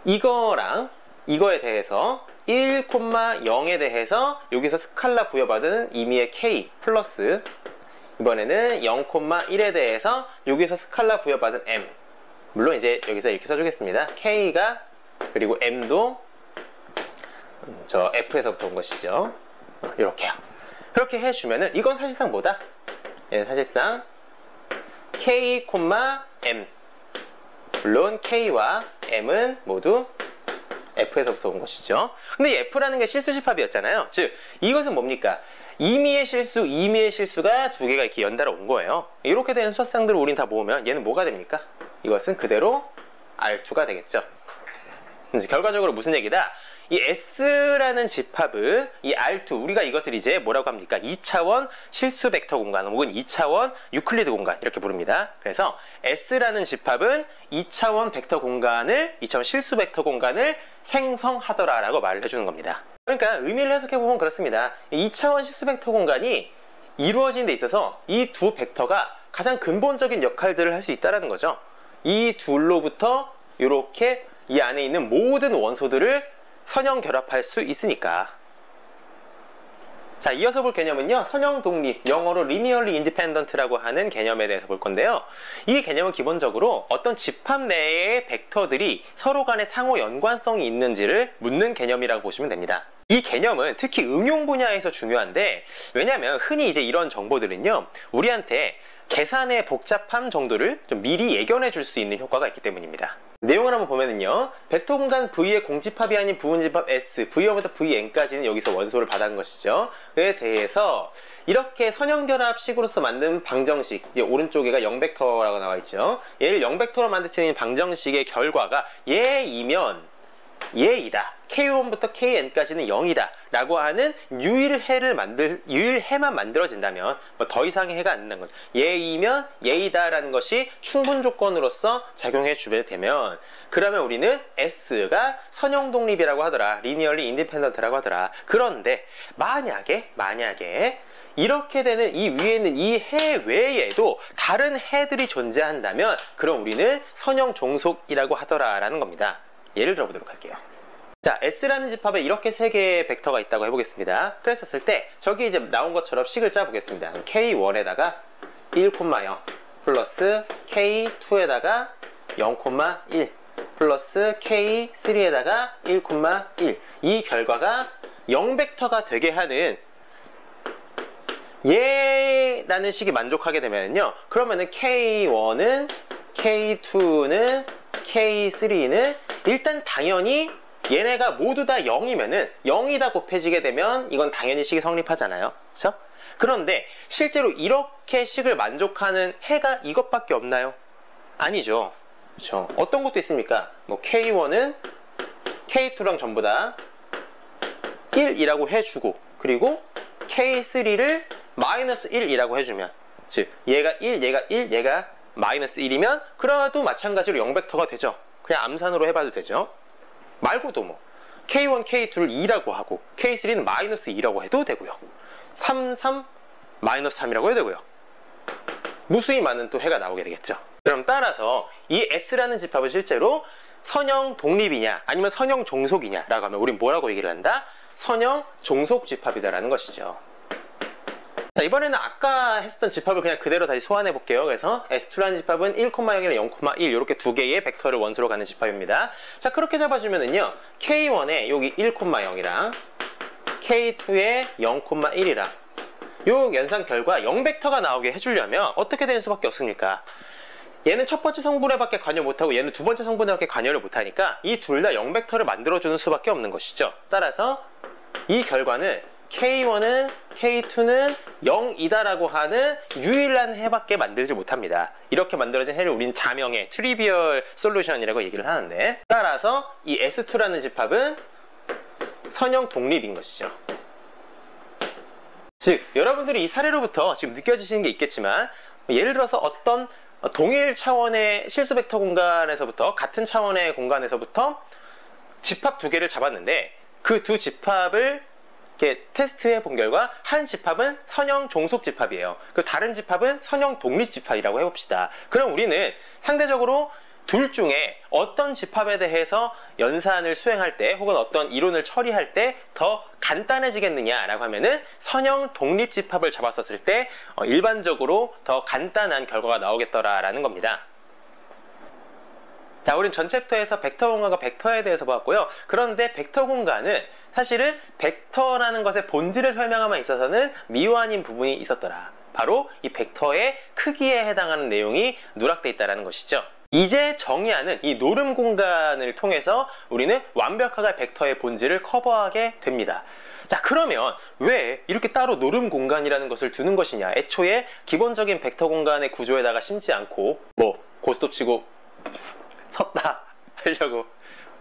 이거랑 이거에 대해서 1,0에 대해서 여기서 스칼라 부여받은 임의의 K 플러스 이번에는 0,1에 대해서 여기서 스칼라 부여받은 m, 물론 이제 여기서 이렇게 써주겠습니다. k가 그리고 m도 저 f에서부터 온 것이죠. 이렇게요. 그렇게 해주면은 이건 사실상 뭐다? 얘는 사실상 k, m, 물론 k와 m은 모두 f에서부터 온 것이죠. 근데 이 f라는 게 실수집합이었잖아요. 즉 이것은 뭡니까? 임의의 실수, 임의의 실수가 두 개가 이렇게 연달아 온 거예요. 이렇게 되는 수학상들을 우린 다 모으면 얘는 뭐가 됩니까? 이것은 그대로 R2가 되겠죠. 이제 결과적으로 무슨 얘기다? 이 S라는 집합은 이 R2, 우리가 이것을 이제 뭐라고 합니까? 2차원 실수 벡터 공간 혹은 2차원 유클리드 공간 이렇게 부릅니다. 그래서 S라는 집합은 2차원 벡터 공간을, 2차원 실수 벡터 공간을 생성하더라 라고 말을 해주는 겁니다. 그러니까 의미를 해석해보면 그렇습니다. 2차원 실수 벡터 공간이 이루어진 데 있어서 이 두 벡터가 가장 근본적인 역할들을 할 수 있다는 거죠. 이 둘로부터 이렇게 이 안에 있는 모든 원소들을 선형 결합할 수 있으니까. 자, 이어서 볼 개념은요, 선형 독립, 영어로 linearly independent라고 하는 개념에 대해서 볼 건데요. 이 개념은 기본적으로 어떤 집합 내의 벡터들이 서로 간의 상호 연관성이 있는지를 묻는 개념이라고 보시면 됩니다. 이 개념은 특히 응용 분야에서 중요한데, 왜냐하면 흔히 이제 이런 정보들은요, 우리한테 계산의 복잡함 정도를 좀 미리 예견해 줄 수 있는 효과가 있기 때문입니다. 내용을 한번 보면은요, 벡터 공간 V의 공집합이 아닌 부분집합 S, V1부터 Vn까지는 여기서 원소를 받은 것이죠. 그에 대해서 이렇게 선형결합식으로서 만든 방정식, 이제 오른쪽에가 0벡터라고 나와 있죠. 얘를 0벡터로 만드는 방정식의 결과가 얘이면 얘이다. K1부터 Kn까지는 0이다. 라고 하는 유일해만 만들어진다면 뭐 더 이상의 해가 안 된다는 거죠. 얘이면 얘이다 라는 것이 충분 조건으로서 작용해 주게 되면, 그러면 우리는 S가 선형 독립이라고 하더라. linearly independent라고 하더라. 그런데 만약에 이렇게 되는 이 위에 있는 이 해 외에도 다른 해들이 존재한다면 그럼 우리는 선형 종속이라고 하더라 라는 겁니다. 예를 들어보도록 할게요. 자, S라는 집합에 이렇게 세 개의 벡터가 있다고 해보겠습니다. 그랬었을 때 저기 이제 나온 것처럼 식을 짜보겠습니다. K1에다가 1,0 플러스 K2에다가 0,1 플러스 K3에다가 1,1, 이 결과가 0벡터가 되게 하는 얘라는 식이 만족하게 되면요, 그러면은 K1은, K2는, K3는 일단 당연히 얘네가 모두 다 0이면은 0이다 곱해지게 되면 이건 당연히 식이 성립하잖아요. 그렇죠? 그런데 실제로 이렇게 식을 만족하는 해가 이것밖에 없나요? 아니죠. 그렇죠? 어떤 것도 있습니까? 뭐 K1은 K2랑 전부 다 1이라고 해주고, 그리고 K3를 마이너스 1이라고 해주면, 즉 얘가 1, 얘가 1, 얘가 마이너스 1이면 그래도 마찬가지로 0벡터가 되죠. 그냥 암산으로 해봐도 되죠. 말고도 뭐 K1, K2를 2라고 하고 K3는 마이너스 2라고 해도 되고요. 3, 3, 마이너스 3이라고 해도 되고요. 무수히 많은 또 해가 나오게 되겠죠. 그럼 따라서 이 S라는 집합은 실제로 선형 독립이냐 아니면 선형 종속이냐 라고 하면 우린 뭐라고 얘기를 한다? 선형 종속 집합이다라는 것이죠. 자, 이번에는 아까 했었던 집합을 그냥 그대로 다시 소환해 볼게요. 그래서 S2라는 집합은 1,0이랑 0,1 이렇게 두 개의 벡터를 원소로 가는 집합입니다. 자, 그렇게 잡아주면은요, K1에 여기 1,0이랑 K2에 0,1이랑 요 연산 결과 0벡터가 나오게 해주려면 어떻게 되는 수밖에 없습니까? 얘는 첫 번째 성분에밖에 관여 못하고 얘는 두 번째 성분에밖에 관여를 못하니까 이 둘 다 0벡터를 만들어주는 수밖에 없는 것이죠. 따라서 이 결과는 K1은 K2는 0이다라고 하는 유일한 해밖에 만들지 못합니다. 이렇게 만들어진 해를 우린 자명의 트리비얼 솔루션이라고 얘기를 하는데, 따라서 이 S2라는 집합은 선형 독립인 것이죠. 즉 여러분들이 이 사례로부터 지금 느껴지시는 게 있겠지만, 예를 들어서 어떤 동일 차원의 실수 벡터 공간에서부터, 같은 차원의 공간에서부터 집합 두 개를 잡았는데 그 두 집합을 이렇게 테스트해 본 결과 한 집합은 선형 종속 집합이에요. 그 다른 집합은 선형 독립 집합이라고 해봅시다. 그럼 우리는 상대적으로 둘 중에 어떤 집합에 대해서 연산을 수행할 때 혹은 어떤 이론을 처리할 때 더 간단해지겠느냐라고 하면은 선형 독립집합을 잡았었을 때 일반적으로 더 간단한 결과가 나오겠더라라는 겁니다. 자, 우린 전 챕터에서 벡터 공간과 벡터에 대해서 보았고요. 그런데 벡터 공간은 사실은 벡터라는 것의 본질을 설명함에 있어서는 미완인 부분이 있었더라. 바로 이 벡터의 크기에 해당하는 내용이 누락되어 있다는 것이죠. 이제 정의하는 이 노름 공간을 통해서 우리는 완벽하게 벡터의 본질을 커버하게 됩니다. 자, 그러면 왜 이렇게 따로 노름 공간이라는 것을 두는 것이냐? 애초에 기본적인 벡터 공간의 구조에다가 심지 않고 고스톱 치고 섰다 하려고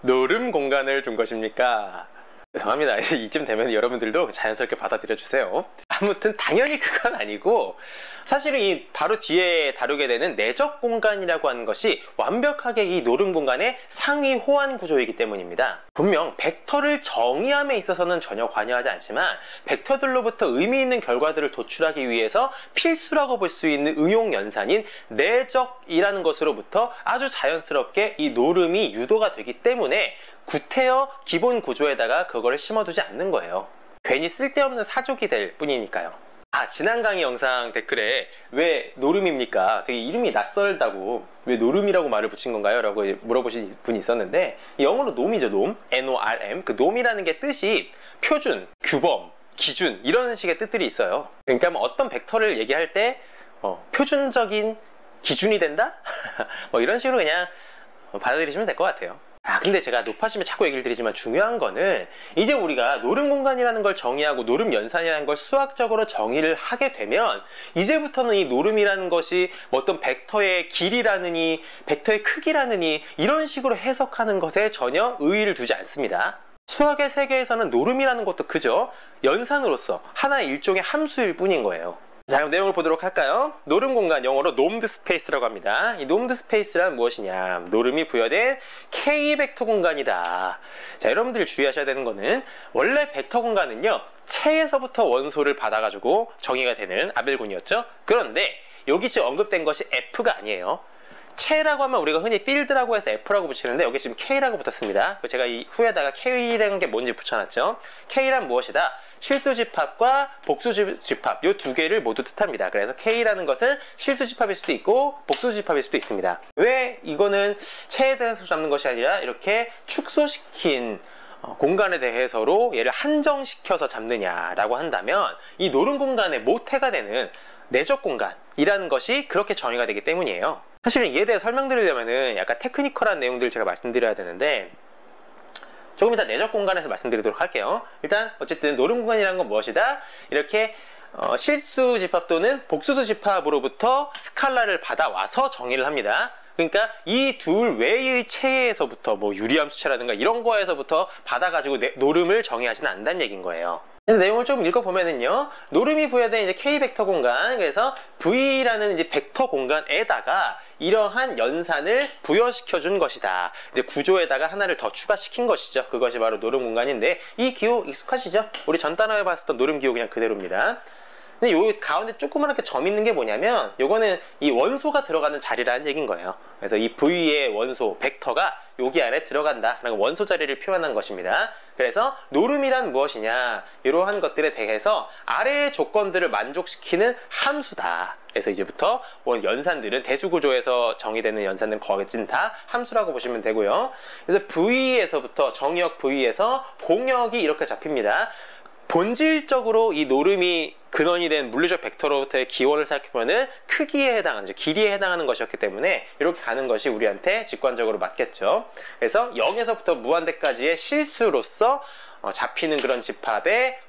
노름 공간을 둔 것입니까? 죄송합니다. 이쯤 되면 여러분들도 자연스럽게 받아들여 주세요. 아무튼 당연히 그건 아니고, 사실은 이 바로 뒤에 다루게 되는 내적 공간이라고 하는 것이 완벽하게 이 노름 공간의 상위 호환 구조이기 때문입니다. 분명 벡터를 정의함에 있어서는 전혀 관여하지 않지만 벡터들로부터 의미 있는 결과들을 도출하기 위해서 필수라고 볼 수 있는 응용 연산인 내적이라는 것으로부터 아주 자연스럽게 이 노름이 유도가 되기 때문에 구태여 기본 구조에다가 그거를 심어두지 않는 거예요. 괜히 쓸데없는 사족이 될 뿐이니까요. 아, 지난 강의 영상 댓글에 왜 노름입니까? 되게 이름이 낯설다고 왜 노름이라고 말을 붙인 건가요? 라고 물어보신 분이 있었는데, 영어로 놈이죠, 놈. NORM. 그 놈이라는 게 뜻이 표준, 규범, 기준 이런 식의 뜻들이 있어요. 그러니까 뭐 어떤 벡터를 얘기할 때 표준적인 기준이 된다? 뭐 이런 식으로 그냥 받아들이시면 될 것 같아요. 근데 제가 높아심에 자꾸 얘기를 드리지만 중요한 거는 이제 우리가 노름 공간이라는 걸 정의하고 노름 연산이라는 걸 수학적으로 정의를 하게 되면 이제부터는 이 노름이라는 것이 어떤 벡터의 길이라느니 벡터의 크기라느니 이런 식으로 해석하는 것에 전혀 의의를 두지 않습니다. 수학의 세계에서는 노름이라는 것도 그저 연산으로서 하나의 일종의 함수일 뿐인 거예요. 자, 그럼 내용을 보도록 할까요? 노름 공간, 영어로 놈드 스페이스라고 합니다. 이 놈드 스페이스란 무엇이냐? 노름이 부여된 K 벡터 공간이다. 자, 여러분들이 주의하셔야 되는 거는 원래 벡터 공간은요, 체에서부터 원소를 받아가지고 정의가 되는 아벨곤이었죠. 그런데 여기 지금 언급된 것이 F가 아니에요. 체라고 하면 우리가 흔히 필드라고 해서 F라고 붙이는데 여기 지금 K라고 붙었습니다. 제가 이 후에다가 K라는 게 뭔지 붙여놨죠. K란 무엇이다? 실수집합과 복수집합 이 두 개를 모두 뜻합니다. 그래서 K라는 것은 실수집합일 수도 있고 복수집합일 수도 있습니다. 왜 이거는 체에 대해서 잡는 것이 아니라 이렇게 축소시킨 공간에 대해서로 얘를 한정시켜서 잡느냐라고 한다면 이 노름 공간의 모태가 되는 내적 공간이라는 것이 그렇게 정의가 되기 때문이에요. 사실은 이에 대해 설명드리려면은 약간 테크니컬한 내용들을 제가 말씀드려야 되는데 조금 이따 내적 공간에서 말씀드리도록 할게요. 일단 어쨌든 노름 공간이라는 건 무엇이다? 이렇게 실수 집합 또는 복수수 집합으로부터 스칼라를 받아와서 정의를 합니다. 그러니까 이 둘 외의 체에서부터 뭐 유리함 수체라든가 이런 거에서부터 받아가지고 노름을 정의하지는 않는다는 얘기인 거예요. 내용을 좀 읽어보면은요, 노름이 부여된 이제 K 벡터 공간, 그래서 V라는 이제 벡터 공간에다가 이러한 연산을 부여시켜준 것이다. 이제 구조에다가 하나를 더 추가시킨 것이죠. 그것이 바로 노름 공간인데, 이 기호 익숙하시죠? 우리 전 단어에 봤었던 노름 기호 그냥 그대로입니다. 근데 요 가운데 조그맣게 점 있는 게 뭐냐면 요거는 이 원소가 들어가는 자리라는 얘기인 거예요. 그래서 이 V의 원소, 벡터가 여기 안에 들어간다 라는 원소 자리를 표현한 것입니다. 그래서 노름이란 무엇이냐, 이러한 것들에 대해서 아래의 조건들을 만족시키는 함수다. 그래서 이제부터 연산들은 대수구조에서 정의되는 연산들은 거진 다 함수라고 보시면 되고요. 그래서 V에서부터 정의역 V에서 공역이 이렇게 잡힙니다. 본질적으로 이 노름이 근원이 된 물리적 벡터로부터의 기원을 생각해보면 크기에 해당하는, 길이에 해당하는 것이었기 때문에 이렇게 가는 것이 우리한테 직관적으로 맞겠죠. 그래서 0에서부터 무한대까지의 실수로서 잡히는 그런 집합의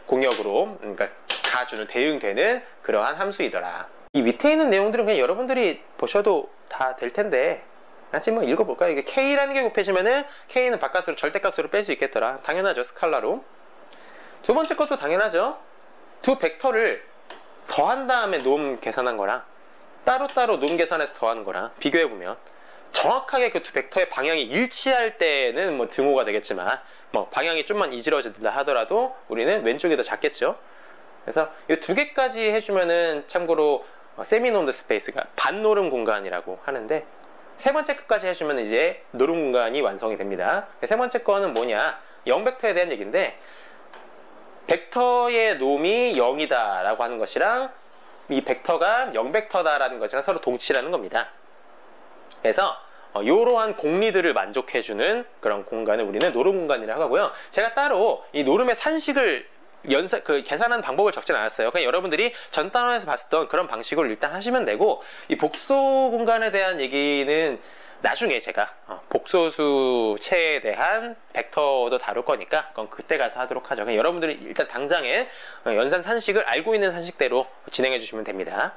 공역으로, 그러니까 가주는 대응되는 그러한 함수이더라. 이 밑에 있는 내용들은 그냥 여러분들이 보셔도 다 될 텐데 같이 뭐 읽어볼까요? 이게 K라는 게 곱해지면은 K는 바깥으로 절대값으로 뺄 수 있겠더라. 당연하죠. 스칼라로. 두 번째 것도 당연하죠. 두 벡터를 더한 다음에 놈 계산한 거랑 따로따로 놈 계산해서 더하는 거랑 비교해보면 정확하게 그 두 벡터의 방향이 일치할 때는 뭐 등호가 되겠지만 뭐 방향이 좀만 이지러진다 하더라도 우리는 왼쪽이 더 작겠죠. 그래서 이 두 개까지 해주면은 참고로 세미노드 스페이스가 반노름 공간이라고 하는데, 세 번째 끝까지 해주면 이제 노름 공간이 완성이 됩니다. 세 번째 거는 뭐냐? 0벡터에 대한 얘기인데, 벡터의 놈이 0이다 라고 하는 것이랑 이 벡터가 0벡터다라는 것이랑 서로 동치라는 겁니다. 그래서 이러한 공리들을 만족해주는 그런 공간을 우리는 노름 공간이라고 하고요. 제가 따로 이 노름의 산식을 계산하는 방법을 적진 않았어요. 그냥 여러분들이 전 단원에서 봤었던 그런 방식으로 일단 하시면 되고, 이 복소 공간에 대한 얘기는 나중에 제가 복소수체에 대한 벡터도 다룰 거니까 그건 그때 가서 하도록 하죠. 그냥 여러분들이 일단 당장에 연산 산식을 알고 있는 산식대로 진행해 주시면 됩니다.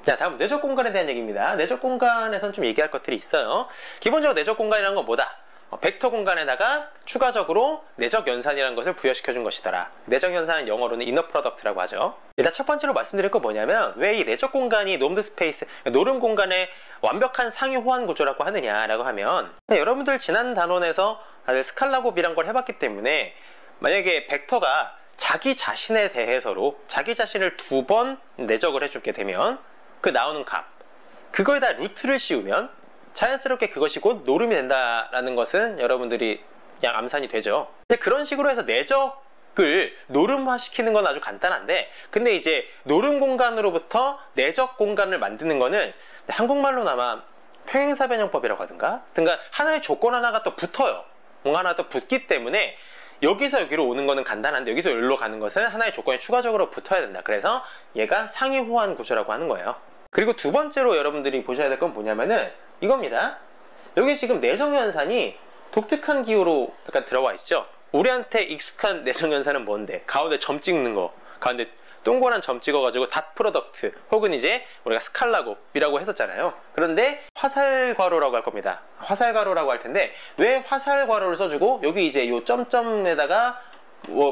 자, 다음 내적 공간에 대한 얘기입니다. 내적 공간에선 좀 얘기할 것들이 있어요. 기본적으로 내적 공간이라는 건 뭐다? 벡터 공간에다가 추가적으로 내적 연산이라는 것을 부여시켜 준 것이더라. 내적 연산은 영어로는 이너 프로덕트라고 하죠. 일단 첫 번째로 말씀드릴 거 뭐냐면, 왜 이 내적 공간이 놈드 스페이스, 노름 공간의 완벽한 상위 호환 구조라고 하느냐라고 하면, 여러분들 지난 단원에서 다들 스칼라 곱이란 걸 해봤기 때문에, 만약에 벡터가 자기 자신에 대해서로 자기 자신을 2번 내적을 해주게 되면 그 나오는 값, 그거에다 루트를 씌우면 자연스럽게 그것이 곧 노름이 된다라는 것은 여러분들이 그냥 암산이 되죠. 근데 그런 식으로 해서 내적을 노름화 시키는 건 아주 간단한데, 근데 이제 노름 공간으로부터 내적 공간을 만드는 거는 한국말로는 아마 평행사 변형법이라고 하든가 하나의 조건 하나가 또 붙어요. 뭔가 하나 또 붙기 때문에 여기서 여기로 오는 거는 간단한데, 여기서 여기로 가는 것은 하나의 조건이 추가적으로 붙어야 된다. 그래서 얘가 상위 호환 구조라고 하는 거예요. 그리고 두 번째로 여러분들이 보셔야 될 건 뭐냐면은 이겁니다. 여기 지금 내정연산이 독특한 기호로 약간 들어와 있죠. 우리한테 익숙한 내정연산은 뭔데? 가운데 점 찍는 거, 가운데 동그란 점 찍어가지고 닷 프로덕트, 혹은 이제 우리가 스칼라 곱이라고 했었잖아요. 그런데 화살괄호라고 할 겁니다. 화살괄호라고 할 텐데, 왜 화살괄호를 써주고 여기 이제 요 점점에다가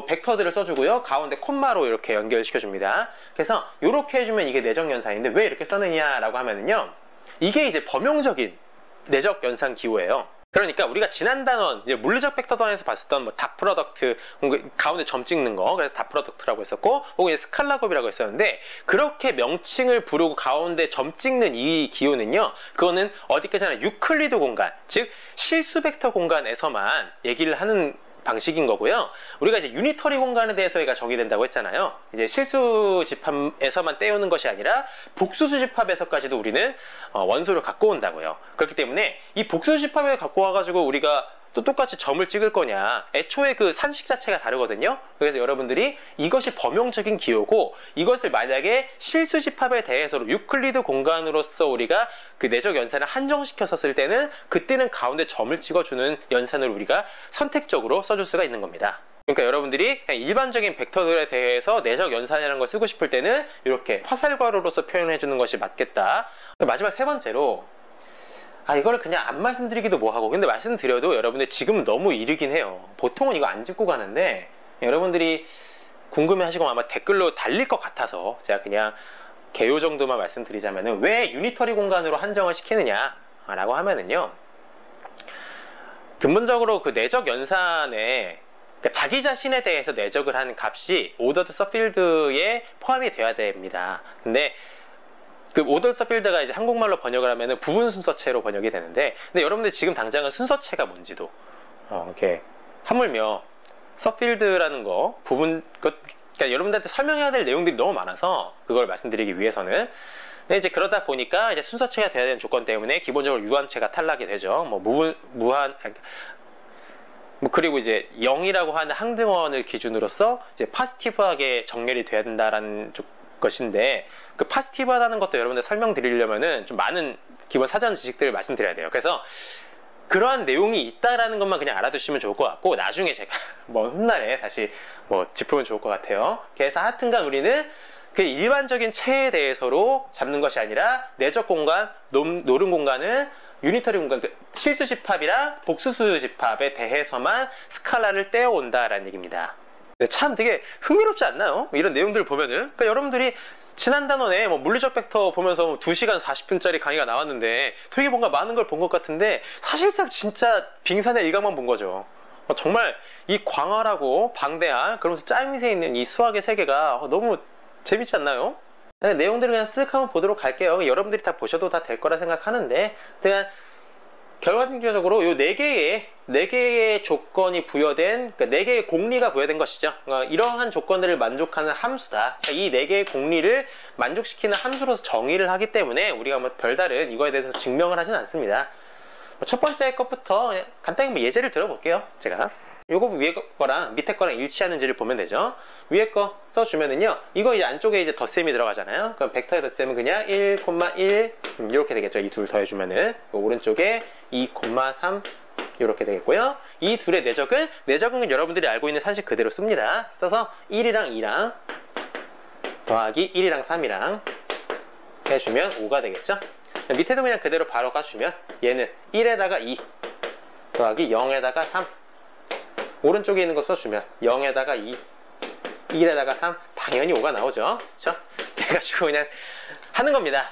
벡터들을 써주고요, 가운데 콤마로 이렇게 연결시켜 줍니다. 그래서 이렇게 해주면 이게 내적 연산인데, 왜 이렇게 써느냐라고 하면은요, 이게 이제 범용적인 내적 연산 기호예요. 그러니까 우리가 지난 단원, 이제 물리적 벡터 단원에서 봤었던 닷 프로덕트, 가운데 점 찍는 거, 그래서 닷 프로덕트라고 했었고, 혹은 스칼라 곱이라고 했었는데, 그렇게 명칭을 부르고 가운데 점 찍는 이 기호는요, 그거는 어디까지나 유클리드 공간, 즉 실수 벡터 공간에서만 얘기를 하는 방식인 거고요. 우리가 이제 유니터리 공간에 대해서 얘가 정의된다고 했잖아요. 이제 실수 집합에서만 떼우는 것이 아니라 복수수 집합에서까지도 우리는 원소를 갖고 온다고요. 그렇기 때문에 이 복수수 집합을 갖고 와가지고 우리가 또 똑같이 점을 찍을 거냐, 애초에 그 산식 자체가 다르거든요. 그래서 여러분들이 이것이 범용적인 기호고, 이것을 만약에 실수 집합에 대해서로 유클리드 공간으로서 우리가 그 내적 연산을 한정시켜서 쓸 때는, 그때는 가운데 점을 찍어주는 연산을 우리가 선택적으로 써줄 수가 있는 겁니다. 그러니까 여러분들이 그냥 일반적인 벡터들에 대해서 내적 연산이라는 걸 쓰고 싶을 때는 이렇게 화살괄호로서 표현해 주는 것이 맞겠다. 마지막 세 번째로, 이거를 그냥 안 말씀드리기도 뭐하고, 근데 말씀드려도 여러분들 지금 너무 이르긴 해요. 보통은 이거 안 짚고 가는데, 여러분들이 궁금해 하시고 아마 댓글로 달릴 것 같아서 제가 그냥 개요 정도만 말씀드리자면은, 왜 유니터리 공간으로 한정을 시키느냐 라고 하면은요, 근본적으로 그 내적 연산에, 그러니까 자기 자신에 대해서 내적을 하는 값이 오더드 서필드에 포함이 돼야 됩니다. 근데 그 오더 서필드가 이제 한국말로 번역을 하면은 부분 순서체로 번역이 되는데, 근데 여러분들 지금 당장은 순서체가 뭔지도 이렇게 하물며 서필드라는 거 그러니까 여러분들한테 설명해야 될 내용들이 너무 많아서 그걸 말씀드리기 위해서는, 근데 이제 그러다 보니까 이제 순서체가 돼야 되는 조건 때문에 기본적으로 유한체가 탈락이 되죠. 그리고 이제 0이라고 하는 항등원을 기준으로서 이제 파지티브하게 정렬이 돼야 된다라는 것인데, 그 파지티브하다는 것도 여러분들 설명드리려면은 좀 많은 기본 사전 지식들을 말씀드려야 돼요. 그래서 그러한 내용이 있다라는 것만 그냥 알아두시면 좋을 것 같고, 나중에 제가 훗날에 다시 짚으면 좋을 것 같아요. 그래서 하여튼간 우리는 그 일반적인 체에 대해서로 잡는 것이 아니라, 내적 공간, 노름 공간은 유니터리 공간, 실수 집합이랑 복수수 집합에 대해서만 스칼라를 떼어온다라는 얘기입니다. 참 되게 흥미롭지 않나요? 이런 내용들을 보면은. 그러니까 여러분들이 지난 단원에 물리적 벡터 보면서 2시간 40분짜리 강의가 나왔는데 되게 뭔가 많은 걸 본 것 같은데, 사실상 진짜 빙산의 일각만 본 거죠. 정말 이 광활하고 방대한, 그러면서 짜임새 있는 이 수학의 세계가 너무 재밌지 않나요? 내용들을 그냥 쓱 한번 보도록 할게요. 여러분들이 다 보셔도 다 될 거라 생각하는데, 그냥 결과적으로 요 네 개의 조건이 부여된, 그러니까 4개의 공리가 부여된 것이죠. 이러한 조건들을 만족하는 함수다. 그러니까 이 4개의 공리를 만족시키는 함수로서 정의를 하기 때문에 우리가 뭐 별다른 이거에 대해서 증명을 하진 않습니다. 첫 번째 것부터 그냥 간단히 뭐 예제를 들어볼게요. 제가 요거 위에 거랑 밑에 거랑 일치하는지를 보면 되죠. 위에 거 써주면은요, 이거 이제 안쪽에 이제 덧셈이 들어가잖아요. 그럼 벡터의 덧셈은 그냥 1,1 이렇게 되겠죠. 이 둘 더해주면은 오른쪽에 2,3 이렇게 되겠고요. 이 둘의 내적은 여러분들이 알고 있는 산식 그대로 씁니다. 써서 1이랑 2랑 더하기 1이랑 3이랑 해주면 5가 되겠죠. 밑에도 그냥 그대로 바로 까주면 얘는 1에다가 2 더하기 0에다가 3, 오른쪽에 있는 거 써주면 0에다가 2, 1에다가 3, 당연히 5가 나오죠. 그쵸? 그래가지고 그냥 하는 겁니다.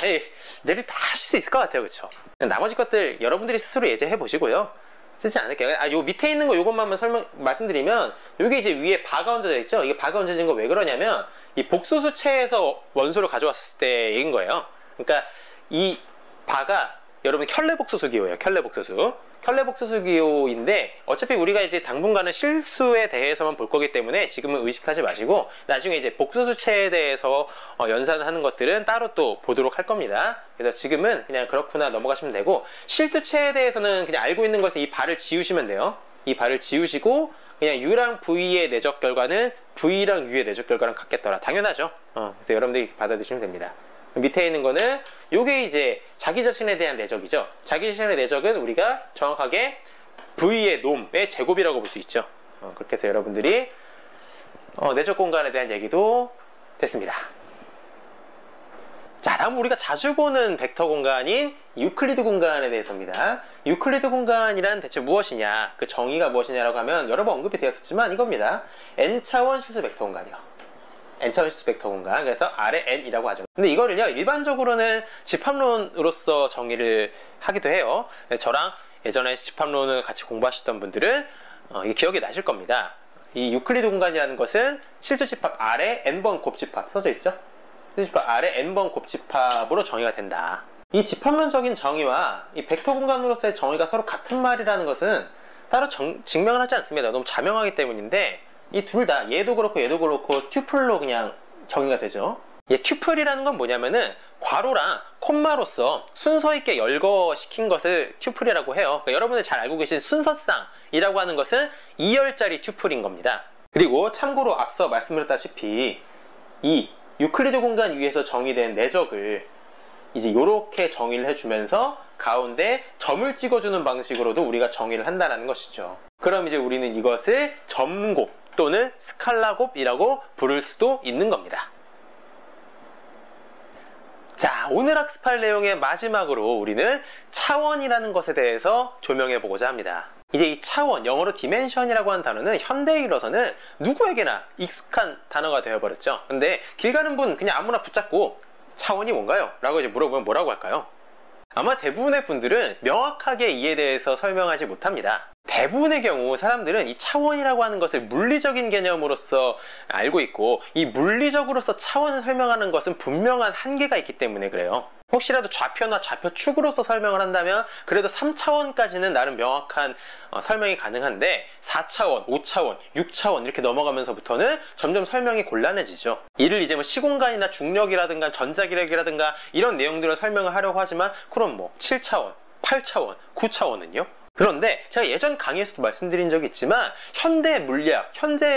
내일 다 하실 수 있을 것 같아요. 그쵸? 나머지 것들 여러분들이 스스로 예제해 보시고요. 쓰지 않을게요. 요 밑에 있는 거 요것만 말씀드리면, 요게 이제 위에 바가 얹어져 있죠? 이게 바가 얹어진 거 왜 그러냐면, 이 복소수체에서 원소를 가져왔을 때 얘기인 거예요. 그러니까 이 바가 여러분 켤레복소수 기호예요. 켤레복소수 기호인데, 어차피 우리가 이제 당분간은 실수에 대해서만 볼 거기 때문에 지금은 의식하지 마시고 나중에 이제 복소수체에 대해서 연산하는 것들은 따로 또 보도록 할 겁니다. 그래서 지금은 그냥 그렇구나 넘어가시면 되고, 실수체에 대해서는 그냥 알고 있는 것은 이 바를 지우시면 돼요. 이 바를 지우시고 그냥 U랑 V의 내적 결과는 V랑 U의 내적 결과랑 같겠더라. 당연하죠. 그래서 여러분들이 받아들이시면 됩니다. 밑에 있는 거는 요게 이제 자기 자신에 대한 내적이죠. 자기 자신의 내적은 우리가 정확하게 V의 놈의 제곱이라고 볼 수 있죠. 그렇게 해서 여러분들이 내적 공간에 대한 얘기도 됐습니다. 자, 다음 우리가 자주 보는 벡터 공간인 유클리드 공간에 대해서입니다. 유클리드 공간이란 대체 무엇이냐, 그 정의가 무엇이냐라고 하면 여러 번 언급이 되었었지만 이겁니다. n차원 실수 벡터 공간이요. n차원 실수 벡터 공간, 그래서 R의 n이라고 하죠. 근데 이거를요, 일반적으로는 집합론으로서 정의를 하기도 해요. 저랑 예전에 집합론을 같이 공부하셨던 분들은 이게 기억이 나실 겁니다. 이 유클리드 공간이라는 것은 실수 집합 R의 n번 곱집합 써져 있죠? 실수 집합 R의 n번 곱집합으로 정의가 된다. 이 집합론적인 정의와 이 벡터 공간으로서의 정의가 서로 같은 말이라는 것은 따로 증명을 하지 않습니다. 너무 자명하기 때문인데, 이 둘 다 얘도 그렇고 얘도 그렇고 튜플로 그냥 정의가 되죠. 튜플이라는 건 뭐냐면은 괄호랑 콤마로서 순서 있게 열거시킨 것을 튜플이라고 해요. 그러니까 여러분들 잘 알고 계신 순서쌍이라고 하는 것은 2열짜리 튜플인 겁니다. 그리고 참고로 앞서 말씀드렸다시피 이 유클리드 공간 위에서 정의된 내적을 이제 이렇게 정의를 해주면서 가운데 점을 찍어주는 방식으로도 우리가 정의를 한다는 것이죠. 그럼 이제 우리는 이것을 점곱 또는 스칼라곱이라고 부를 수도 있는 겁니다. 자, 오늘 학습할 내용의 마지막으로 우리는 차원이라는 것에 대해서 조명해 보고자 합니다. 이제 이 차원, 영어로 디멘션이라고 하는 단어는 현대인으로서는 누구에게나 익숙한 단어가 되어버렸죠. 근데 길 가는 분 그냥 아무나 붙잡고 차원이 뭔가요? 라고 이제 물어보면 뭐라고 할까요? 아마 대부분의 분들은 명확하게 이에 대해서 설명하지 못합니다. 대부분의 경우 사람들은 이 차원이라고 하는 것을 물리적인 개념으로서 알고 있고, 이 물리적으로서 차원을 설명하는 것은 분명한 한계가 있기 때문에 그래요. 혹시라도 좌표나 좌표축으로서 설명을 한다면 그래도 3차원까지는 나름 명확한 설명이 가능한데 4차원, 5차원, 6차원 이렇게 넘어가면서부터는 점점 설명이 곤란해지죠. 이를 이제 뭐 시공간이나 중력이라든가 전자기력이라든가 이런 내용들을 설명을 하려고 하지만, 그럼 뭐 7차원, 8차원, 9차원은요? 그런데 제가 예전 강의에서도 말씀드린 적이 있지만 현대의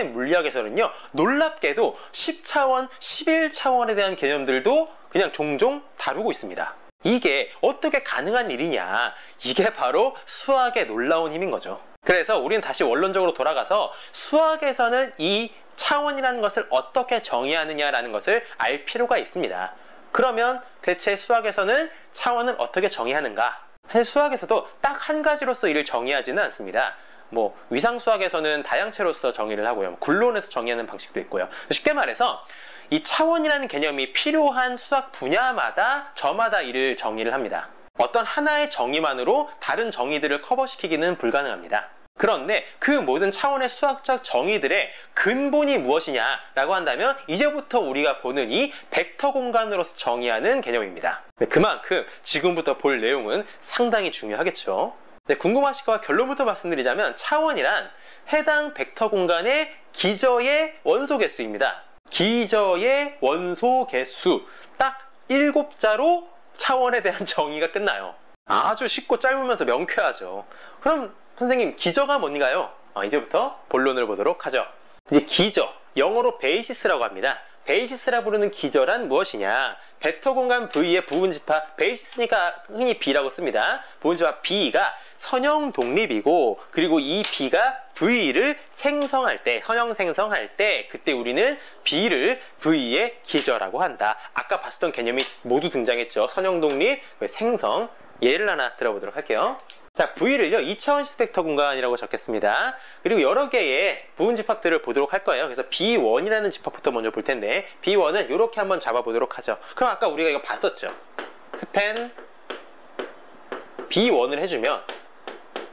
물리학에서는요, 놀랍게도 10차원, 11차원에 대한 개념들도 그냥 종종 다루고 있습니다. 이게 어떻게 가능한 일이냐, 이게 바로 수학의 놀라운 힘인 거죠. 그래서 우리는 다시 원론적으로 돌아가서 수학에서는 이 차원이라는 것을 어떻게 정의하느냐라는 것을 알 필요가 있습니다. 그러면 대체 수학에서는 차원을 어떻게 정의하는가? 사실 수학에서도 딱 한 가지로서 이를 정의하지는 않습니다. 뭐 위상수학에서는 다양체로서 정의를 하고요, 굴론에서 정의하는 방식도 있고요. 쉽게 말해서 이 차원이라는 개념이 필요한 수학 분야마다 저마다 이를 정의를 합니다. 어떤 하나의 정의만으로 다른 정의들을 커버시키기는 불가능합니다. 그런데 그 모든 차원의 수학적 정의들의 근본이 무엇이냐라고 한다면 이제부터 우리가 보는 이 벡터 공간으로서 정의하는 개념입니다. 그만큼 지금부터 볼 내용은 상당히 중요하겠죠. 궁금하실까 결론부터 말씀드리자면 차원이란 해당 벡터 공간의 기저의 원소 개수입니다. 기저의 원소 개수 딱 7자로 차원에 대한 정의가 끝나요. 아주 쉽고 짧으면서 명쾌하죠. 그럼 선생님 기저가 뭔가요? 이제부터 본론을 보도록 하죠. 이제 기저, 영어로 베이시스라고 합니다. 베이시스라 부르는 기저란 무엇이냐? 벡터 공간 V의 부분집합, 베이시스니까 흔히 B라고 씁니다. 부분집합 B가 선형 독립이고, 그리고 이 B가 V를 생성할 때, 선형 생성할 때, 그때 우리는 B를 V의 기저라고 한다. 아까 봤었던 개념이 모두 등장했죠. 선형 독립, 생성. 예를 하나 들어보도록 할게요. 자, V를요, 2차원식 벡터 공간이라고 적겠습니다. 그리고 여러 개의 부분집합들을 보도록 할 거예요. 그래서 B1이라는 집합부터 먼저 볼 텐데, B1은 이렇게 한번 잡아보도록 하죠. 그럼 아까 우리가 이거 봤었죠. 스팬 B1을 해주면,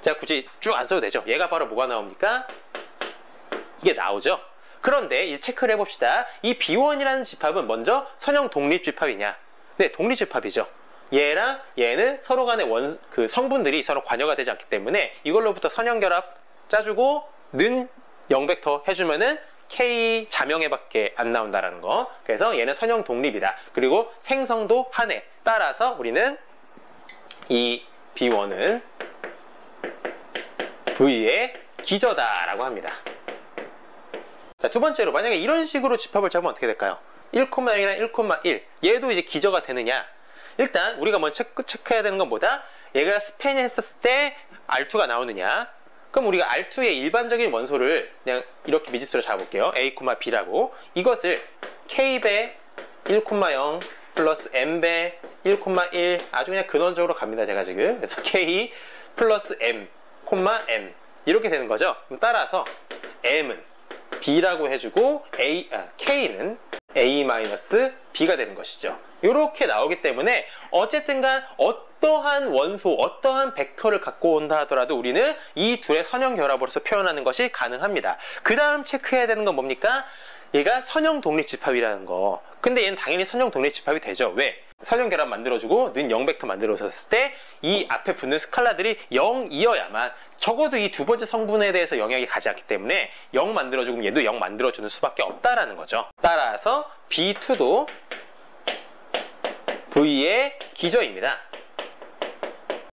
제가 굳이 쭉 안 써도 되죠. 얘가 바로 뭐가 나옵니까? 이게 나오죠. 그런데 이제 체크를 해봅시다. 이 B1이라는 집합은 먼저 선형 독립집합이냐? 네, 독립집합이죠. 얘랑 얘는 서로 간의 성분들이 서로 관여가 되지 않기 때문에 이걸로부터 선형결합 짜주고 는 0벡터 해주면은 K 자명해밖에 안 나온다라는 거. 그래서 얘는 선형 독립이다. 그리고 생성도 한해. 따라서 우리는 이 B1은 V의 기저다라고 합니다. 자, 두 번째로 만약에 이런 식으로 집합을 잡으면 어떻게 될까요? 1,0이나 1,1 얘도 이제 기저가 되느냐? 일단 우리가 먼저 체크해야 되는 건 뭐다? 얘가 스팬이 했었을 때 R2가 나오느냐? 그럼 우리가 R2의 일반적인 원소를 그냥 이렇게 미지수로 잡아볼게요. A, B라고. 이것을 K배 1,0 플러스 M배 1,1 아주 그냥 근원적으로 갑니다. 제가 지금. 그래서 K 플러스 M, M 이렇게 되는 거죠. 그럼 따라서 M은 B라고 해주고 K는 A-B가 되는 것이죠. 이렇게 나오기 때문에 어쨌든간 어떠한 원소, 어떠한 벡터를 갖고 온다 하더라도 우리는 이 둘의 선형 결합으로서 표현하는 것이 가능합니다. 그 다음 체크해야 되는 건 뭡니까? 얘가 선형 독립집합이라는 거. 근데 얘는 당연히 선형 독립집합이 되죠. 왜? 선형 결합 만들어주고 는 0벡터 만들어줬을 때 이 앞에 붙는 스칼라들이 0이어야만 적어도 이 두 번째 성분에 대해서 영향이 가지 않기 때문에 0 만들어주고 얘도 0 만들어주는 수밖에 없다라는 거죠. 따라서 B2도 V의 기저입니다.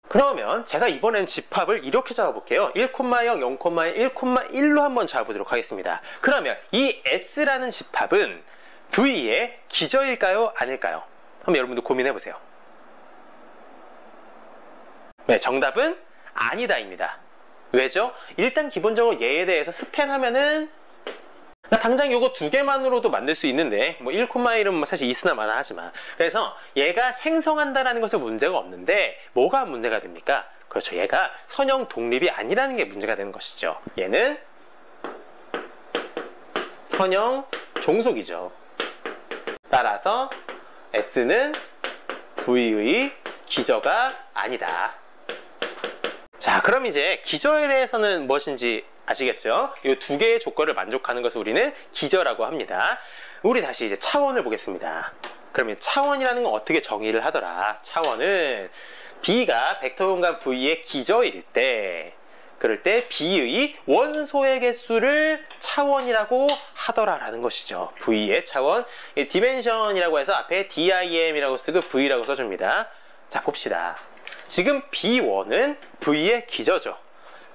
그러면 제가 이번엔 집합을 이렇게 잡아볼게요. 1,0, 0,1, 1,1로 한번 잡아보도록 하겠습니다. 그러면 이 S라는 집합은 V의 기저일까요? 아닐까요? 한번 여러분도 고민해보세요. 네, 정답은 아니다입니다. 왜죠? 일단 기본적으로 얘에 대해서 스팬하면은 당장 요거 두 개만으로도 만들 수 있는데 뭐 1,1은 사실 있으나 마나 하지만 그래서 얘가 생성한다라는 것은 문제가 없는데 뭐가 문제가 됩니까? 그렇죠. 얘가 선형 독립이 아니라는 게 문제가 되는 것이죠. 얘는 선형 종속이죠. 따라서 S는 V의 기저가 아니다. 자, 그럼 이제 기저에 대해서는 무엇인지 아시겠죠? 이 두 개의 조건을 만족하는 것을 우리는 기저라고 합니다. 우리 다시 이제 차원을 보겠습니다. 그러면 차원이라는 건 어떻게 정의를 하더라? 차원은 B가 벡터 공간 V의 기저일 때, 그럴 때 B의 원소의 개수를 차원이라고 하더라라는 것이죠. V의 차원, 디멘션이라고 해서 앞에 DIM이라고 쓰고 V라고 써줍니다. 자, 봅시다. 지금 B1은 V의 기저죠.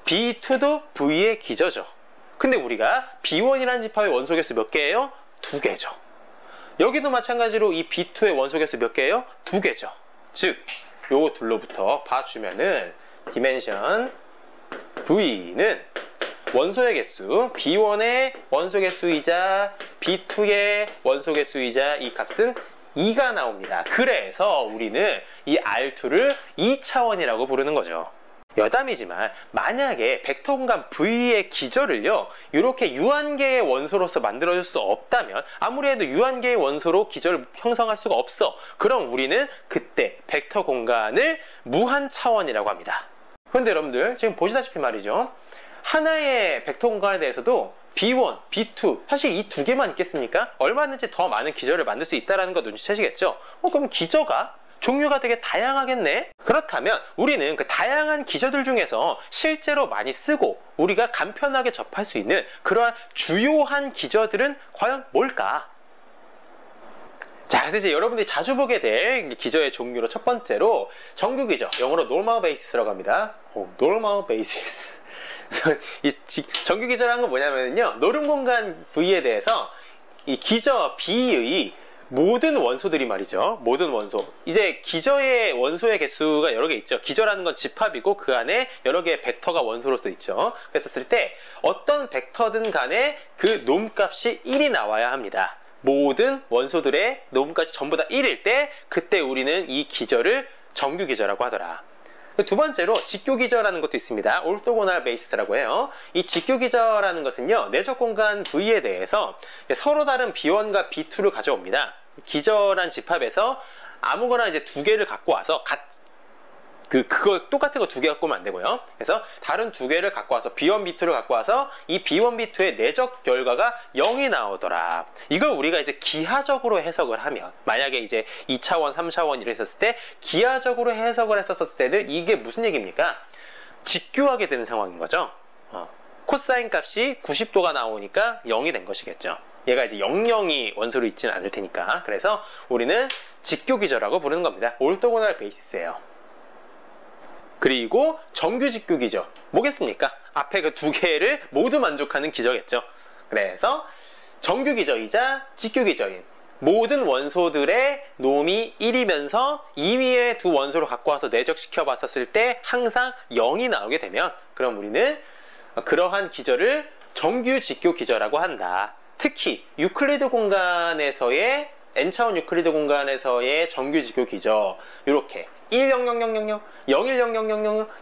B2도 V의 기저죠. 근데 우리가 B1이라는 집합의 원소 개수 몇 개예요? 2개죠. 여기도 마찬가지로 이 B2의 원소 개수 몇 개예요? 2개죠. 즉, 요거 둘로부터 봐주면은 디멘션 V는 원소의 개수, B1의 원소 개수이자 B2의 원소 개수이자 이 값은 2가 나옵니다. 그래서 우리는 이 R2를 2차원이라고 부르는 거죠. 여담이지만 만약에 벡터 공간 V의 기저를요 이렇게 유한계의 원소로서 만들어줄 수 없다면 아무리 해도 유한계의 원소로 기저를 형성할 수가 없어. 그럼 우리는 그때 벡터 공간을 무한 차원이라고 합니다. 그런데 여러분들 지금 보시다시피 말이죠. 하나의 벡터 공간에 대해서도 B1, B2 사실 이 두 개만 있겠습니까? 얼마든지 더 많은 기저를 만들 수 있다는 거 눈치채시겠죠? 그럼 기저가 종류가 되게 다양하겠네? 그렇다면 우리는 그 다양한 기저들 중에서 실제로 많이 쓰고 우리가 간편하게 접할 수 있는 그러한 주요한 기저들은 과연 뭘까? 자, 그래서 이제 여러분들이 자주 보게 될 기저의 종류로 첫 번째로 정규 기저, 영어로 normal basis라고 합니다. normal basis. 이 정규 기저라는 건 뭐냐면요, 노름 공간 V에 대해서 이 기저 B의 모든 원소들이 말이죠. 모든 원소. 이제 기저의 원소의 개수가 여러 개 있죠. 기저라는 건 집합이고 그 안에 여러 개의 벡터가 원소로서 있죠. 그랬을 때 어떤 벡터든 간에 그 놈값이 1이 나와야 합니다. 모든 원소들의 놈값이 전부 다 1일 때 그때 우리는 이 기저를 정규 기저라고 하더라. 두 번째로 직교 기저라는 것도 있습니다. orthogonal basis라고 해요. 이 직교 기저라는 것은요, 내적 공간 V에 대해서 서로 다른 B1과 B2를 가져옵니다. 기저란 집합에서 아무거나 이제 두 개를 갖고 와서 그거 똑같은 거 두 개 갖고 오면 안 되고요. 그래서 다른 두 개를 갖고 와서 B1, B2를 갖고 와서 이 B1, B2의 내적 결과가 0이 나오더라. 이걸 우리가 이제 기하적으로 해석을 하면, 만약에 이제 2차원, 3차원 이랬었을 때 기하적으로 해석을 했었을 때는 이게 무슨 얘기입니까? 직교하게 되는 상황인 거죠. 코사인 값이 90도가 나오니까 0이 된 것이겠죠. 얘가 이제 00이 원소로 있지는 않을 테니까. 그래서 우리는 직교 기저라고 부르는 겁니다. orthogonal basis예요. 그리고 정규 직교 기저 뭐겠습니까? 앞에 그 두 개를 모두 만족하는 기저겠죠. 그래서 정규 기저이자 직교 기저인 모든 원소들의 놈이 1이면서 2위의 두 원소를 갖고 와서 내적시켜 봤었을 때 항상 0이 나오게 되면, 그럼 우리는 그러한 기저를 정규 직교 기저라고 한다. 특히 유클리드 공간에서의 n차원 유클리드 공간에서의 정규 직교 기저, 이렇게 1000000 010000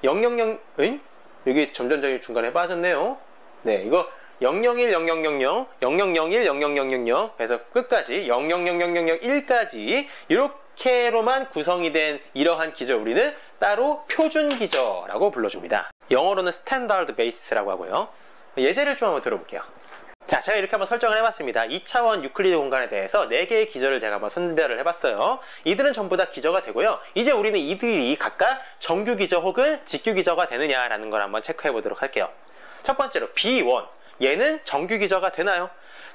000 응? 여기 점점 중간에 빠졌네요. 네, 이거 001000 0001 0000 그래서 끝까지 000001까지 이렇게로만 구성이 된 이러한 기저 우리는 따로 표준 기저라고 불러줍니다. 영어로는 스탠다드 베이스라고 하고요. 예제를 좀 한번 들어볼게요. 자, 제가 이렇게 한번 설정을 해봤습니다. 2차원 유클리드 공간에 대해서 4개의 기저를 제가 한번 선별을 해봤어요. 이들은 전부 다 기저가 되고요. 이제 우리는 이들이 각각 정규 기저 혹은 직규 기저가 되느냐라는 걸 한번 체크해 보도록 할게요. 첫 번째로 B1, 얘는 정규 기저가 되나요?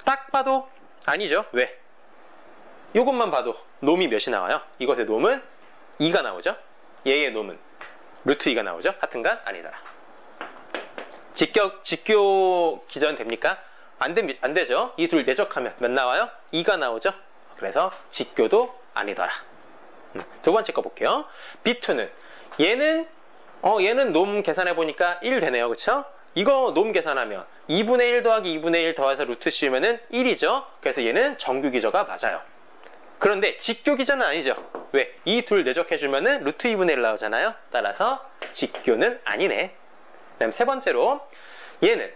딱 봐도 아니죠. 왜? 이것만 봐도 놈이 몇이 나와요? 이것의 놈은 2가 나오죠. 얘의 놈은 루트 2가 나오죠. 하여튼간 아니더라. 직교 기저는 됩니까? 안 되죠. 이 둘 내적하면 몇 나와요? 2가 나오죠. 그래서 직교도 아니더라. 두 번째 거 볼게요. B2는 얘는 놈 계산해 보니까 1 되네요. 그쵸? 이거 놈 계산하면 2분의 1 더하기 2분의 1 더해서 루트 씌우면은 1이죠. 그래서 얘는 정규 기저가 맞아요. 그런데 직교 기저는 아니죠. 왜? 이 둘 내적해주면은 루트 2분의 1 나오잖아요. 따라서 직교는 아니네. 그 다음 세 번째로 얘는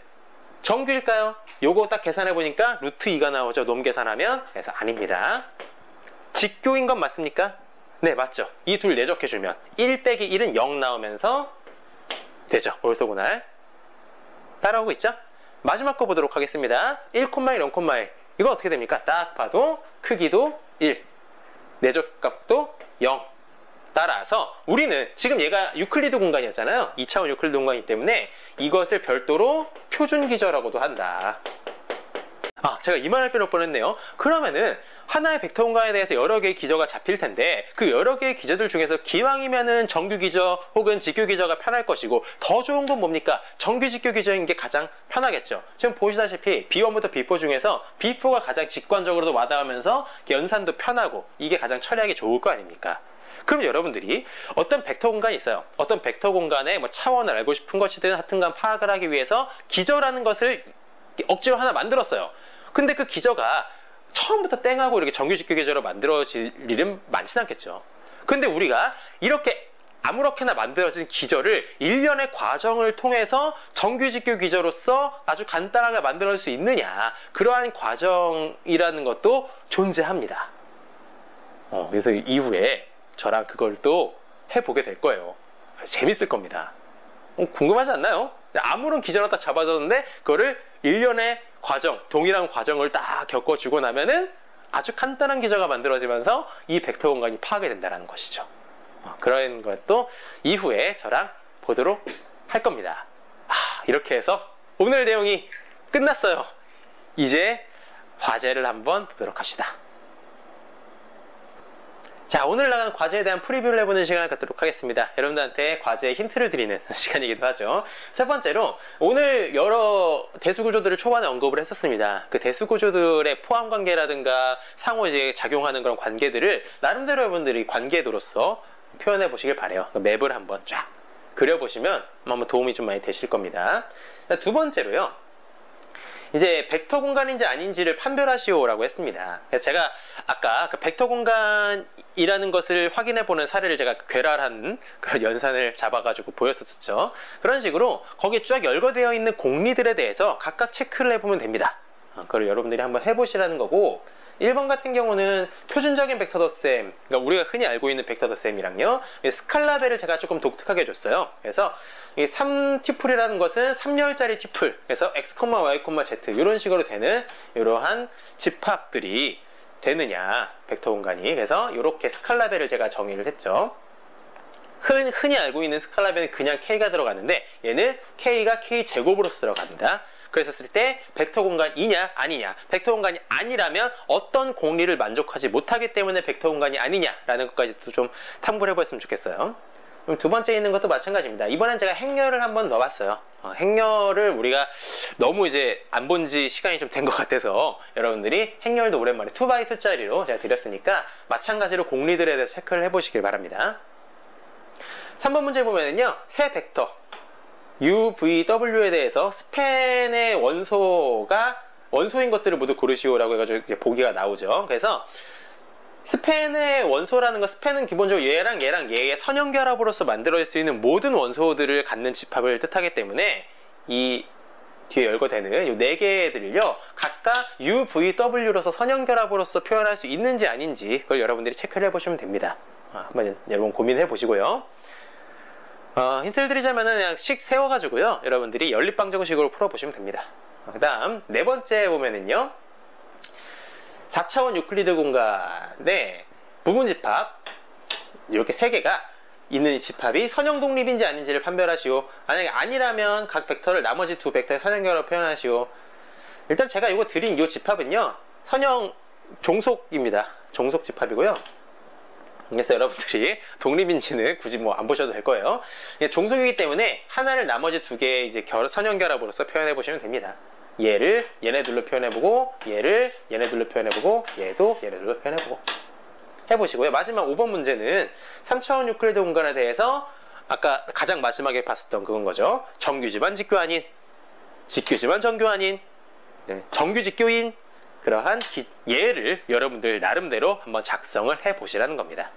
정규일까요? 요거 딱 계산해보니까 루트 2가 나오죠. 놈 계산하면. 그래서 아닙니다. 직교인 건 맞습니까? 네, 맞죠. 이 둘 내적해주면 1 빼기 1은 0 나오면서 되죠. orthogonal. 따라오고 있죠? 마지막 거 보도록 하겠습니다. 1,1, 0,1. 이거 어떻게 됩니까? 딱 봐도 크기도 1, 내적값도 0. 따라서 우리는 지금 얘가 유클리드 공간이었잖아요. 2차원 유클리드 공간이기 때문에 이것을 별도로 표준 기저라고도 한다. 제가 이 말을 빼놓을 뻔했네요. 그러면은 하나의 벡터 공간에 대해서 여러 개의 기저가 잡힐 텐데 그 여러 개의 기저들 중에서 기왕이면은 정규 기저 혹은 직교 기저가 편할 것이고, 더 좋은 건 뭡니까? 정규 직교 기저인 게 가장 편하겠죠. 지금 보시다시피 B1부터 B4 중에서 B4가 가장 직관적으로도 와닿으면서 연산도 편하고 이게 가장 처리하기 좋을 거 아닙니까? 그럼 여러분들이 어떤 벡터 공간이 있어요. 어떤 벡터 공간의 뭐 차원을 알고 싶은 것이든 하여튼간 파악을 하기 위해서 기저라는 것을 억지로 하나 만들었어요. 근데 그 기저가 처음부터 땡하고 이렇게 정규 직교 기저로 만들어질 일은 많지는 않겠죠. 근데 우리가 이렇게 아무렇게나 만들어진 기저를 일련의 과정을 통해서 정규 직교 기저로서 아주 간단하게 만들어질 수 있느냐, 그러한 과정이라는 것도 존재합니다. 그래서 이후에 저랑 그걸 또 해보게 될 거예요. 재밌을 겁니다. 궁금하지 않나요? 아무런 기전을 딱 잡아줬는데 그거를 1년의 과정, 동일한 과정을 딱 겪어주고 나면은 아주 간단한 기저가 만들어지면서 이 벡터 공간이 파괴된다는 것이죠. 그런 것도 이후에 저랑 보도록 할 겁니다. 이렇게 해서 오늘 내용이 끝났어요. 이제 과제를 한번 보도록 합시다. 자, 오늘 나간 과제에 대한 프리뷰를 해보는 시간을 갖도록 하겠습니다. 여러분들한테 과제에 힌트를 드리는 시간이기도 하죠. 첫 번째로 오늘 여러 대수구조들을 초반에 언급을 했었습니다. 그 대수구조들의 포함관계라든가 상호 이제 작용하는 그런 관계들을 나름대로 여러분들이 관계도로서 표현해 보시길 바래요. 맵을 한번 쫙 그려보시면 한번 도움이 좀 많이 되실 겁니다. 두 번째로요. 이제 벡터 공간인지 아닌지를 판별하시오라고 했습니다. 그래서 제가 아까 그 벡터 공간이라는 것을 확인해 보는 사례를 제가 괴랄한 그런 연산을 잡아가지고 보였었죠. 그런 식으로 거기에 쫙 열거되어 있는 공리들에 대해서 각각 체크를 해보면 됩니다. 그걸 여러분들이 한번 해보시라는 거고, 1번 같은 경우는 표준적인 벡터 덧셈, 그러니까 우리가 흔히 알고 있는 벡터 덧셈이랑요, 스칼라벨을 제가 조금 독특하게 줬어요. 그래서 이 3티플이라는 것은 3열짜리 티플, 그래서 x, y, z 이런 식으로 되는 이러한 집합들이 되느냐, 벡터 공간이. 그래서 이렇게 스칼라벨을 제가 정의를 했죠. 흔히 알고 있는 스칼라벨은 그냥 k가 들어가는데 얘는 k가 k제곱으로서 들어갑니다. 그랬었을 때 벡터 공간이냐 아니냐, 벡터 공간이 아니라면 어떤 공리를 만족하지 못하기 때문에 벡터 공간이 아니냐라는 것까지도 좀 탐구를 해보셨으면 좋겠어요. 그럼 두 번째 있는 것도 마찬가지입니다. 이번엔 제가 행렬을 한번 넣어봤어요. 행렬을 우리가 너무 이제 안 본 지 시간이 좀 된 것 같아서 여러분들이 행렬도 오랜만에 2x2짜리로 제가 드렸으니까 마찬가지로 공리들에 대해서 체크를 해보시길 바랍니다. 3번 문제 보면은요, 새 벡터 U, V, W에 대해서 스팬의 원소인 것들을 모두 고르시오라고 해가지고 이제 보기가 나오죠. 그래서 스팬의 원소라는 거, 스팬은 기본적으로 얘랑 얘의 선형결합으로서 만들어질 수 있는 모든 원소들을 갖는 집합을 뜻하기 때문에 이 뒤에 열거되는 이 4개들을요 각각 U, V, W로서 선형결합으로서 표현할 수 있는지 아닌지 그걸 여러분들이 체크를 해보시면 됩니다. 한번 여러분 고민해 보시고요. 힌트를 드리자면은 그냥 씩 세워가지고요 여러분들이 연립방정식으로 풀어보시면 됩니다. 그 다음 네 번째 보면은요, 4차원 유클리드 공간에 부분집합 이렇게 3개가 있는 집합이 선형독립인지 아닌지를 판별하시오. 만약에 아니라면 각 벡터를 나머지 두 벡터의 선형결합으로 표현하시오. 일단 제가 이거 드린 이 집합은요 선형 종속입니다. 종속 집합이고요. 그래서 여러분들이 독립인지는 굳이 뭐 안 보셔도 될 거예요. 종속이기 때문에 하나를 나머지 두 개의 이제 선형결합으로서 표현해 보시면 됩니다. 얘를 얘네들로 표현해보고, 얘를 얘네들로 표현해보고, 얘도 얘네들로 표현해보고 해보시고요. 마지막 5번 문제는 3차원 유클리드 공간에 대해서 아까 가장 마지막에 봤었던 그건 거죠. 정규지만 직교 아닌, 직교지만 정교 아닌, 정규직교인, 그러한 예를 여러분들 나름대로 한번 작성을 해보시라는 겁니다.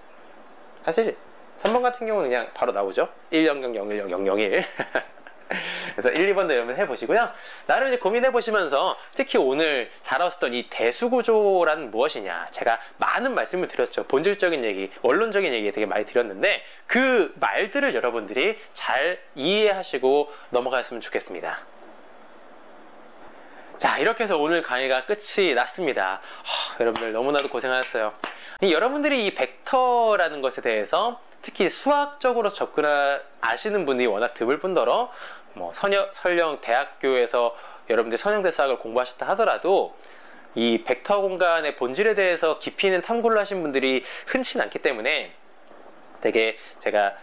사실 3번 같은 경우는 그냥 바로 나오죠. 100010001 그래서 1, 2번도 여러분 해보시고요. 나름 이제 고민해보시면서 특히 오늘 다뤘었던 이 대수구조란 무엇이냐, 제가 많은 말씀을 드렸죠. 본질적인 얘기, 원론적인 얘기 되게 많이 드렸는데 그 말들을 여러분들이 잘 이해하시고 넘어갔으면 좋겠습니다. 자, 이렇게 해서 오늘 강의가 끝이 났습니다. 여러분들 너무나도 고생하셨어요. 여러분들이 이 벡터라는 것에 대해서 특히 수학적으로 아시는 분이 워낙 드물 뿐더러 뭐 설령 대학교에서 여러분들 선형대수학을 공부하셨다 하더라도 이 벡터 공간의 본질에 대해서 깊이 있는 탐구를 하신 분들이 흔치 않기 때문에 되게 제가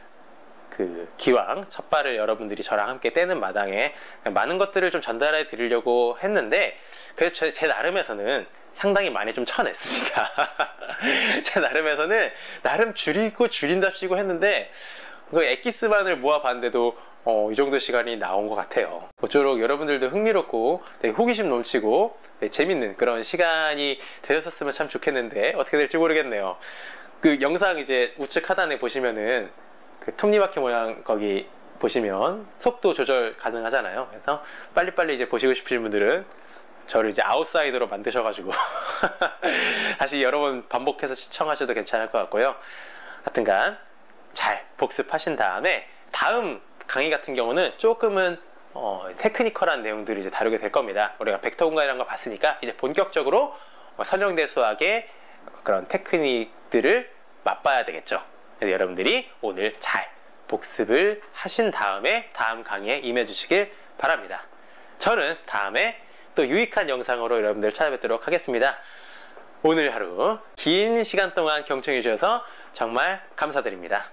기왕 첫 발을 여러분들이 저랑 함께 떼는 마당에 많은 것들을 좀 전달해 드리려고 했는데, 그래서 제 나름에서는 상당히 많이 좀 쳐냈습니다. 제 나름에서는 나름 줄인답시고 했는데 그 엑기스만을 모아봤는데도 이 정도 시간이 나온 것 같아요. 모쪼록 여러분들도 흥미롭고 되게 호기심 넘치고 재밌는 그런 시간이 되셨으면 참 좋겠는데 어떻게 될지 모르겠네요. 그 영상 이제 우측 하단에 보시면은 그 톱니바퀴 모양 거기 보시면 속도 조절 가능하잖아요. 그래서 빨리빨리 이제 보시고 싶으신 분들은 저를 이제 아웃사이더로 만드셔가지고 다시 여러 번 반복해서 시청하셔도 괜찮을 것 같고요. 하여튼간 잘 복습하신 다음에 다음 강의 같은 경우는 조금은 테크니컬한 내용들을 이제 다루게 될 겁니다. 우리가 벡터 공간이라는 걸 봤으니까 이제 본격적으로 선형대 수학의 그런 테크닉들을 맛봐야 되겠죠. 그래서 여러분들이 오늘 잘 복습을 하신 다음에 다음 강의에 임해 주시길 바랍니다. 저는 다음에 또 유익한 영상으로 여러분들 찾아뵙도록 하겠습니다. 오늘 하루 긴 시간 동안 경청해 주셔서 정말 감사드립니다.